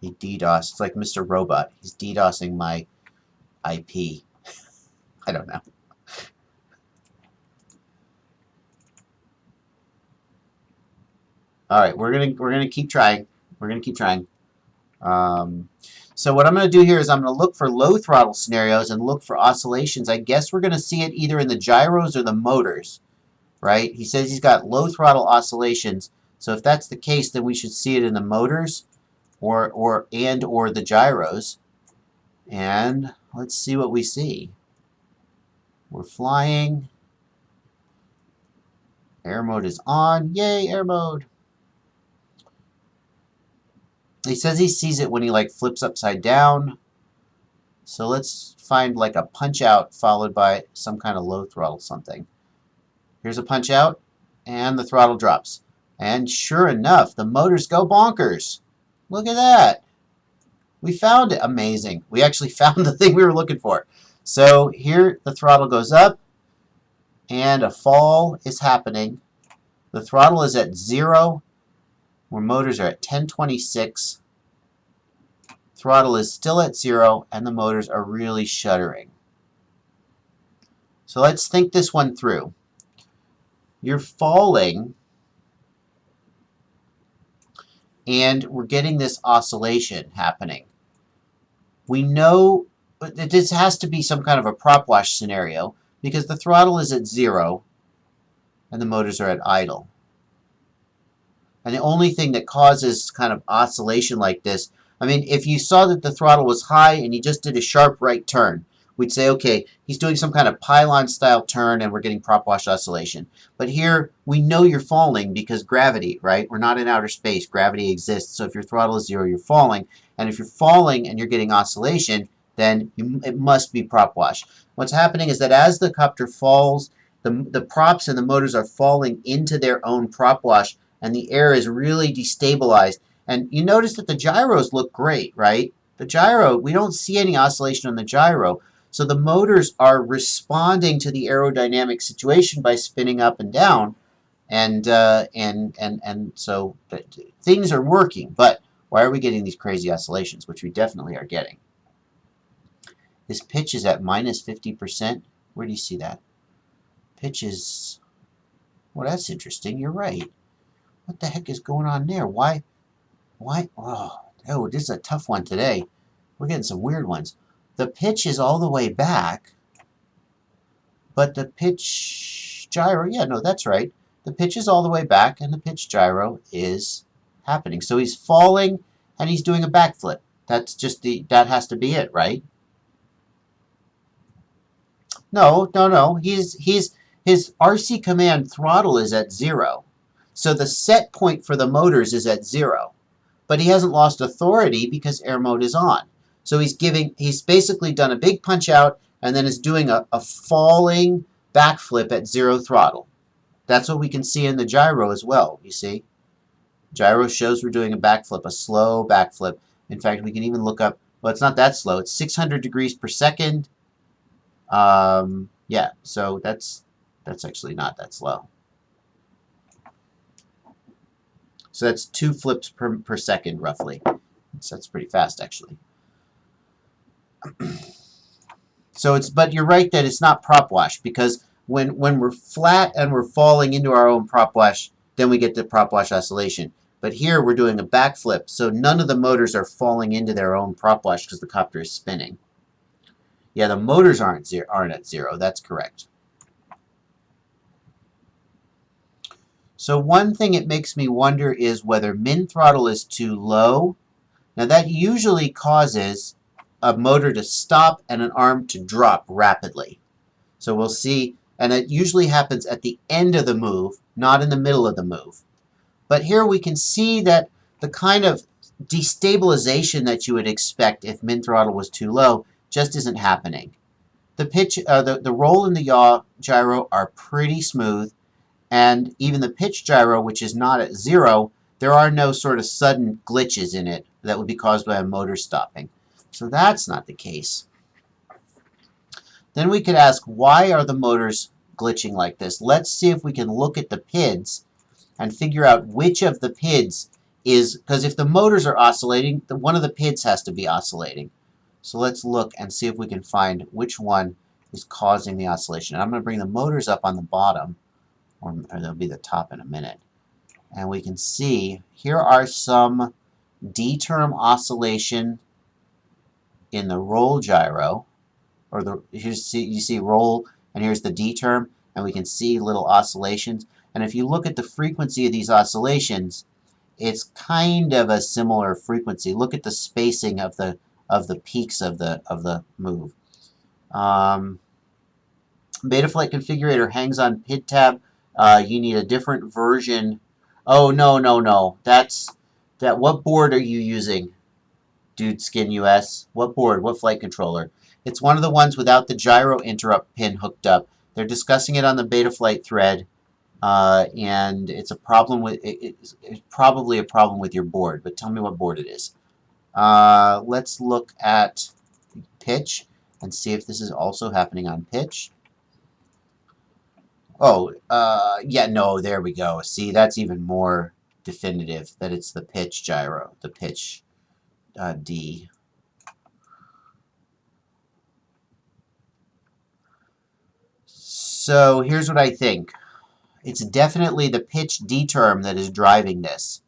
He DDoS. It's like Mr. Robot. He's DDoSing my IP. I don't know. All right, we're gonna keep trying. We're gonna keep trying. So what I'm going to do here is I'm going to look for low throttle scenarios and look for oscillations. I guess we're going to see it either in the gyros or the motors, right? He says he's got low throttle oscillations. So if that's the case, then we should see it in the motors or the gyros. And let's see what we see. We're flying. Air mode is on. Yay, air mode. He says he sees it when he like flips upside down. So let's find like a punch out followed by some kind of low throttle something. Here's a punch out and the throttle drops. And sure enough, the motors go bonkers. Look at that. We found it. Amazing. We actually found the thing we were looking for. So here the throttle goes up and a fall is happening. The throttle is at 0. Where motors are at 1026. Throttle is still at 0, and the motors are really shuddering. So let's think this one through. You're falling, and we're getting this oscillation happening. We know that this has to be some kind of a prop wash scenario, because the throttle is at 0, and the motors are at idle. And the only thing that causes kind of oscillation like this, I mean, if you saw that the throttle was high and he just did a sharp right turn, we'd say, okay, he's doing some kind of pylon-style turn and we're getting prop wash oscillation. But here, we know you're falling because gravity, right? We're not in outer space. Gravity exists. So if your throttle is 0, you're falling. And if you're falling and you're getting oscillation, then it must be prop wash. What's happening is that as the copter falls, the props and the motors are falling into their own prop wash, and the air is really destabilized. And you notice that the gyros look great, right? The gyro, we don't see any oscillation on the gyro. So the motors are responding to the aerodynamic situation by spinning up and down. And so things are working. But why are we getting these crazy oscillations, which we definitely are getting? This pitch is at minus 50%. Where do you see that? Pitch is, well, that's interesting. You're right. What the heck is going on there? Why? Oh, this is a tough one today. We're getting some weird ones. The pitch is all the way back, but the pitch gyro, yeah, no, that's right. The pitch is all the way back, and the pitch gyro is happening. So he's falling, and he's doing a backflip. That's just that has to be it, right? No, no, no. His RC command throttle is at 0. So the set point for the motors is at 0. But he hasn't lost authority because air mode is on. So he's basically done a big punch out and then is doing a falling backflip at 0 throttle. That's what we can see in the gyro as well, you see? Gyro shows we're doing a backflip, a slow backflip. In fact, we can even look up, well, it's not that slow. It's 600 degrees per second. Yeah, so that's actually not that slow. So that's 2 flips per second, roughly. So that's pretty fast, actually. So but you're right that it's not prop wash, because when we're flat and we're falling into our own prop wash, then we get the prop wash oscillation. But here we're doing a backflip, so none of the motors are falling into their own prop wash because the copter is spinning. Yeah, the motors aren't at 0. That's correct. So one thing it makes me wonder is whether min throttle is too low. Now that usually causes a motor to stop and an arm to drop rapidly. So we'll see, and it usually happens at the end of the move, not in the middle of the move. But here we can see that the kind of destabilization that you would expect if min throttle was too low just isn't happening. The pitch, the roll and the yaw gyro are pretty smooth, and even the pitch gyro, which is not at 0, there are no sort of sudden glitches in it that would be caused by a motor stopping. So that's not the case. Then we could ask, why are the motors glitching like this? Let's see if we can look at the PIDs and figure out which of the PIDs is, because if the motors are oscillating, one of the PIDs has to be oscillating. So let's look and see if we can find which one is causing the oscillation. And I'm going to bring the motors up on the bottom, or they'll be the top in a minute. And we can see here are some D-term oscillation in the roll gyro, or you see roll, and here's the D-term, and we can see little oscillations. And if you look at the frequency of these oscillations, it's kind of a similar frequency. Look at the spacing of the peaks of the move. Betaflight configurator hangs on PID tab. You need a different version. Oh, no. What board are you using? Dude Skin US. What board? What flight controller? It's one of the ones without the gyro interrupt pin hooked up. They're discussing it on the Betaflight thread, and it's a problem with it's probably a problem with your board. But tell me what board it is. Let's look at pitch and see if this is also happening on pitch. Oh, yeah, no, there we go. See, that's even more definitive that it's the pitch gyro, the pitch D. So here's what I think. It's definitely the pitch D term that is driving this.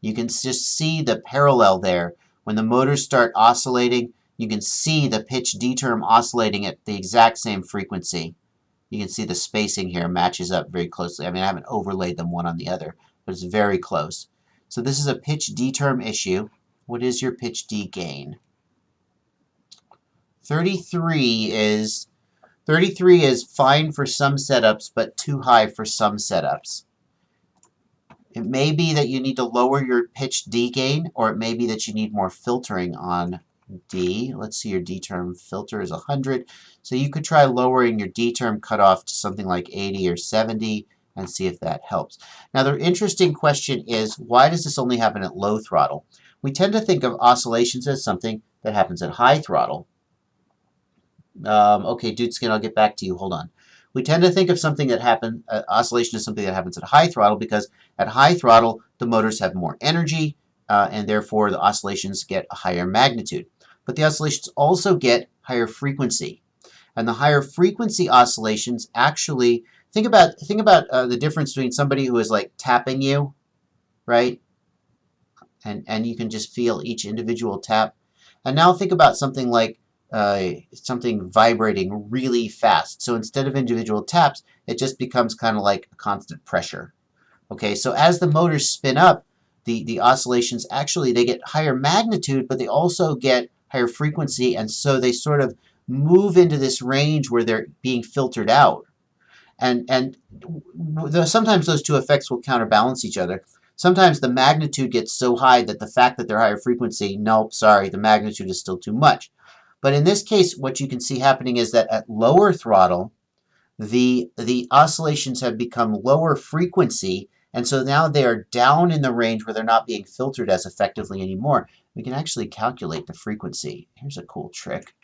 You can just see the parallel there. When the motors start oscillating, you can see the pitch D term oscillating at the exact same frequency. You can see the spacing here matches up very closely. I mean, I haven't overlaid them one on the other, but it's very close. So this is a pitch D term issue. What is your pitch D gain? 33 is fine for some setups, but too high for some setups. It may be that you need to lower your pitch D gain, or it may be that you need more filtering on D. Let's see, your D term filter is 100. So you could try lowering your D term cutoff to something like 80 or 70 and see if that helps. Now the interesting question is, why does this only happen at low throttle? We tend to think of oscillations as something that happens at high throttle. Okay, Dude Skin, I'll get back to you. Hold on. We tend to think of something that happens, oscillation is something that happens at high throttle, because at high throttle, the motors have more energy, and therefore the oscillations get a higher magnitude. But the oscillations also get higher frequency. And the higher frequency oscillations actually, think about the difference between somebody who is like tapping you, right? And you can just feel each individual tap. And now think about something like something vibrating really fast. So instead of individual taps, it just becomes kind of like a constant pressure. Okay, so as the motors spin up, the oscillations actually, they get higher magnitude, but they also get higher frequency, and so they sort of move into this range where they're being filtered out. And sometimes those two effects will counterbalance each other. Sometimes the magnitude gets so high that the fact that they're higher frequency, nope, sorry, the magnitude is still too much. But in this case, what you can see happening is that at lower throttle, the oscillations have become lower frequency, and so now they are down in the range where they're not being filtered as effectively anymore. We can actually calculate the frequency. Here's a cool trick.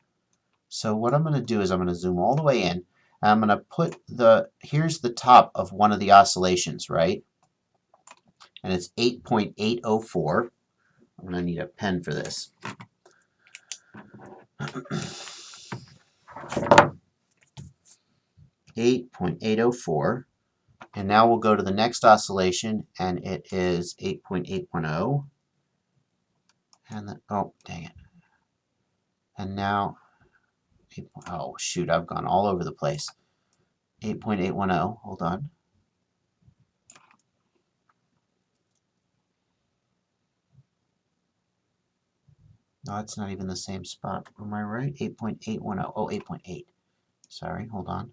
So what I'm going to do is I'm going to zoom all the way in, and I'm going to put here's the top of one of the oscillations, right? And it's 8.804. I'm going to need a pen for this. 8.804. And now we'll go to the next oscillation, and it is 8.810. And then, oh, dang it. And now, oh, shoot, I've gone all over the place. 8.810, hold on. No, it's not even the same spot. Am I right? 8.810. Oh, 8.8. Sorry, hold on.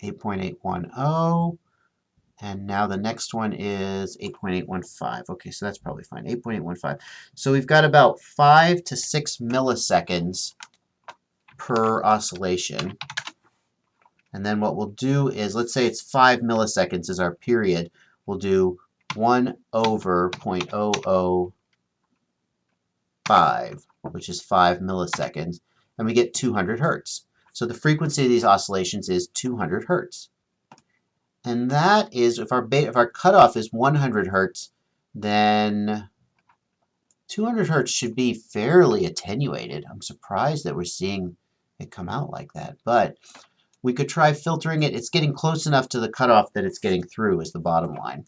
.810, and now the next one is 8.815. Okay, so that's probably fine. 8.815. So we've got about 5 to 6 milliseconds per oscillation. And then what we'll do is, let's say it's 5 milliseconds is our period. We'll do 1 over 0.005, which is 5 milliseconds, and we get 200 hertz. So the frequency of these oscillations is 200 hertz. And that is, if our cutoff is 100 hertz, then 200 hertz should be fairly attenuated. I'm surprised that we're seeing it come out like that. But we could try filtering it. It's getting close enough to the cutoff that it's getting through is the bottom line.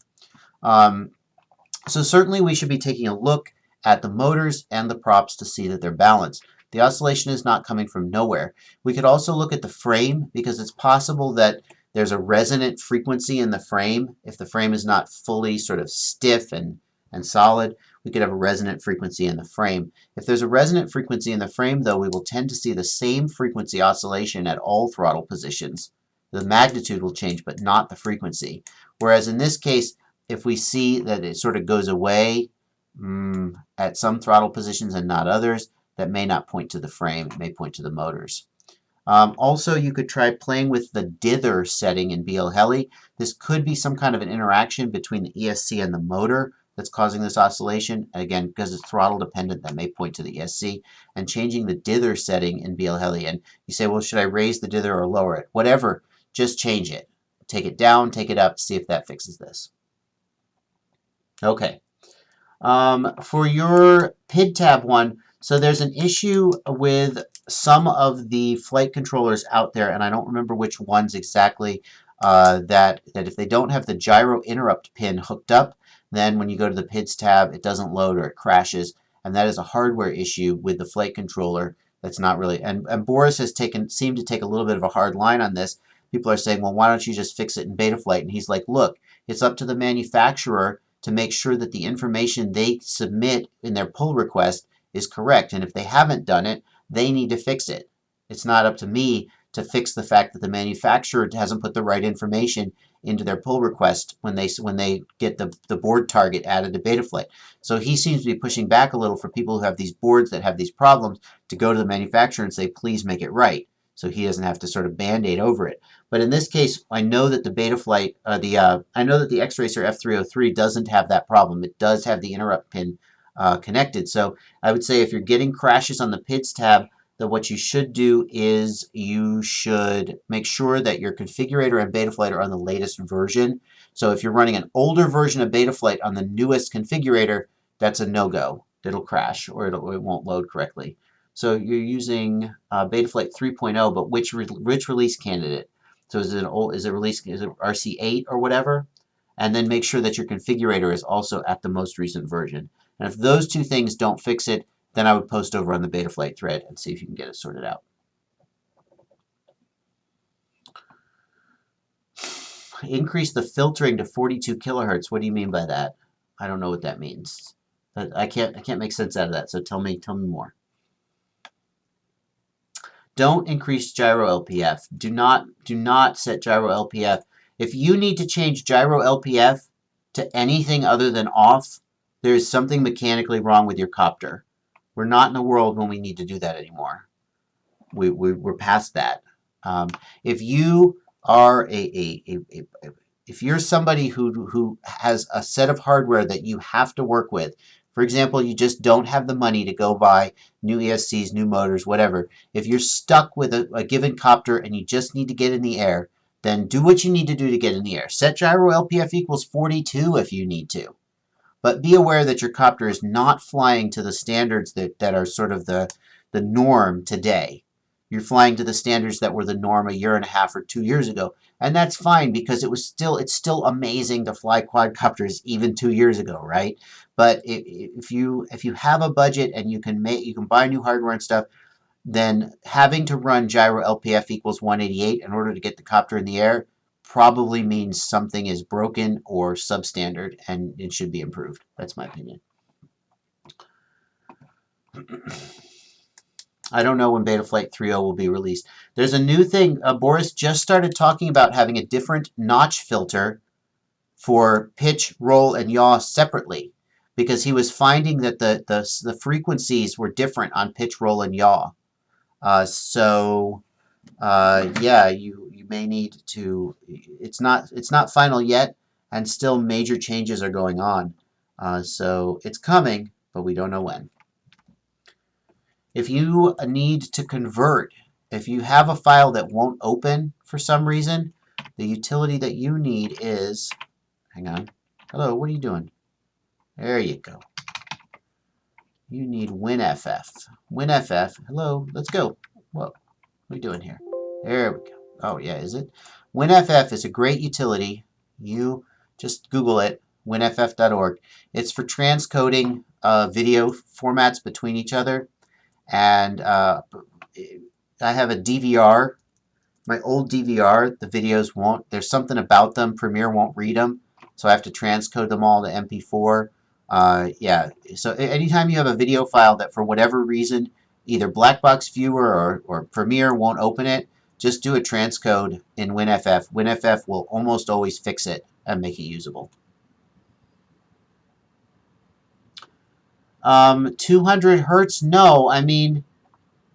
So certainly we should be taking a look at the motors and the props to see that they're balanced. The oscillation is not coming from nowhere. We could also look at the frame, because it's possible that there's a resonant frequency in the frame. If the frame is not fully sort of stiff and solid, we could have a resonant frequency in the frame. If there's a resonant frequency in the frame, though, we will tend to see the same frequency oscillation at all throttle positions. The magnitude will change, but not the frequency. Whereas in this case, if we see that it sort of goes away at some throttle positions and not others, that may not point to the frame. It may point to the motors. Also, you could try playing with the dither setting in BLHeli. This could be some kind of an interaction between the ESC and the motor that's causing this oscillation. And again, because it's throttle dependent, that may point to the ESC. And changing the dither setting in BLHeli. And you say, well, should I raise the dither or lower it? Whatever, just change it. Take it down, take it up, see if that fixes this. Okay. For your PID tab one, so there's an issue with some of the flight controllers out there, and I don't remember which ones exactly, that if they don't have the gyro interrupt pin hooked up, then when you go to the PIDs tab, it doesn't load or it crashes, and that is a hardware issue with the flight controller. That's not really, and Boris has seemed to take a little bit of a hard line on this. People are saying, well, why don't you just fix it in Betaflight? And he's like, look, it's up to the manufacturer to make sure that the information they submit in their pull request is correct. And if they haven't done it, they need to fix it. It's not up to me to fix the fact that the manufacturer hasn't put the right information into their pull request when they get the board target added to Betaflight. So he seems to be pushing back a little for people who have these boards that have these problems to go to the manufacturer and say, please make it right, so he doesn't have to sort of band-aid over it. But in this case, I know that the Betaflight, I know that the X-Racer F303 doesn't have that problem. It does have the interrupt pin connected. So I would say if you're getting crashes on the PIDs tab, that what you should do is you should make sure that your configurator and Betaflight are on the latest version. So if you're running an older version of Betaflight on the newest configurator, that's a no-go. It'll crash or it won't load correctly. So you're using Betaflight 3.0, but which release candidate? So is it RC8 or whatever? And then make sure that your configurator is also at the most recent version. And if those two things don't fix it, then I would post over on the Betaflight thread and see if you can get it sorted out. Increase the filtering to 42 kilohertz. What do you mean by that? I don't know what that means. I can't make sense out of that. So tell me more. Don't increase gyro LPF. Do not set gyro LPF. If you need to change gyro LPF to anything other than off, there is something mechanically wrong with your copter. We're not in a world when we need to do that anymore. We're past that. If you are if you're somebody who has a set of hardware that you have to work with, for example, you just don't have the money to go buy new ESCs, new motors, whatever. If you're stuck with a given copter and you just need to get in the air, then do what you need to do to get in the air. Set gyro LPF equals 42 if you need to. But be aware that your copter is not flying to the standards that are sort of the norm today. You're flying to the standards that were the norm a year and a half or 2 years ago. And that's fine because it's still amazing to fly quadcopters even 2 years ago, right? But if you have a budget and you can buy new hardware and stuff, then having to run gyro LPF equals 188 in order to get the copter in the air probably means something is broken or substandard and it should be improved. That's my opinion. I don't know when Betaflight 3.0 will be released. There's a new thing. Boris just started talking about having a different notch filter for pitch, roll, and yaw separately because he was finding that the frequencies were different on pitch, roll, and yaw. Yeah, you may need to. It's not final yet, and still major changes are going on. So it's coming, but we don't know when. If you need to convert, if you have a file that won't open for some reason, the utility that you need is, hang on, hello, what are you doing? There you go. You need WinFF. WinFF, hello, let's go. Whoa, what are we doing here? There we go. Oh yeah, is it? WinFF is a great utility. You just Google it, winff.org. It's for transcoding video formats between each other. And I have a DVR, my old DVR, the videos won't, there's something about them, Premiere won't read them, so I have to transcode them all to MP4. Yeah, so anytime you have a video file that for whatever reason, either Blackbox Viewer or Premiere won't open it, just do a transcode in WinFF. WinFF will almost always fix it and make it usable. 200 hertz? No, I mean,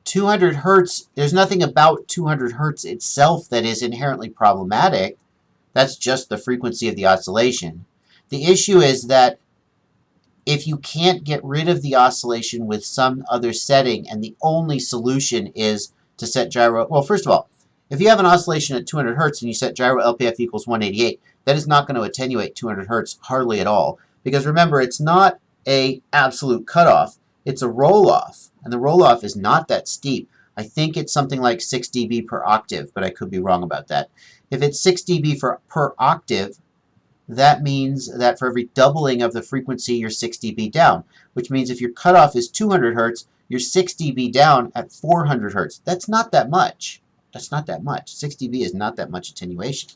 200 hertz, there's nothing about 200 hertz itself that is inherently problematic. That's just the frequency of the oscillation. The issue is that if you can't get rid of the oscillation with some other setting and the only solution is to set gyro, well, first of all, if you have an oscillation at 200 hertz and you set gyro LPF equals 188, that is not going to attenuate 200 hertz hardly at all. Because remember, it's not a absolute cutoff, it's a roll-off, and the roll-off is not that steep. I think it's something like 6 dB per octave, but I could be wrong about that. If it's 6 dB per octave, that means that for every doubling of the frequency, you're 6 dB down, which means if your cutoff is 200 hertz, you're 6 dB down at 400 hertz. That's not that much. That's not that much. 6 dB is not that much attenuation.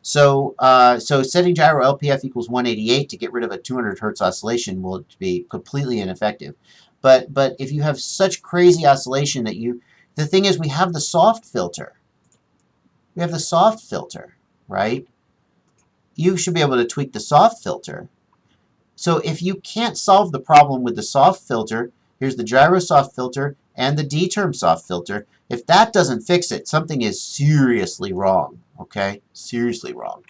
So, setting gyro LPF equals 188 to get rid of a 200 hertz oscillation will be completely ineffective. But if you have such crazy oscillation that the thing is we have the soft filter. We have the soft filter, right? You should be able to tweak the soft filter. So if you can't solve the problem with the soft filter, here's the gyro soft filter and the D-term soft filter. If that doesn't fix it, something is seriously wrong. Okay, seriously wrong.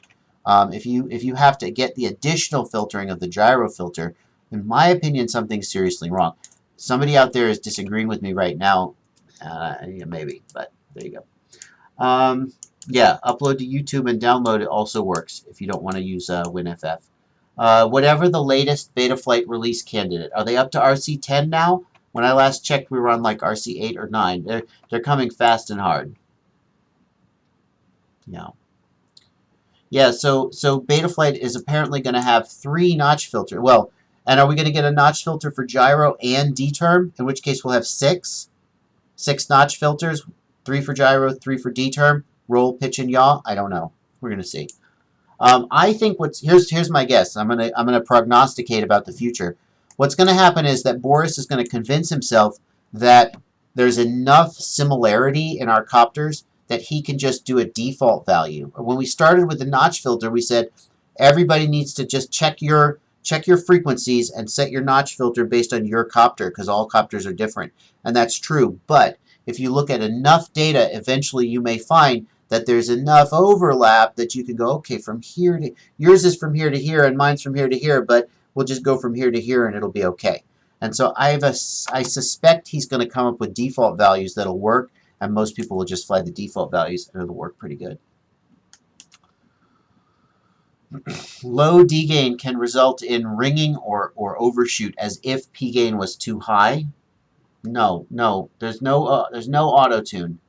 If you have to get the additional filtering of the gyro filter, in my opinion, something's seriously wrong. Somebody out there is disagreeing with me right now. Yeah, maybe, but there you go. Yeah, upload to YouTube and download it also works if you don't want to use WinFF. Whatever the latest Betaflight release candidate. Are they up to RC10 now? When I last checked, we were on like RC8 or 9. They're coming fast and hard. Yeah. Yeah, so Betaflight is apparently going to have 3 notch filters. Well, and are we going to get a notch filter for gyro and D-term? In which case we'll have 6 notch filters, 3 for gyro, 3 for D-term, roll, pitch, and yaw. I don't know. We're going to see. I think here's my guess. I'm gonna prognosticate about the future. What's gonna happen is that Boris is gonna convince himself that there's enough similarity in our copters that he can just do a default value. When we started with the notch filter, we said everybody needs to just check your frequencies and set your notch filter based on your copter, because all copters are different, and that's true. But if you look at enough data, eventually you may find that there's enough overlap that you can go, okay, from here to yours is from here to here and mine's from here to here, but we'll just go from here to here and it'll be okay. And so I suspect he's going to come up with default values that'll work, and most people will just fly the default values and it'll work pretty good. Low D gain can result in ringing or overshoot as if P gain was too high. No, there's no auto-tune.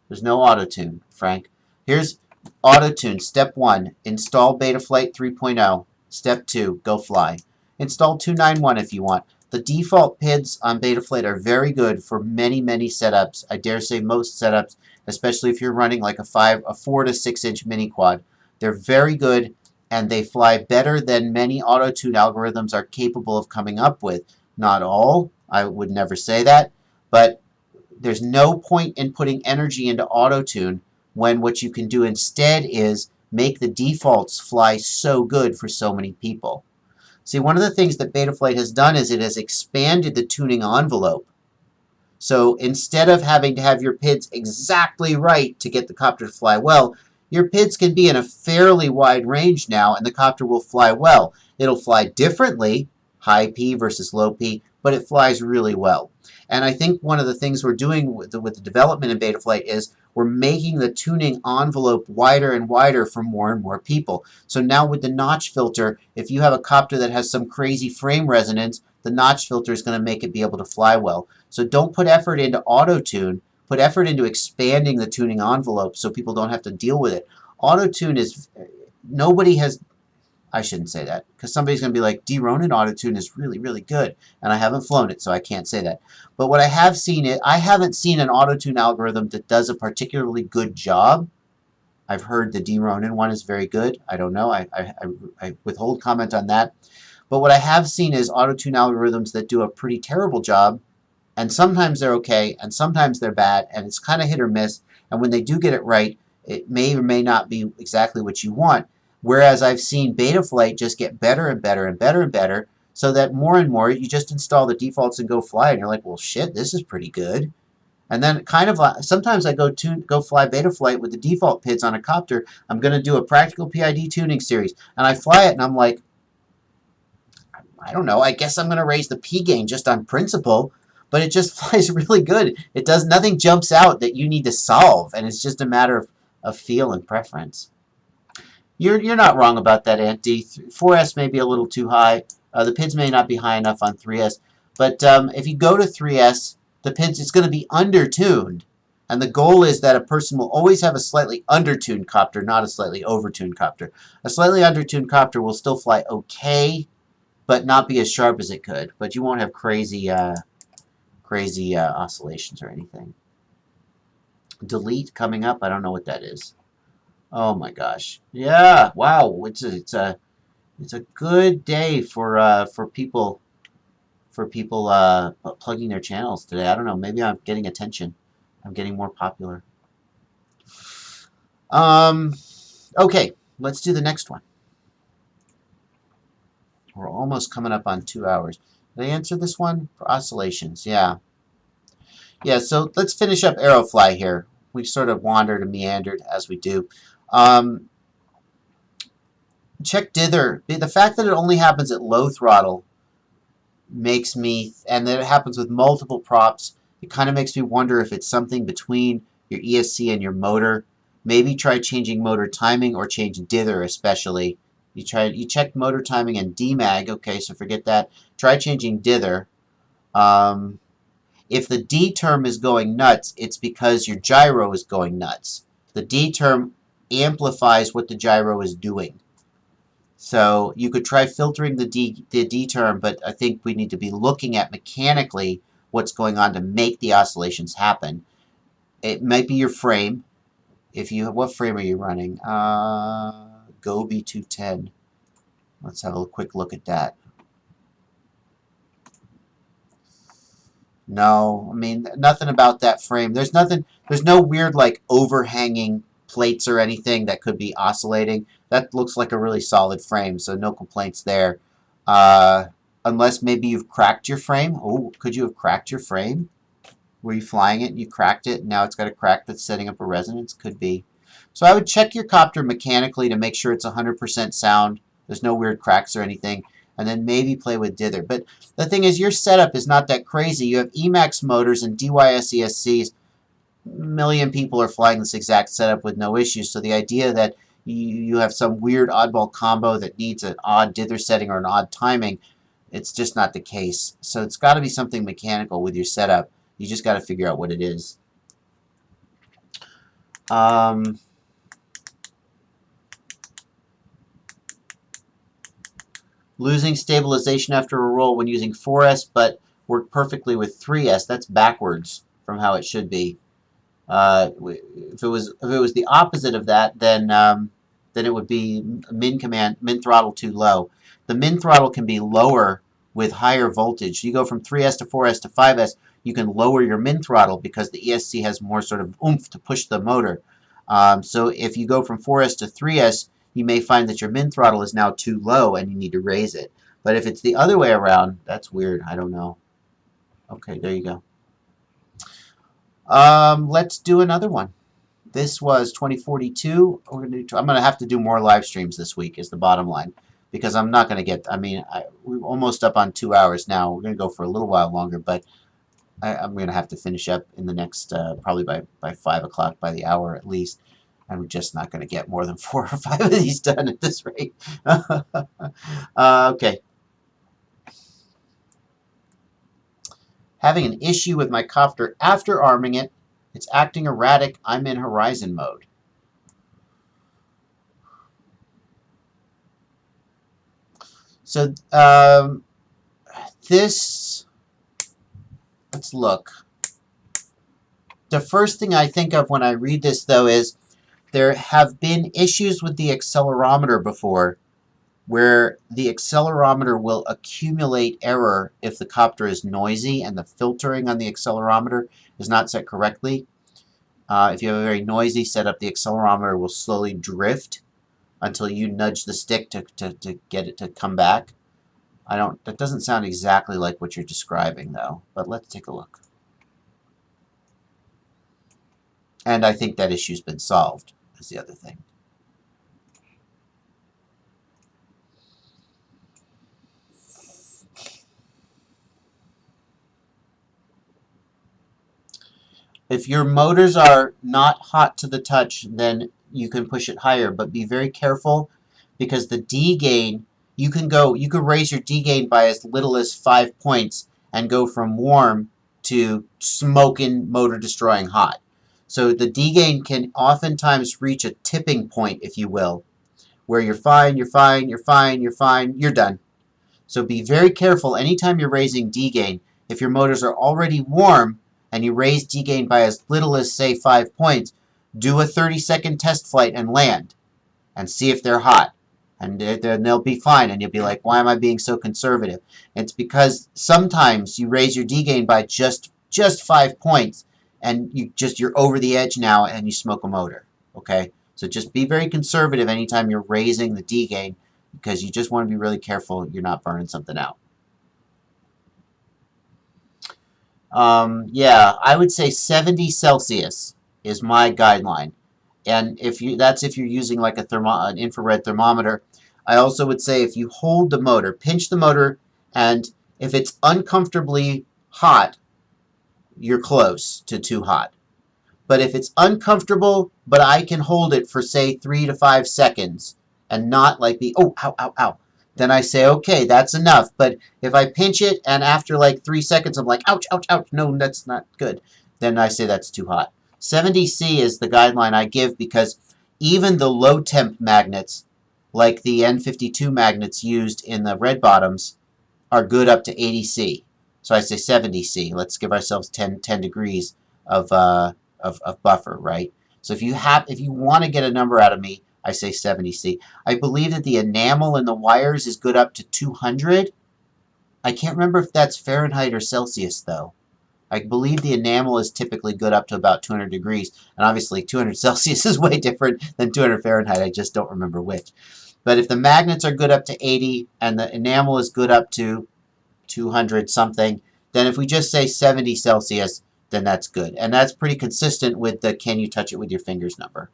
There's no auto-tune, Frank. Here's auto-tune. Step 1, install Betaflight 3.0. Step 2, go fly. Install 291 if you want. The default PIDs on Betaflight are very good for many setups. I dare say most setups, especially if you're running like a 4 to 6 inch mini quad. They're very good, and they fly better than many auto-tune algorithms are capable of coming up with. Not all, I would never say that, but there's no point in putting energy into auto-tune when what you can do instead is make the defaults fly so good for so many people. See, one of the things that Betaflight has done is it has expanded the tuning envelope. So instead of having to have your PIDs exactly right to get the copter to fly well, your PIDs can be in a fairly wide range now, and the copter will fly well. It'll fly differently, high P versus low P, but it flies really well. And I think one of the things we're doing with the development in Betaflight is we're making the tuning envelope wider and wider for more and more people. So now with the notch filter, if you have a copter that has some crazy frame resonance, the notch filter is going to make it be able to fly well. So don't put effort into auto-tune. Put effort into expanding the tuning envelope so people don't have to deal with it. Auto-tune is, nobody has, I shouldn't say that, because somebody's going to be like, D-Ronin Autotune is really good, and I haven't flown it, so I can't say that. But what I have seen is, I haven't seen an Autotune algorithm that does a particularly good job. I've heard the D-Ronin one is very good. I don't know. I withhold comment on that. But what I have seen is Autotune algorithms that do a pretty terrible job, and sometimes they're okay, and sometimes they're bad, and it's kind of hit or miss. And when they do get it right, it may or may not be exactly what you want. Whereas I've seen Betaflight just get better and better and better and better, so that more and more you just install the defaults and go fly, and you're like, well, shit, this is pretty good. And then kind of sometimes I go fly Betaflight with the default PIDs on a copter. I'm going to do a practical PID tuning series, and I fly it, and I'm like, I don't know, I guess I'm going to raise the P gain just on principle, but it just flies really good. It does, nothing jumps out that you need to solve, and it's just a matter of feel and preference. You're not wrong about that, Aunt D. 4S may be a little too high. The PIDs may not be high enough on 3S. But if you go to 3S, the PIDs, it's going to be undertuned. And the goal is that a person will always have a slightly undertuned copter, not a slightly overtuned copter. A slightly undertuned copter will still fly okay, but not be as sharp as it could. But you won't have crazy oscillations or anything. Delete coming up. I don't know what that is. Oh my gosh! Yeah, wow! It's a good day for people plugging their channels today. I don't know. Maybe I'm getting attention. I'm getting more popular. Okay, let's do the next one. We're almost coming up on 2 hours. Did I answer this one? For oscillations, yeah. Yeah, so let's finish up Aerofly here. We've sort of wandered and meandered as we do. Check dither. The fact that it only happens at low throttle makes me, and that it happens with multiple props, it kind of makes me wonder if it's something between your ESC and your motor. Maybe try changing motor timing or change dither especially. You checked motor timing and demag, okay, so forget that. Try changing dither. If the D term is going nuts, it's because your gyro is going nuts. The D term amplifies what the gyro is doing. So you could try filtering the D term, but I think we need to be looking at mechanically what's going on to make the oscillations happen. It might be your frame. What frame are you running? Gobi 210. Let's have a quick look at that. No, I mean, nothing about that frame. There's nothing, there's no weird, like, overhanging plates or anything that could be oscillating. That looks like a really solid frame, so no complaints there. Unless maybe you've cracked your frame. Oh, could you have cracked your frame? Were you flying it and you cracked it, and now it's got a crack that's setting up a resonance? Could be. So I would check your copter mechanically to make sure it's 100% sound. There's no weird cracks or anything. And then maybe play with dither. But the thing is, your setup is not that crazy. You have Emax motors and DYS ESCs. A million people are flying this exact setup with no issues. So the idea that you have some weird oddball combo that needs an odd dither setting or an odd timing, it's just not the case. So it's got to be something mechanical with your setup. You just got to figure out what it is. Losing stabilization after a roll when using 4S, but worked perfectly with 3S. That's backwards from how it should be. If it was the opposite of that, then it would be min throttle too low. The min throttle can be lower with higher voltage. You go from 3S to 4S to 5S, you can lower your min throttle because the ESC has more sort of oomph to push the motor. So if you go from 4S to 3S, you may find that your min throttle is now too low and you need to raise it. But if it's the other way around, that's weird. I don't know. Okay, there you go. Let's do another one. This was 2042. I'm going to have to do more live streams this week is the bottom line. Because I'm not going to get, I mean, we're almost up on 2 hours now. We're going to go for a little while longer, but I'm going to have to finish up in the next, probably by 5 o'clock, by the hour at least. And we're just not going to get more than 4 or 5 of these done at this rate. Okay. Having an issue with my copter after arming it. It's acting erratic. I'm in horizon mode. So this, let's look. The first thing I think of when I read this, though, is there have been issues with the accelerometer before where the accelerometer will accumulate error if the copter is noisy and the filtering on the accelerometer is not set correctly. If you have a very noisy setup, the accelerometer will slowly drift until you nudge the stick to get it to come back. That doesn't sound exactly like what you're describing, though, but let's take a look. And I think that issue's been solved, is the other thing. If your motors are not hot to the touch, then you can push it higher, but be very careful because the D gain, you can raise your D gain by as little as 5 points and go from warm to smoking, motor destroying hot. So the D gain can oftentimes reach a tipping point, if you will, where you're fine, you're fine, you're fine, you're fine, you're done. So be very careful anytime you're raising D gain. If your motors are already warm and you raise D gain by as little as, say, 5 points, do a 30-second test flight and land and see if they're hot. And then they'll be fine, and you'll be like, why am I being so conservative? It's because sometimes you raise your D gain by just 5 points, and you're over the edge now, and you smoke a motor. Okay, so just be very conservative anytime you're raising the D gain, because you just want to be really careful you're not burning something out. Yeah, I would say 70 Celsius is my guideline. And that's if you're using like an infrared thermometer. I also would say if you hold the motor, pinch the motor, and if it's uncomfortably hot, you're close to too hot. But if it's uncomfortable, but I can hold it for, say, 3 to 5 seconds and not like the, oh, ow, ow, ow, then I say, okay, that's enough. But if I pinch it and after like 3 seconds I'm like, ouch, ouch, ouch, no, that's not good, then I say that's too hot. 70C is the guideline I give because even the low temp magnets, like the N52 magnets used in the red bottoms, are good up to 80C. So I say 70C. Let's give ourselves 10 degrees of buffer, right? So if you want to get a number out of me, I say 70C. I believe that the enamel in the wires is good up to 200. I can't remember if that's Fahrenheit or Celsius, though. I believe the enamel is typically good up to about 200 degrees. And obviously, 200 Celsius is way different than 200 Fahrenheit. I just don't remember which. But if the magnets are good up to 80 and the enamel is good up to 200 something, then if we just say 70 Celsius, then that's good. And that's pretty consistent with the can you touch it with your fingers number.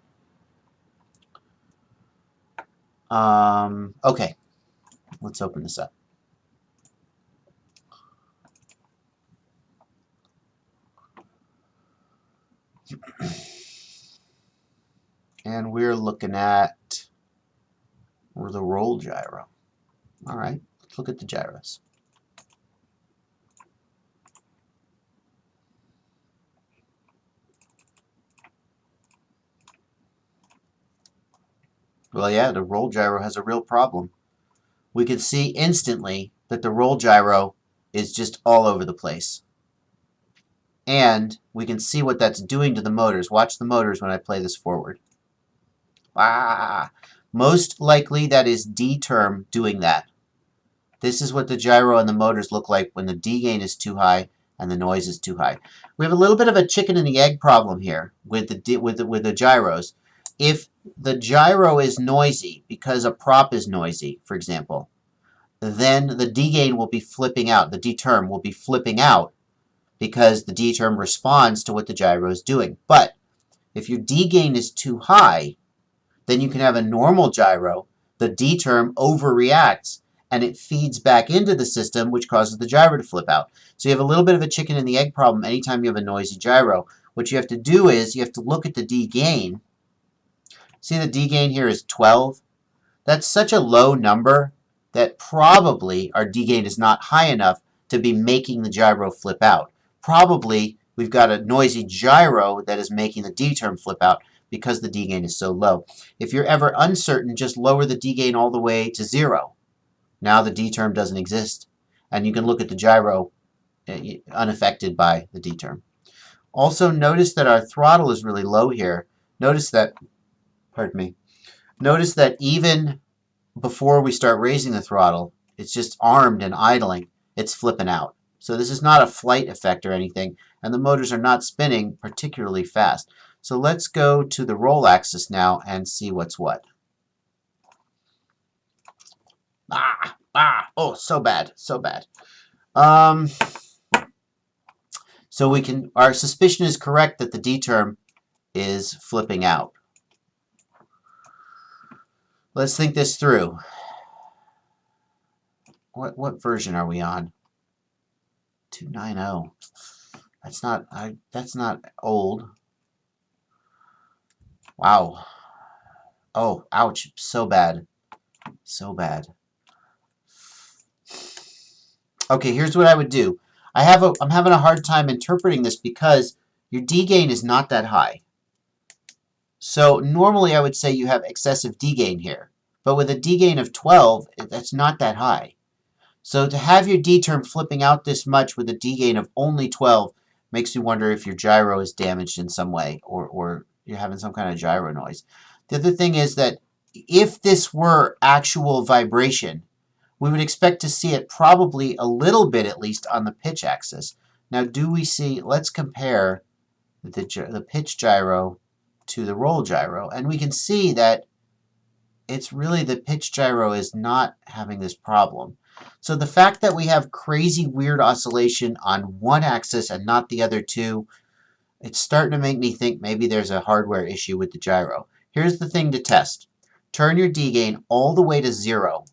Okay, let's open this up. And we're looking at the roll gyro. All right, let's look at the gyros. Well, yeah, the roll gyro has a real problem. We can see instantly that the roll gyro is just all over the place. And we can see what that's doing to the motors. Watch the motors when I play this forward. Ah, most likely that is D term doing that. This is what the gyro and the motors look like when the D gain is too high and the noise is too high. We have a little bit of a chicken and the egg problem here with the gyros. If the gyro is noisy because a prop is noisy, for example, then the D gain will be flipping out. The D term will be flipping out because the D term responds to what the gyro is doing. But if your D gain is too high, then you can have a normal gyro. The D term overreacts and it feeds back into the system, which causes the gyro to flip out. So you have a little bit of a chicken and the egg problem anytime you have a noisy gyro. What you have to do is you have to look at the D gain. See, the D gain here is 12. That's such a low number that probably our D gain is not high enough to be making the gyro flip out. Probably we've got a noisy gyro that is making the D term flip out because the D gain is so low. If you're ever uncertain, just lower the D gain all the way to 0. Now the D term doesn't exist, and you can look at the gyro unaffected by the D term. Also, notice that our throttle is really low here. Notice that, pardon me, notice that even before we start raising the throttle, it's just armed and idling. It's flipping out. So this is not a flight effect or anything, and the motors are not spinning particularly fast. So let's go to the roll axis now and see what's what. Oh, so bad, so bad. So we can, our suspicion is correct that the D term is flipping out. Let's think this through. What version are we on? 290. That's not old. Wow. Oh, ouch, so bad. So bad. Okay, here's what I would do. I'm having a hard time interpreting this because your D gain is not that high. So normally I would say you have excessive D gain here. But with a D gain of 12, that's not that high. So to have your D term flipping out this much with a D gain of only 12 makes me wonder if your gyro is damaged in some way or you're having some kind of gyro noise. The other thing is that if this were actual vibration, we would expect to see it probably a little bit at least on the pitch axis. Now do we see, let's compare the pitch gyro to the roll gyro, and we can see that it's really the pitch gyro is not having this problem. So the fact that we have crazy weird oscillation on one axis and not the other two, it's starting to make me think maybe there's a hardware issue with the gyro. Here's the thing to test. Turn your D gain all the way to 0.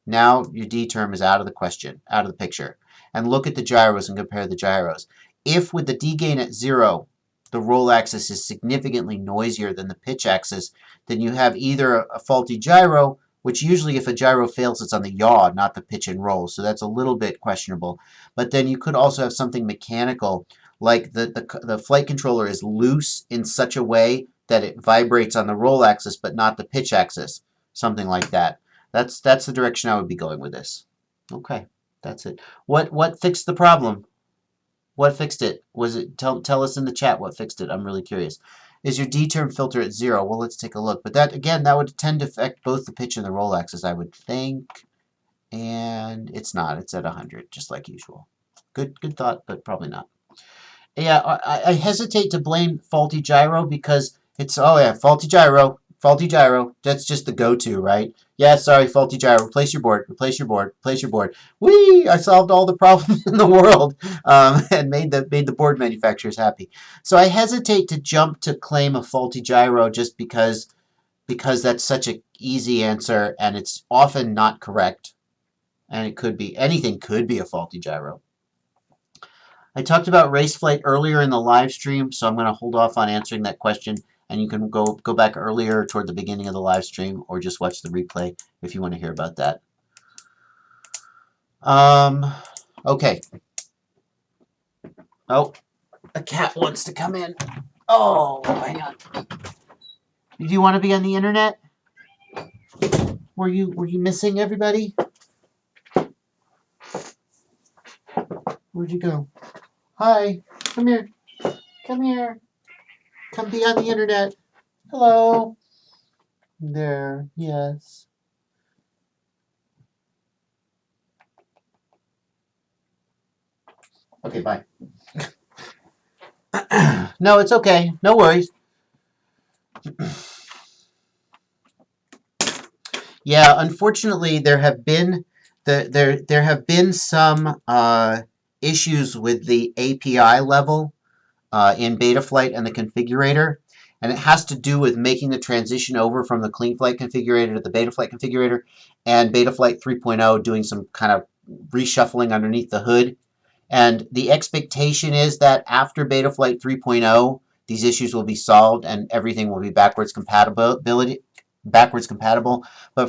Now your D term is out of the question, out of the picture. And look at the gyros and compare the gyros. If with the D gain at 0, the roll axis is significantly noisier than the pitch axis, then you have either a faulty gyro, which usually if a gyro fails, it's on the yaw, not the pitch and roll. So that's a little bit questionable. But then you could also have something mechanical, like the flight controller is loose in such a way that it vibrates on the roll axis, but not the pitch axis. Something like that. That's the direction I would be going with this. Okay, that's it. What fixed the problem? What fixed it? Was it tell us in the chat what fixed it? I'm really curious. Is your D-term filter at 0? Well, let's take a look. But that, again, that would tend to affect both the pitch and the roll axis, I would think. And it's not. It's at 100, just like usual. Good thought, but probably not. Yeah, I hesitate to blame faulty gyro because it's, oh yeah, faulty gyro. Faulty gyro. That's just the go-to, right? Yeah, sorry, faulty gyro. Replace your board. Replace your board. Replace your board. Whee! I solved all the problems in the world and made the board manufacturers happy. So I hesitate to jump to claim a faulty gyro just because that's such an easy answer and it's often not correct. And it could be, anything could be a faulty gyro. I talked about Raceflight earlier in the live stream, so I'm going to hold off on answering that question. And you can go back earlier toward the beginning of the live stream or just watch the replay if you want to hear about that. Okay. Oh, a cat wants to come in. Oh, hang on. Do you want to be on the internet? Were you missing everybody? Where'd you go? Hi, come here. Come here. Come be on the internet. Hello. There, yes. Okay, bye. No, it's okay. No worries. Yeah, unfortunately, there have been some issues with the API level in Betaflight and the configurator, and it has to do with making the transition over from the CleanFlight configurator to the Betaflight configurator, and Betaflight 3.0 doing some kind of reshuffling underneath the hood. And the expectation is that after Betaflight 3.0, these issues will be solved and everything will be backwards compatible. But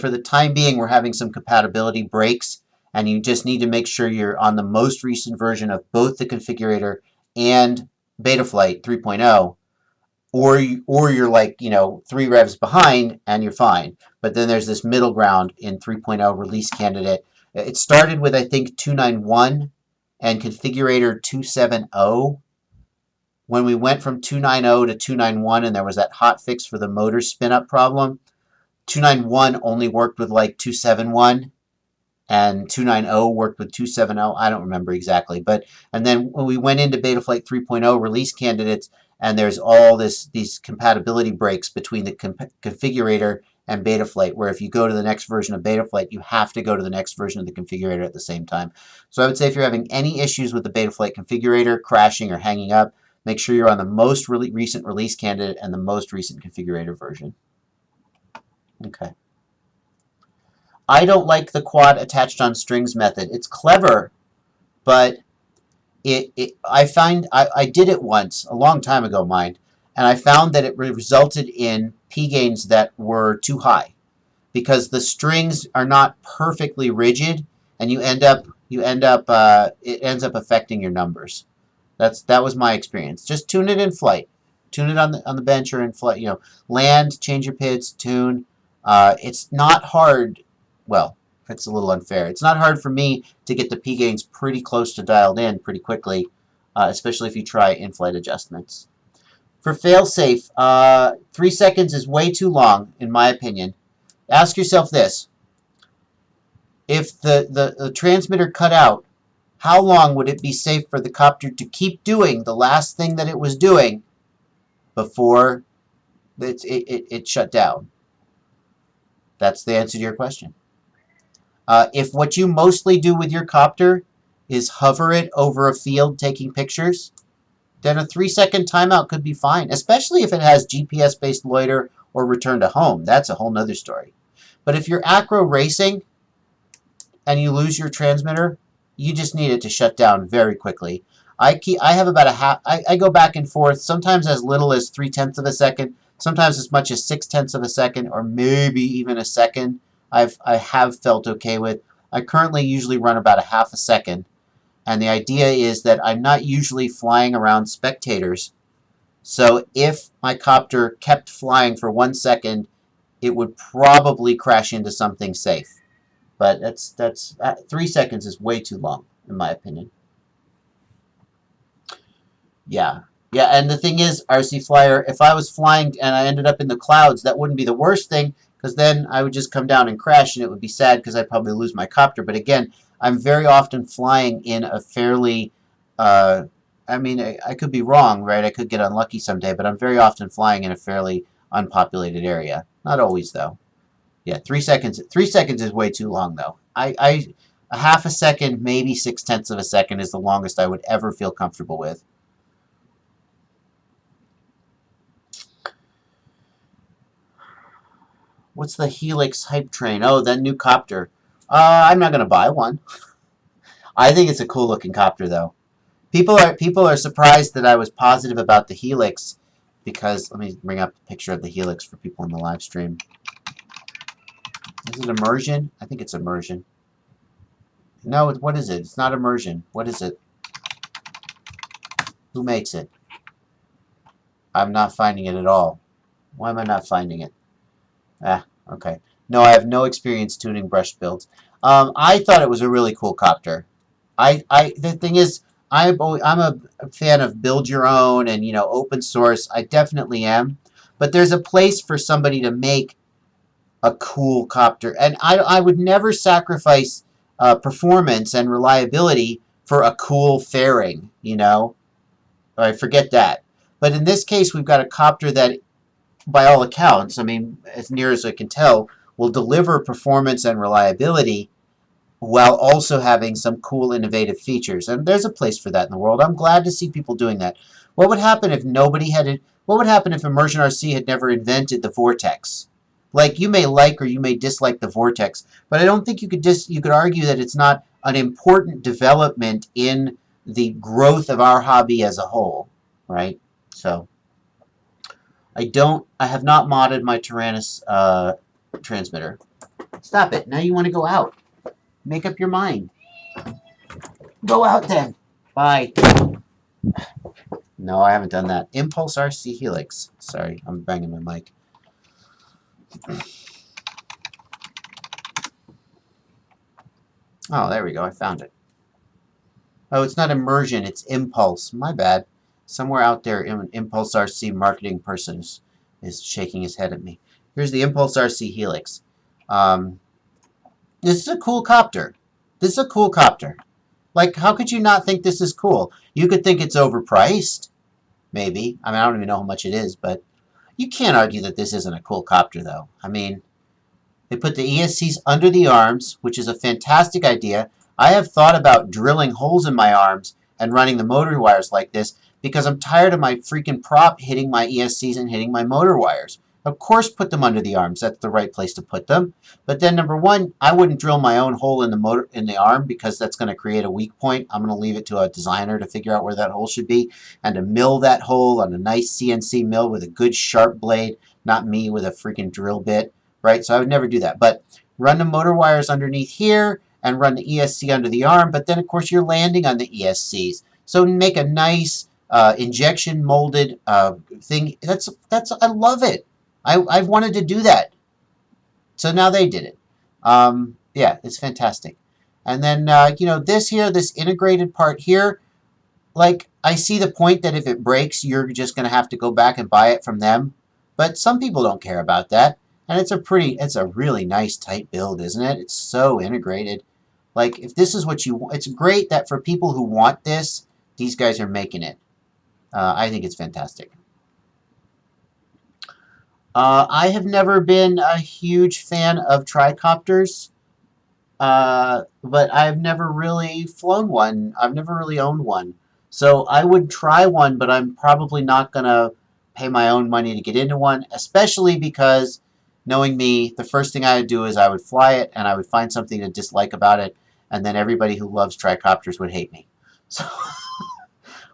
for the time being, we're having some compatibility breaks, and you just need to make sure you're on the most recent version of both the configurator and Betaflight 3.0, or you're like, 3 revs behind and you're fine. But then there's this middle ground in 3.0 release candidate. It started with, I think, 291 and configurator 270. When we went from 290 to 291 and there was that hot fix for the motor spin-up problem, 291 only worked with like 271, and 290 worked with 270. I don't remember exactly. And then when we went into Betaflight 3.0 release candidates, and there's all these compatibility breaks between the configurator and Betaflight, where if you go to the next version of Betaflight, you have to go to the next version of the configurator at the same time. So I would say if you're having any issues with the Betaflight configurator, crashing or hanging up, make sure you're on the most recent release candidate and the most recent configurator version. Okay. I don't like the quad attached on strings method. It's clever, but I did it once, a long time ago, mind, and I found that it resulted in P gains that were too high because the strings are not perfectly rigid, and it ends up affecting your numbers. That was my experience. Just tune it in flight. Tune it on the bench or in flight. Land, change your PIDs, tune. It's not hard. Well, it's a little unfair. It's not hard for me to get the P gains pretty close to dialed in pretty quickly, especially if you try in-flight adjustments. For failsafe, 3 seconds is way too long, in my opinion. Ask yourself this. If the transmitter cut out, how long would it be safe for the copter to keep doing the last thing that it was doing before it shut down? That's the answer to your question. If what you mostly do with your copter is hover it over a field taking pictures, then a 3-second timeout could be fine, especially if it has GPS-based loiter or return to home. That's a whole nother story. But if you're acro racing and you lose your transmitter, you just need it to shut down very quickly. I have about I go back and forth, sometimes as little as 0.3 of a second, sometimes as much as 0.6 of a second, or maybe even a second. I have felt okay with. I currently usually run about a half a second, and the idea is that I'm not usually flying around spectators. So if my copter kept flying for 1 second, it would probably crash into something safe. But 3 seconds is way too long, in my opinion. Yeah. Yeah, and the thing is, RC Flyer, if I was flying and I ended up in the clouds, that wouldn't be the worst thing, because then I would just come down and crash, and it would be sad because I'd probably lose my copter. But again, I'm very often flying in a fairly, I mean, I could be wrong, right? I could get unlucky someday, but I'm very often flying in a fairly unpopulated area. Not always, though. Yeah, 3 seconds. 3 seconds is way too long, though. A half a second, maybe 6/10 of a second is the longest I would ever feel comfortable with. What's the Helix hype train? Oh, that new copter. I'm not gonna buy one. I think it's a cool looking copter, though. People are surprised that I was positive about the Helix because let me bring up a picture of the Helix for people in the live stream. Is it immersion? I think it's immersion. No, what is it? It's not immersion. What is it? Who makes it? I'm not finding it at all. Why am I not finding it? Ah, okay. No, I have no experience tuning brush builds. I thought it was a really cool copter. The thing is, I'm a fan of build your own and, you know, open source. I definitely am. But there's a place for somebody to make a cool copter. And I would never sacrifice performance and reliability for a cool fairing, you know? All right, forget that. But in this case, we've got a copter that, by all accounts, I mean, as near as I can tell, will deliver performance and reliability while also having some cool, innovative features. And there's a place for that in the world. I'm glad to see people doing that. What would happen if nobody had it? What would happen if Immersion RC had never invented the vortex? Like, you may like or you may dislike the vortex, but I don't think you could argue that it's not an important development in the growth of our hobby as a whole, right? So I have not modded my Tyrannus transmitter. Stop it. Now you want to go out. Make up your mind. Go out then. Bye. No, I haven't done that. ImpulseRC Helix. Sorry, I'm banging my mic. Oh, there we go. I found it. Oh, it's not immersion. It's impulse. My bad. Somewhere out there, an ImpulseRC marketing person is shaking his head at me. Here's the ImpulseRC Helix. This is a cool copter. This is a cool copter. Like, how could you not think this is cool? You could think it's overpriced. Maybe. I mean, I don't even know how much it is, but you can't argue that this isn't a cool copter, though. I mean, they put the ESCs under the arms, which is a fantastic idea. I have thought about drilling holes in my arms and running the motor wires like this because I'm tired of my freaking prop hitting my ESCs and hitting my motor wires. Of course, put them under the arms. That's the right place to put them. But then, number one, I wouldn't drill my own hole in the arm because that's going to create a weak point. I'm going to leave it to a designer to figure out where that hole should be and to mill that hole on a nice CNC mill with a good sharp blade, not me with a freaking drill bit, right? So I would never do that. But run the motor wires underneath here and run the ESC under the arm. But then, of course, you're landing on the ESCs. So make a nice injection molded thing. I love it. I've wanted to do that. So now they did it. Yeah, it's fantastic. And then, you know, this integrated part here, like, I see the point that if it breaks, you're just going to have to go back and buy it from them. But some people don't care about that. And it's a really nice tight build, isn't it? It's so integrated. Like, if this is what you want, it's great that for people who want this, these guys are making it. I think it's fantastic. I have never been a huge fan of tricopters, but I've never really flown one. I've never really owned one. So I would try one, but I'm probably not going to pay my own money to get into one, especially because, knowing me, the first thing I would do is I would fly it, and I would find something to dislike about it, and then everybody who loves tricopters would hate me. So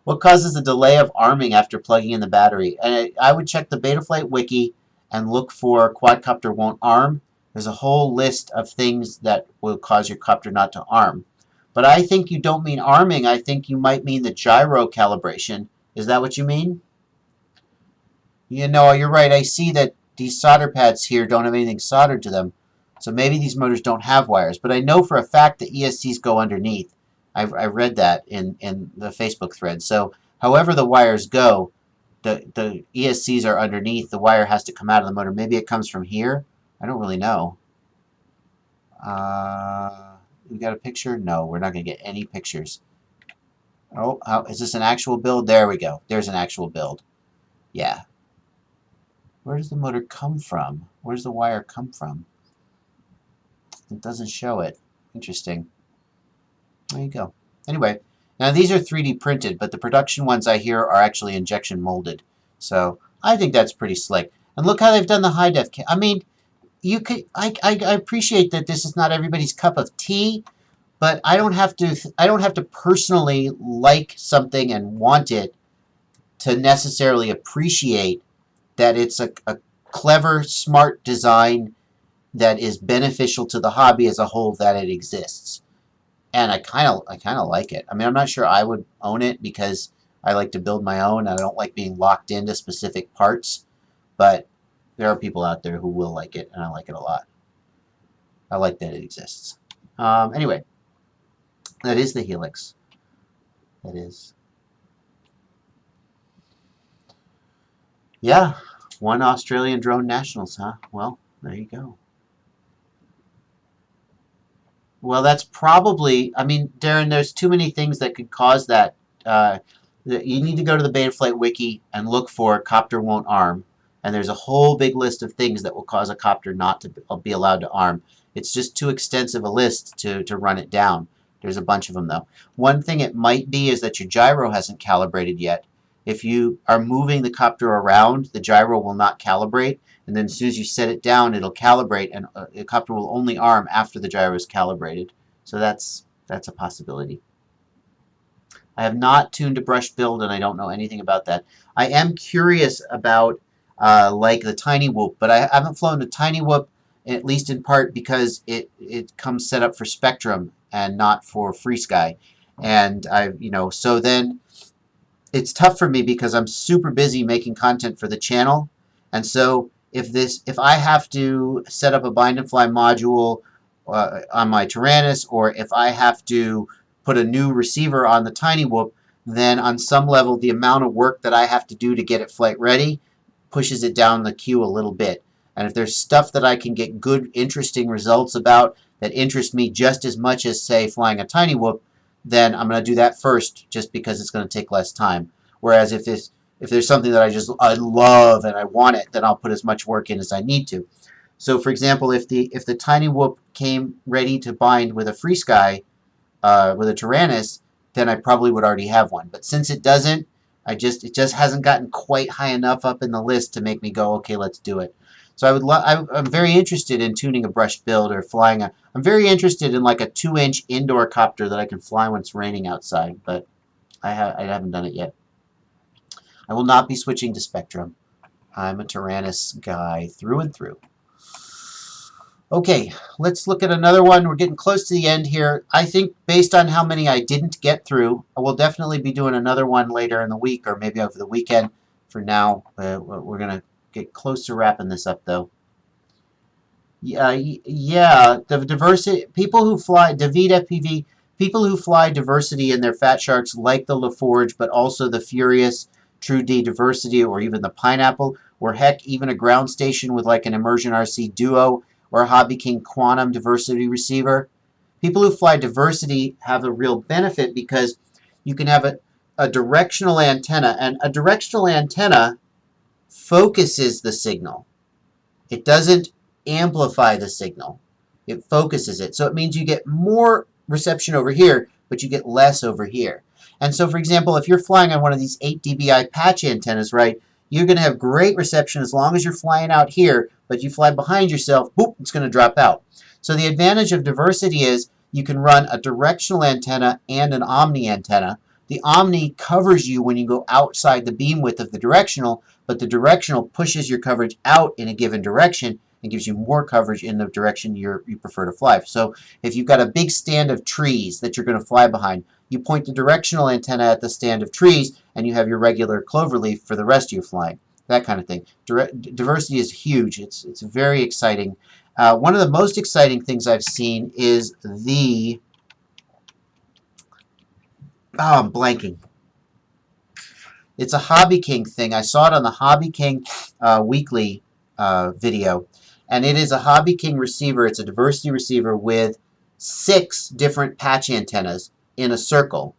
what causes a delay of arming after plugging in the battery? And I would check the Betaflight wiki and look for quadcopter won't arm. There's a whole list of things that will cause your copter not to arm. But I think you don't mean arming. I think you might mean the gyro calibration. Is that what you mean? You know, you're right. I see that these solder pads here don't have anything soldered to them. So maybe these motors don't have wires. But I know for a fact that ESCs go underneath. I read that in the Facebook thread. So however the wires go, the ESCs are underneath. The wire has to come out of the motor. Maybe it comes from here. I don't really know. We got a picture? No, we're not going to get any pictures. Oh, is this an actual build? There we go. There's an actual build. Yeah. Where does the motor come from? Where does the wire come from? It doesn't show it. Interesting. There you go. Anyway, now these are 3D printed, but the production ones I hear are actually injection molded. So I think that's pretty slick. And look how they've done the high def. I mean, you could. I appreciate that this is not everybody's cup of tea, but I don't have to personally like something and want it to necessarily appreciate that it's a clever, smart design that is beneficial to the hobby as a whole, that it exists. And I kind of like it. I mean, I'm not sure I would own it because I like to build my own. I don't like being locked into specific parts, but there are people out there who will like it, and I like it a lot. I like that it exists. Anyway, that is the Helix. That is. Yeah, 1 Australian drone nationals, huh? Well, there you go. Well, that's probably, I mean, Darren, there's too many things that could cause that. You need to go to the Betaflight wiki and look for copter won't arm. And there's a whole big list of things that will cause a copter not to be allowed to arm. It's just too extensive a list to run it down. There's a bunch of them, though. One thing it might be is that your gyro hasn't calibrated yet. If you are moving the copter around, the gyro will not calibrate. And then as soon as you set it down, it'll calibrate, and the copter will only arm after the gyro is calibrated. So that's a possibility. I have not tuned a brush build, and I don't know anything about that. I am curious about like the Tiny Whoop, but I haven't flown a Tiny Whoop, at least in part because it comes set up for Spectrum and not for FreeSky. And so then it's tough for me because I'm super busy making content for the channel, and so if I have to set up a bind and fly module on my Tyrannus, or if I have to put a new receiver on the Tiny Whoop, then on some level the amount of work that I have to do to get it flight ready pushes it down the queue a little bit. And if there's stuff that I can get good, interesting results about that interest me just as much as, say, flying a Tiny Whoop, then I'm going to do that first just because it's going to take less time. Whereas if there's something that I love and I want it, then I'll put as much work in as I need to. So, for example, if the Tiny Whoop came ready to bind with a FreeSky, with a Tyrannus, then I probably would already have one. But since it doesn't, it just hasn't gotten quite high enough up in the list to make me go, okay, let's do it. So I'm very interested in tuning a brush build or flying I'm very interested in like a 2-inch indoor copter that I can fly when it's raining outside, but I haven't done it yet. I will not be switching to Spectrum. I'm a Tyrannus guy through and through. Okay, let's look at another one. We're getting close to the end here. I think based on how many I didn't get through, I will definitely be doing another one later in the week or maybe over the weekend. For now, we're going to get close to wrapping this up, though. Yeah, the diversity, people who fly, David FPV, people who fly diversity in their Fatsharks like the LaForge, but also the Furious, True D Diversity, or even the Pineapple, or heck, even a ground station with like an Immersion RC Duo, or a Hobby King Quantum Diversity Receiver. People who fly diversity have a real benefit because you can have a directional antenna, and a directional antenna focuses the signal. It doesn't amplify the signal. It focuses it. So it means you get more reception over here, but you get less over here. And so, for example, if you're flying on one of these 8 dBi patch antennas, right, you're going to have great reception as long as you're flying out here, but you fly behind yourself, boop, it's going to drop out. So the advantage of diversity is you can run a directional antenna and an omni antenna. The omni covers you when you go outside the beam width of the directional, but the directional pushes your coverage out in a given direction and gives you more coverage in the direction you prefer to fly. So if you've got a big stand of trees that you're going to fly behind, you point the directional antenna at the stand of trees, and you have your regular cloverleaf for the rest of your flying. That kind of thing. Diversity is huge. It's very exciting. One of the most exciting things I've seen is the... Oh, I'm blanking. It's a Hobby King thing. I saw it on the Hobby King weekly video, and it is a Hobby King receiver. It's a diversity receiver with 6 different patch antennas in a circle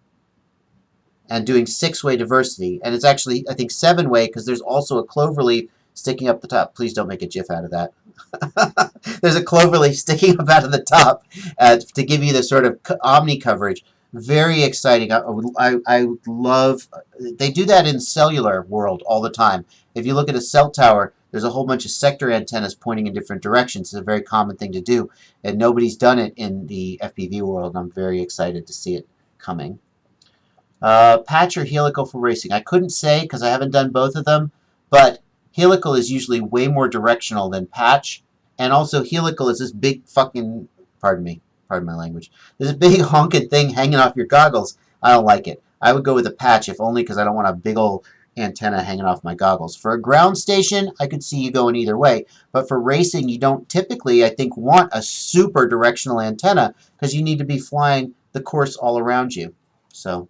and doing 6-way diversity. And it's actually, I think, 7-way because there's also a cloverleaf sticking up the top. Please don't make a GIF out of that. There's a cloverleaf sticking up out of the top to give you the sort of omni coverage. Very exciting. I love, they do that in cellular world all the time. If you look at a cell tower, there's a whole bunch of sector antennas pointing in different directions. It's a very common thing to do, and nobody's done it in the FPV world, and I'm very excited to see it coming. Patch or helical for racing? I couldn't say because I haven't done both of them, but helical is usually way more directional than patch, and also helical is this big fucking, pardon my language, there's a big honking thing hanging off your goggles. I don't like it. I would go with a patch, if only because I don't want a big old antenna hanging off my goggles. For a ground station, I could see you going either way, but for racing, you don't typically, I think, want a super directional antenna because you need to be flying the course all around you. So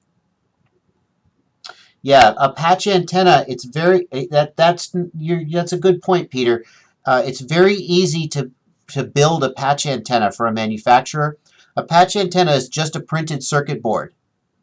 yeah, a patch antenna, it's very, that's a good point, Peter. It's very easy to build a patch antenna for a manufacturer. A patch antenna is just a printed circuit board.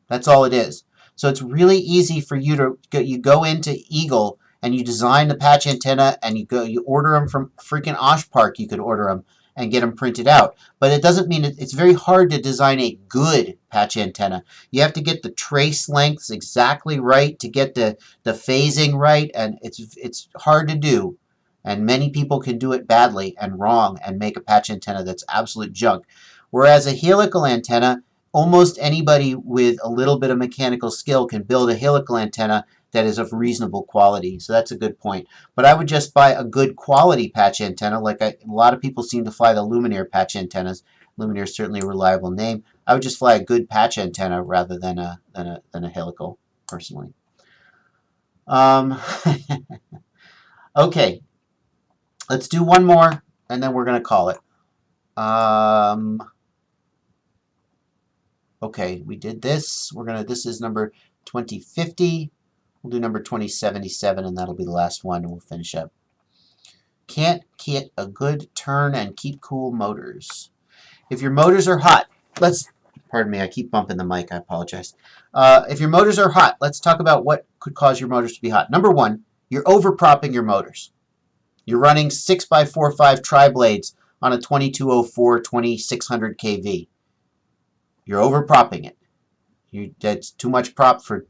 That's all it is. So it's really easy for you to go into Eagle and you design the patch antenna and you order them from freaking Osh Park. You could order them and get them printed out. But it doesn't mean it's very hard to design a good patch antenna. You have to get the trace lengths exactly right to get the phasing right, and it's hard to do. And many people can do it badly and wrong and make a patch antenna that's absolute junk. Whereas a helical antenna, almost anybody with a little bit of mechanical skill can build a helical antenna that is of reasonable quality. So that's a good point. But I would just buy a good quality patch antenna. Like a lot of people seem to fly the Lumenier patch antennas. Lumenier is certainly a reliable name. I would just fly a good patch antenna rather than a helical, personally. Okay, let's do one more, and then we're going to call it. Okay, we did this. This is number 2050. We'll do number 2077, and that'll be the last one, and we'll finish up. Can't get a good turn and keep cool motors. If your motors are hot, pardon me, I keep bumping the mic, I apologize. If your motors are hot, let's talk about what could cause your motors to be hot. Number one, you're overpropping your motors. You're running 6x45 tri-blades on a 2204 2600 kV. You're overpropping it. That's too much prop for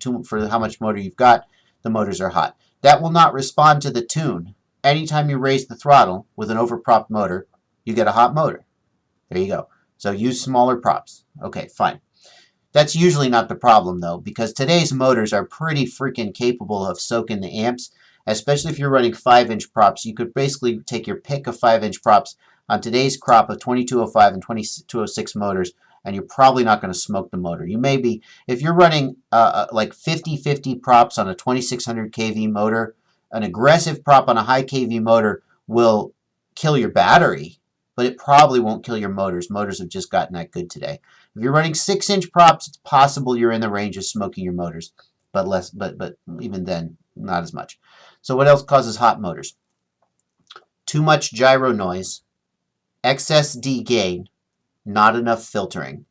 how much motor you've got. The motors are hot. That will not respond to the tune. Anytime you raise the throttle with an overpropped motor, you get a hot motor. There you go. So use smaller props. Okay, fine. That's usually not the problem, though, because today's motors are pretty freaking capable of soaking the amps, especially if you're running 5-inch props. You could basically take your pick of 5-inch props on today's crop of 2205 and 2206 motors, and you're probably not going to smoke the motor. You may be, if you're running like 50-50 props on a 2600 kV motor, an aggressive prop on a high kV motor will kill your battery, but it probably won't kill your motors. Motors have just gotten that good today. If you're running 6-inch props, it's possible you're in the range of smoking your motors, but less. But even then, not as much. So what else causes hot motors? Too much gyro noise, excess D-gain, not enough filtering.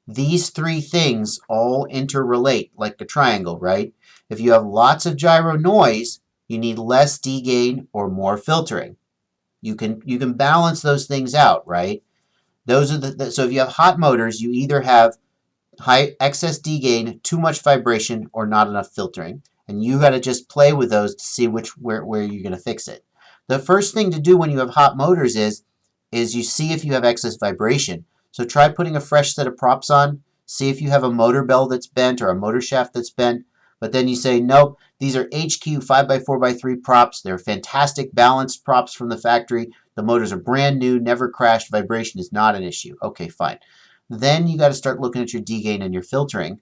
These three things all interrelate like a triangle, right? If you have lots of gyro noise, you need less D-gain or more filtering. You can balance those things out, right? Those are so if you have hot motors, you either have high excess D-gain, too much vibration, or not enough filtering. And you got to just play with those to see where you're going to fix it. The first thing to do when you have hot motors is you see if you have excess vibration. So try putting a fresh set of props on. See if you have a motor bell that's bent or a motor shaft that's bent. But then you say, nope, these are HQ 5x4x3 props. They're fantastic balanced props from the factory. The motors are brand new, never crashed. Vibration is not an issue. Okay, fine. Then you got to start looking at your D-gain and your filtering.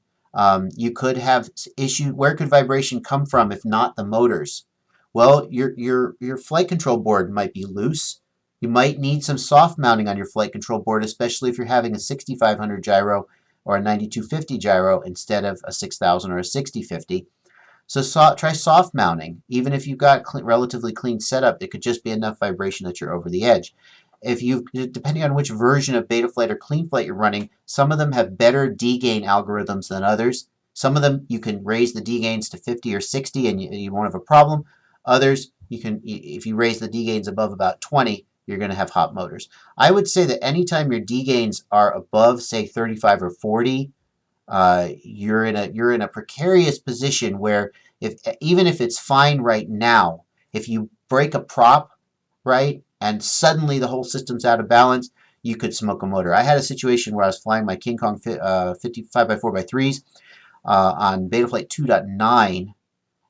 You could have issue. Where could vibration come from if not the motors? Well, your flight control board might be loose. You might need some soft mounting on your flight control board, especially if you're having a 6500 gyro or a 9250 gyro instead of a 6000 or a 6050. So try soft mounting. Even if you've got relatively clean setup, it could just be enough vibration that you're over the edge. If you, depending on which version of Betaflight or CleanFlight you're running, some of them have better D-gain algorithms than others. Some of them you can raise the D-gains to 50 or 60 and you won't have a problem. Others, you can, if you raise the D-gains above about 20, you're going to have hot motors. I would say that anytime your D-gains are above, say, 35 or 40, you're in a precarious position where even if it's fine right now, if you break a prop, right, and suddenly the whole system's out of balance, you could smoke a motor. I had a situation where I was flying my King Kong 55x4x3s on Betaflight 2.9,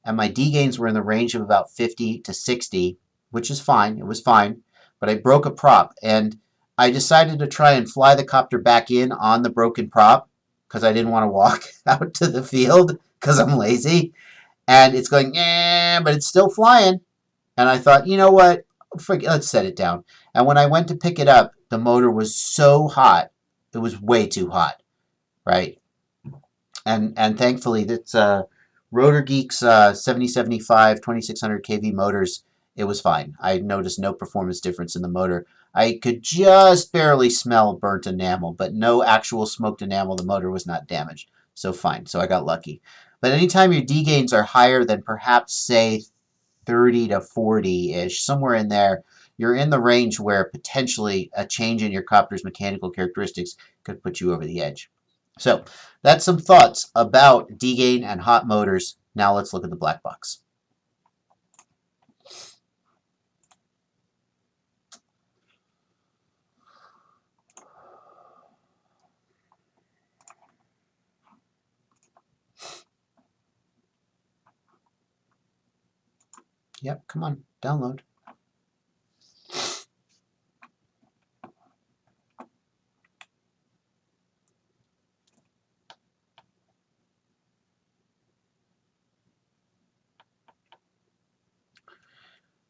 and my D gains were in the range of about 50 to 60, which is fine. It was fine, but I broke a prop, and I decided to try and fly the copter back in on the broken prop because I didn't want to walk out to the field because I'm lazy. And it's going, eh, but it's still flying. And I thought, you know what? Let's set it down. And when I went to pick it up, the motor was so hot. It was way too hot, right? And thankfully, that's Rotor Geek's 7075 2600 kV motors. It was fine. I noticed no performance difference in the motor. I could just barely smell burnt enamel, but no actual smoked enamel. The motor was not damaged. So fine. So I got lucky. But anytime your D gains are higher than perhaps, say, 30 to 40-ish, somewhere in there, you're in the range where potentially a change in your copter's mechanical characteristics could put you over the edge. So that's some thoughts about D-gain and hot motors. Now let's look at the black box. Yep, come on, download.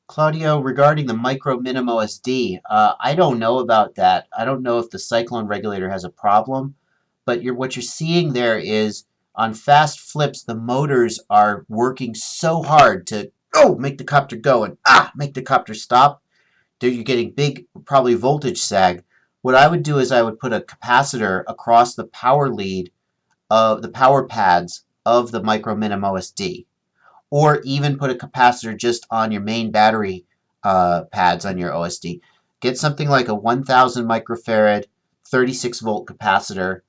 Claudio, regarding the micro minim OSD, I don't know about that. I don't know if the cyclone regulator has a problem, but what you're seeing there is on fast flips, the motors are working so hard to make the copter go and make the copter stop. You're getting big, probably voltage sag. What I would do is I would put a capacitor across the power lead of the power pads of the micro minim OSD, or even put a capacitor just on your main battery pads on your OSD. Get something like a 1000 microfarad 36 volt capacitor,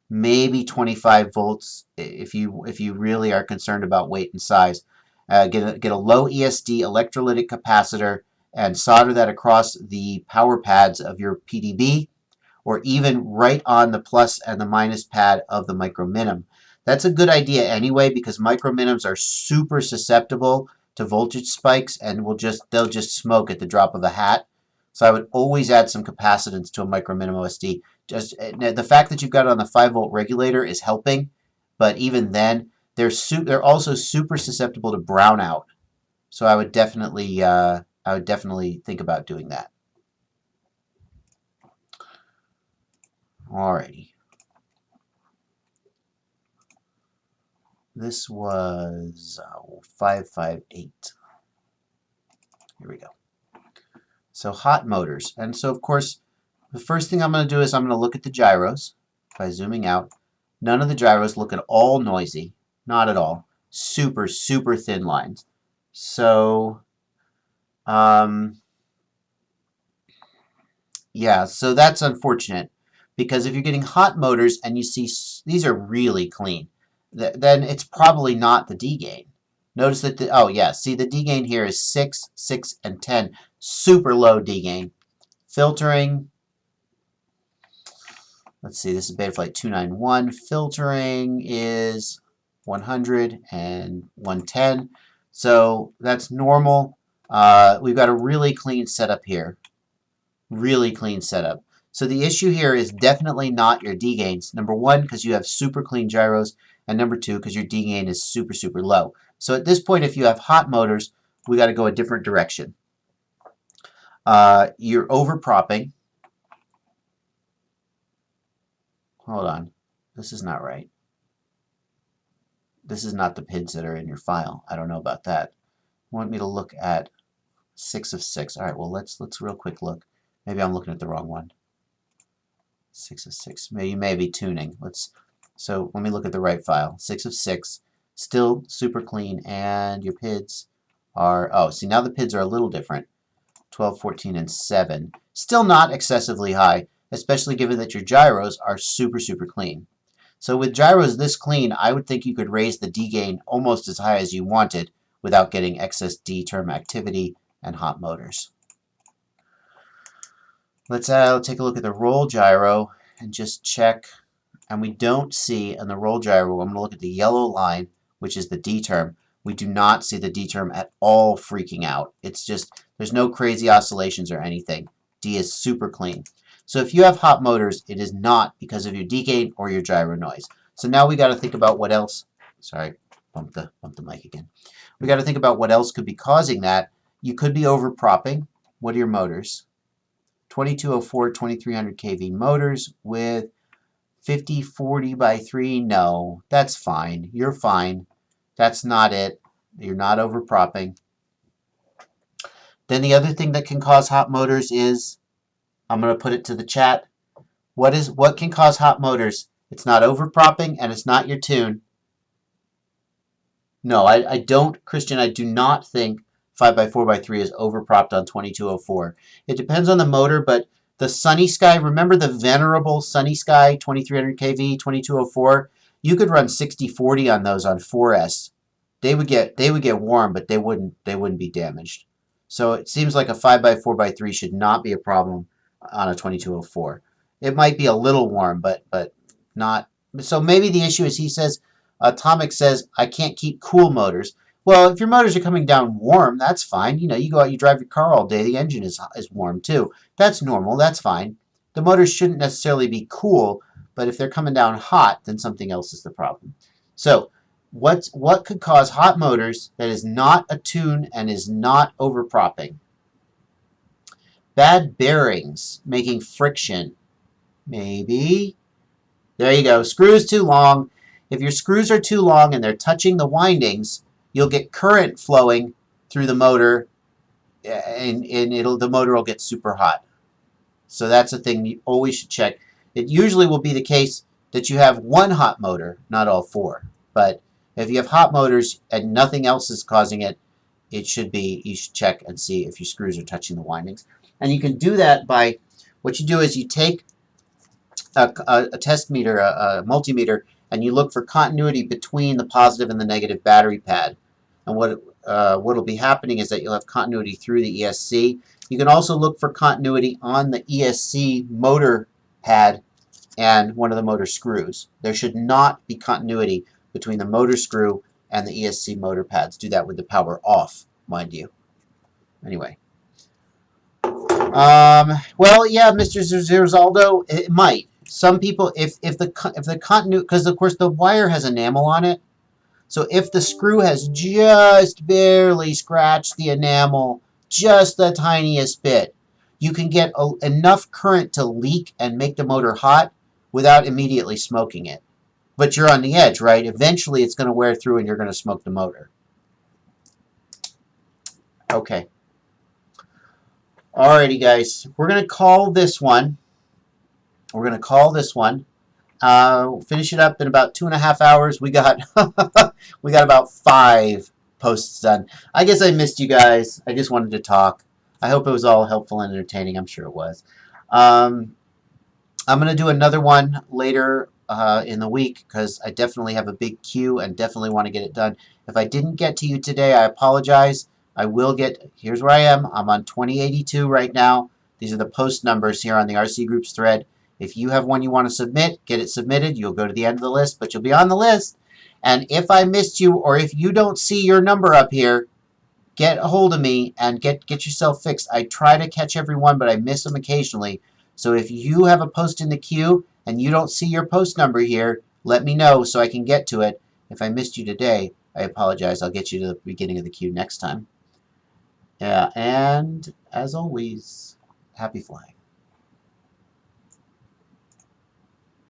maybe 25 volts if you really are concerned about weight and size. Get a low ESD electrolytic capacitor and solder that across the power pads of your PDB, or even right on the plus and the minus pad of the micro minim. That's a good idea anyway, because micro minims are super susceptible to voltage spikes and they'll just smoke at the drop of a hat. So I would always add some capacitance to a micro minim OSD. Just the fact that you've got it on the 5-volt regulator is helping, but even then they're also super susceptible to brownout. So I would definitely think about doing that. Alrighty. This was 558. Here we go. So hot motors. And so, of course, the first thing I'm going to do is I'm going to look at the gyros by zooming out. None of the gyros look at all noisy. Not at all. Super, super thin lines. So, yeah, so that's unfortunate. Because if you're getting hot motors and you see these are really clean, then it's probably not the D-gain. Notice that see the D-gain here is 6, 6, and 10. Super low D-gain. Filtering, let's see, this is Betaflight 291. Filtering is 100 and 110. So that's normal. We've got a really clean setup here. Really clean setup. So the issue here is definitely not your D-gains. Number one, because you have super clean gyros, and number two, because your D-gain is super, super low. So at this point, if you have hot motors, we got to go a different direction. You're overpropping. Hold on. This is not right. This is not the PIDs that are in your file. I don't know about that. You want me to look at 6 of 6. All right, well, let's real quick look. Maybe I'm looking at the wrong one. 6 of 6. Maybe you may be tuning. So let me look at the right file. 6 of 6. Still super clean, and your PIDs are, oh, see, now the PIDs are a little different. 12, 14, and 7. Still not excessively high, especially given that your gyros are super, super clean. So with gyros this clean, I would think you could raise the D gain almost as high as you wanted without getting excess D term activity and hot motors. Let's take a look at the roll gyro and just check. And we don't see in the roll gyro, I'm going to look at the yellow line, which is the D term. We do not see the D term at all freaking out. It's just, there's no crazy oscillations or anything. D is super clean. So if you have hot motors, it is not because of your D gain or your gyro noise. So now we got to think about what else. Sorry, bump the mic again. We got to think about what else could be causing that. You could be overpropping. What are your motors? 2204, 2300 kV motors with 50, 40 by 3. No, that's fine. You're fine. That's not it. You're not overpropping. Then the other thing that can cause hot motors is, I'm going to put it to the chat. What can cause hot motors? It's not overpropping and it's not your tune. No, I don't, Christian, I do not think 5x4x3 is overpropped on 2204. It depends on the motor, but the Sunny Sky, remember the venerable Sunny Sky 2300 kV 2204? You could run 60-40 on those on 4S. They would get warm, but they wouldn't be damaged. So it seems like a 5x4x3 should not be a problem on a 2204. It might be a little warm, but not. So maybe the issue is, he says, Atomic says, I can't keep cool motors. Well, if your motors are coming down warm, that's fine. You know, you go out, you drive your car all day, the engine is warm too. That's normal, that's fine. The motors shouldn't necessarily be cool, but if they're coming down hot, then something else is the problem. So what could cause hot motors that is not a tune and is not overpropping? Bad bearings, making friction. Maybe. There you go. Screws too long. If your screws are too long and they're touching the windings, you'll get current flowing through the motor, and the motor will get super hot. So that's a thing you always should check. It usually will be the case that you have one hot motor, not all four. But if you have hot motors and nothing else is causing it, you should check and see if your screws are touching the windings. And you can do that by, what you do is you take a test meter, a multimeter, and you look for continuity between the positive and the negative battery pad. And what will be happening is that you'll have continuity through the ESC. You can also look for continuity on the ESC motor pad and one of the motor screws. There should not be continuity between the motor screw and the ESC motor pads. Do that with the power off, mind you. Anyway. Well, yeah, Mr. Zerzaldo, it might. Some people, if the continuity, because of course the wire has enamel on it, so if the screw has just barely scratched the enamel, just the tiniest bit, you can get enough current to leak and make the motor hot without immediately smoking it. But you're on the edge, right? Eventually it's going to wear through and you're going to smoke the motor. Okay. Alrighty, guys. We're going to call this one. We're going to call this one. Finish it up in about 2.5 hours. We got we got about 5 posts done. I guess I missed you guys. I just wanted to talk. I hope it was all helpful and entertaining. I'm sure it was. I'm going to do another one later in the week because I definitely have a big queue and definitely want to get it done. If I didn't get to you today, I apologize. I will get, here's where I am. I'm on 2082 right now. These are the post numbers here on the RC Groups thread. If you have one you want to submit, get it submitted. You'll go to the end of the list, but you'll be on the list. And if I missed you or if you don't see your number up here, get a hold of me and get yourself fixed. I try to catch everyone, but I miss them occasionally. So if you have a post in the queue and you don't see your post number here, let me know so I can get to it. If I missed you today, I apologize. I'll get you to the beginning of the queue next time. Yeah, and as always, happy flying.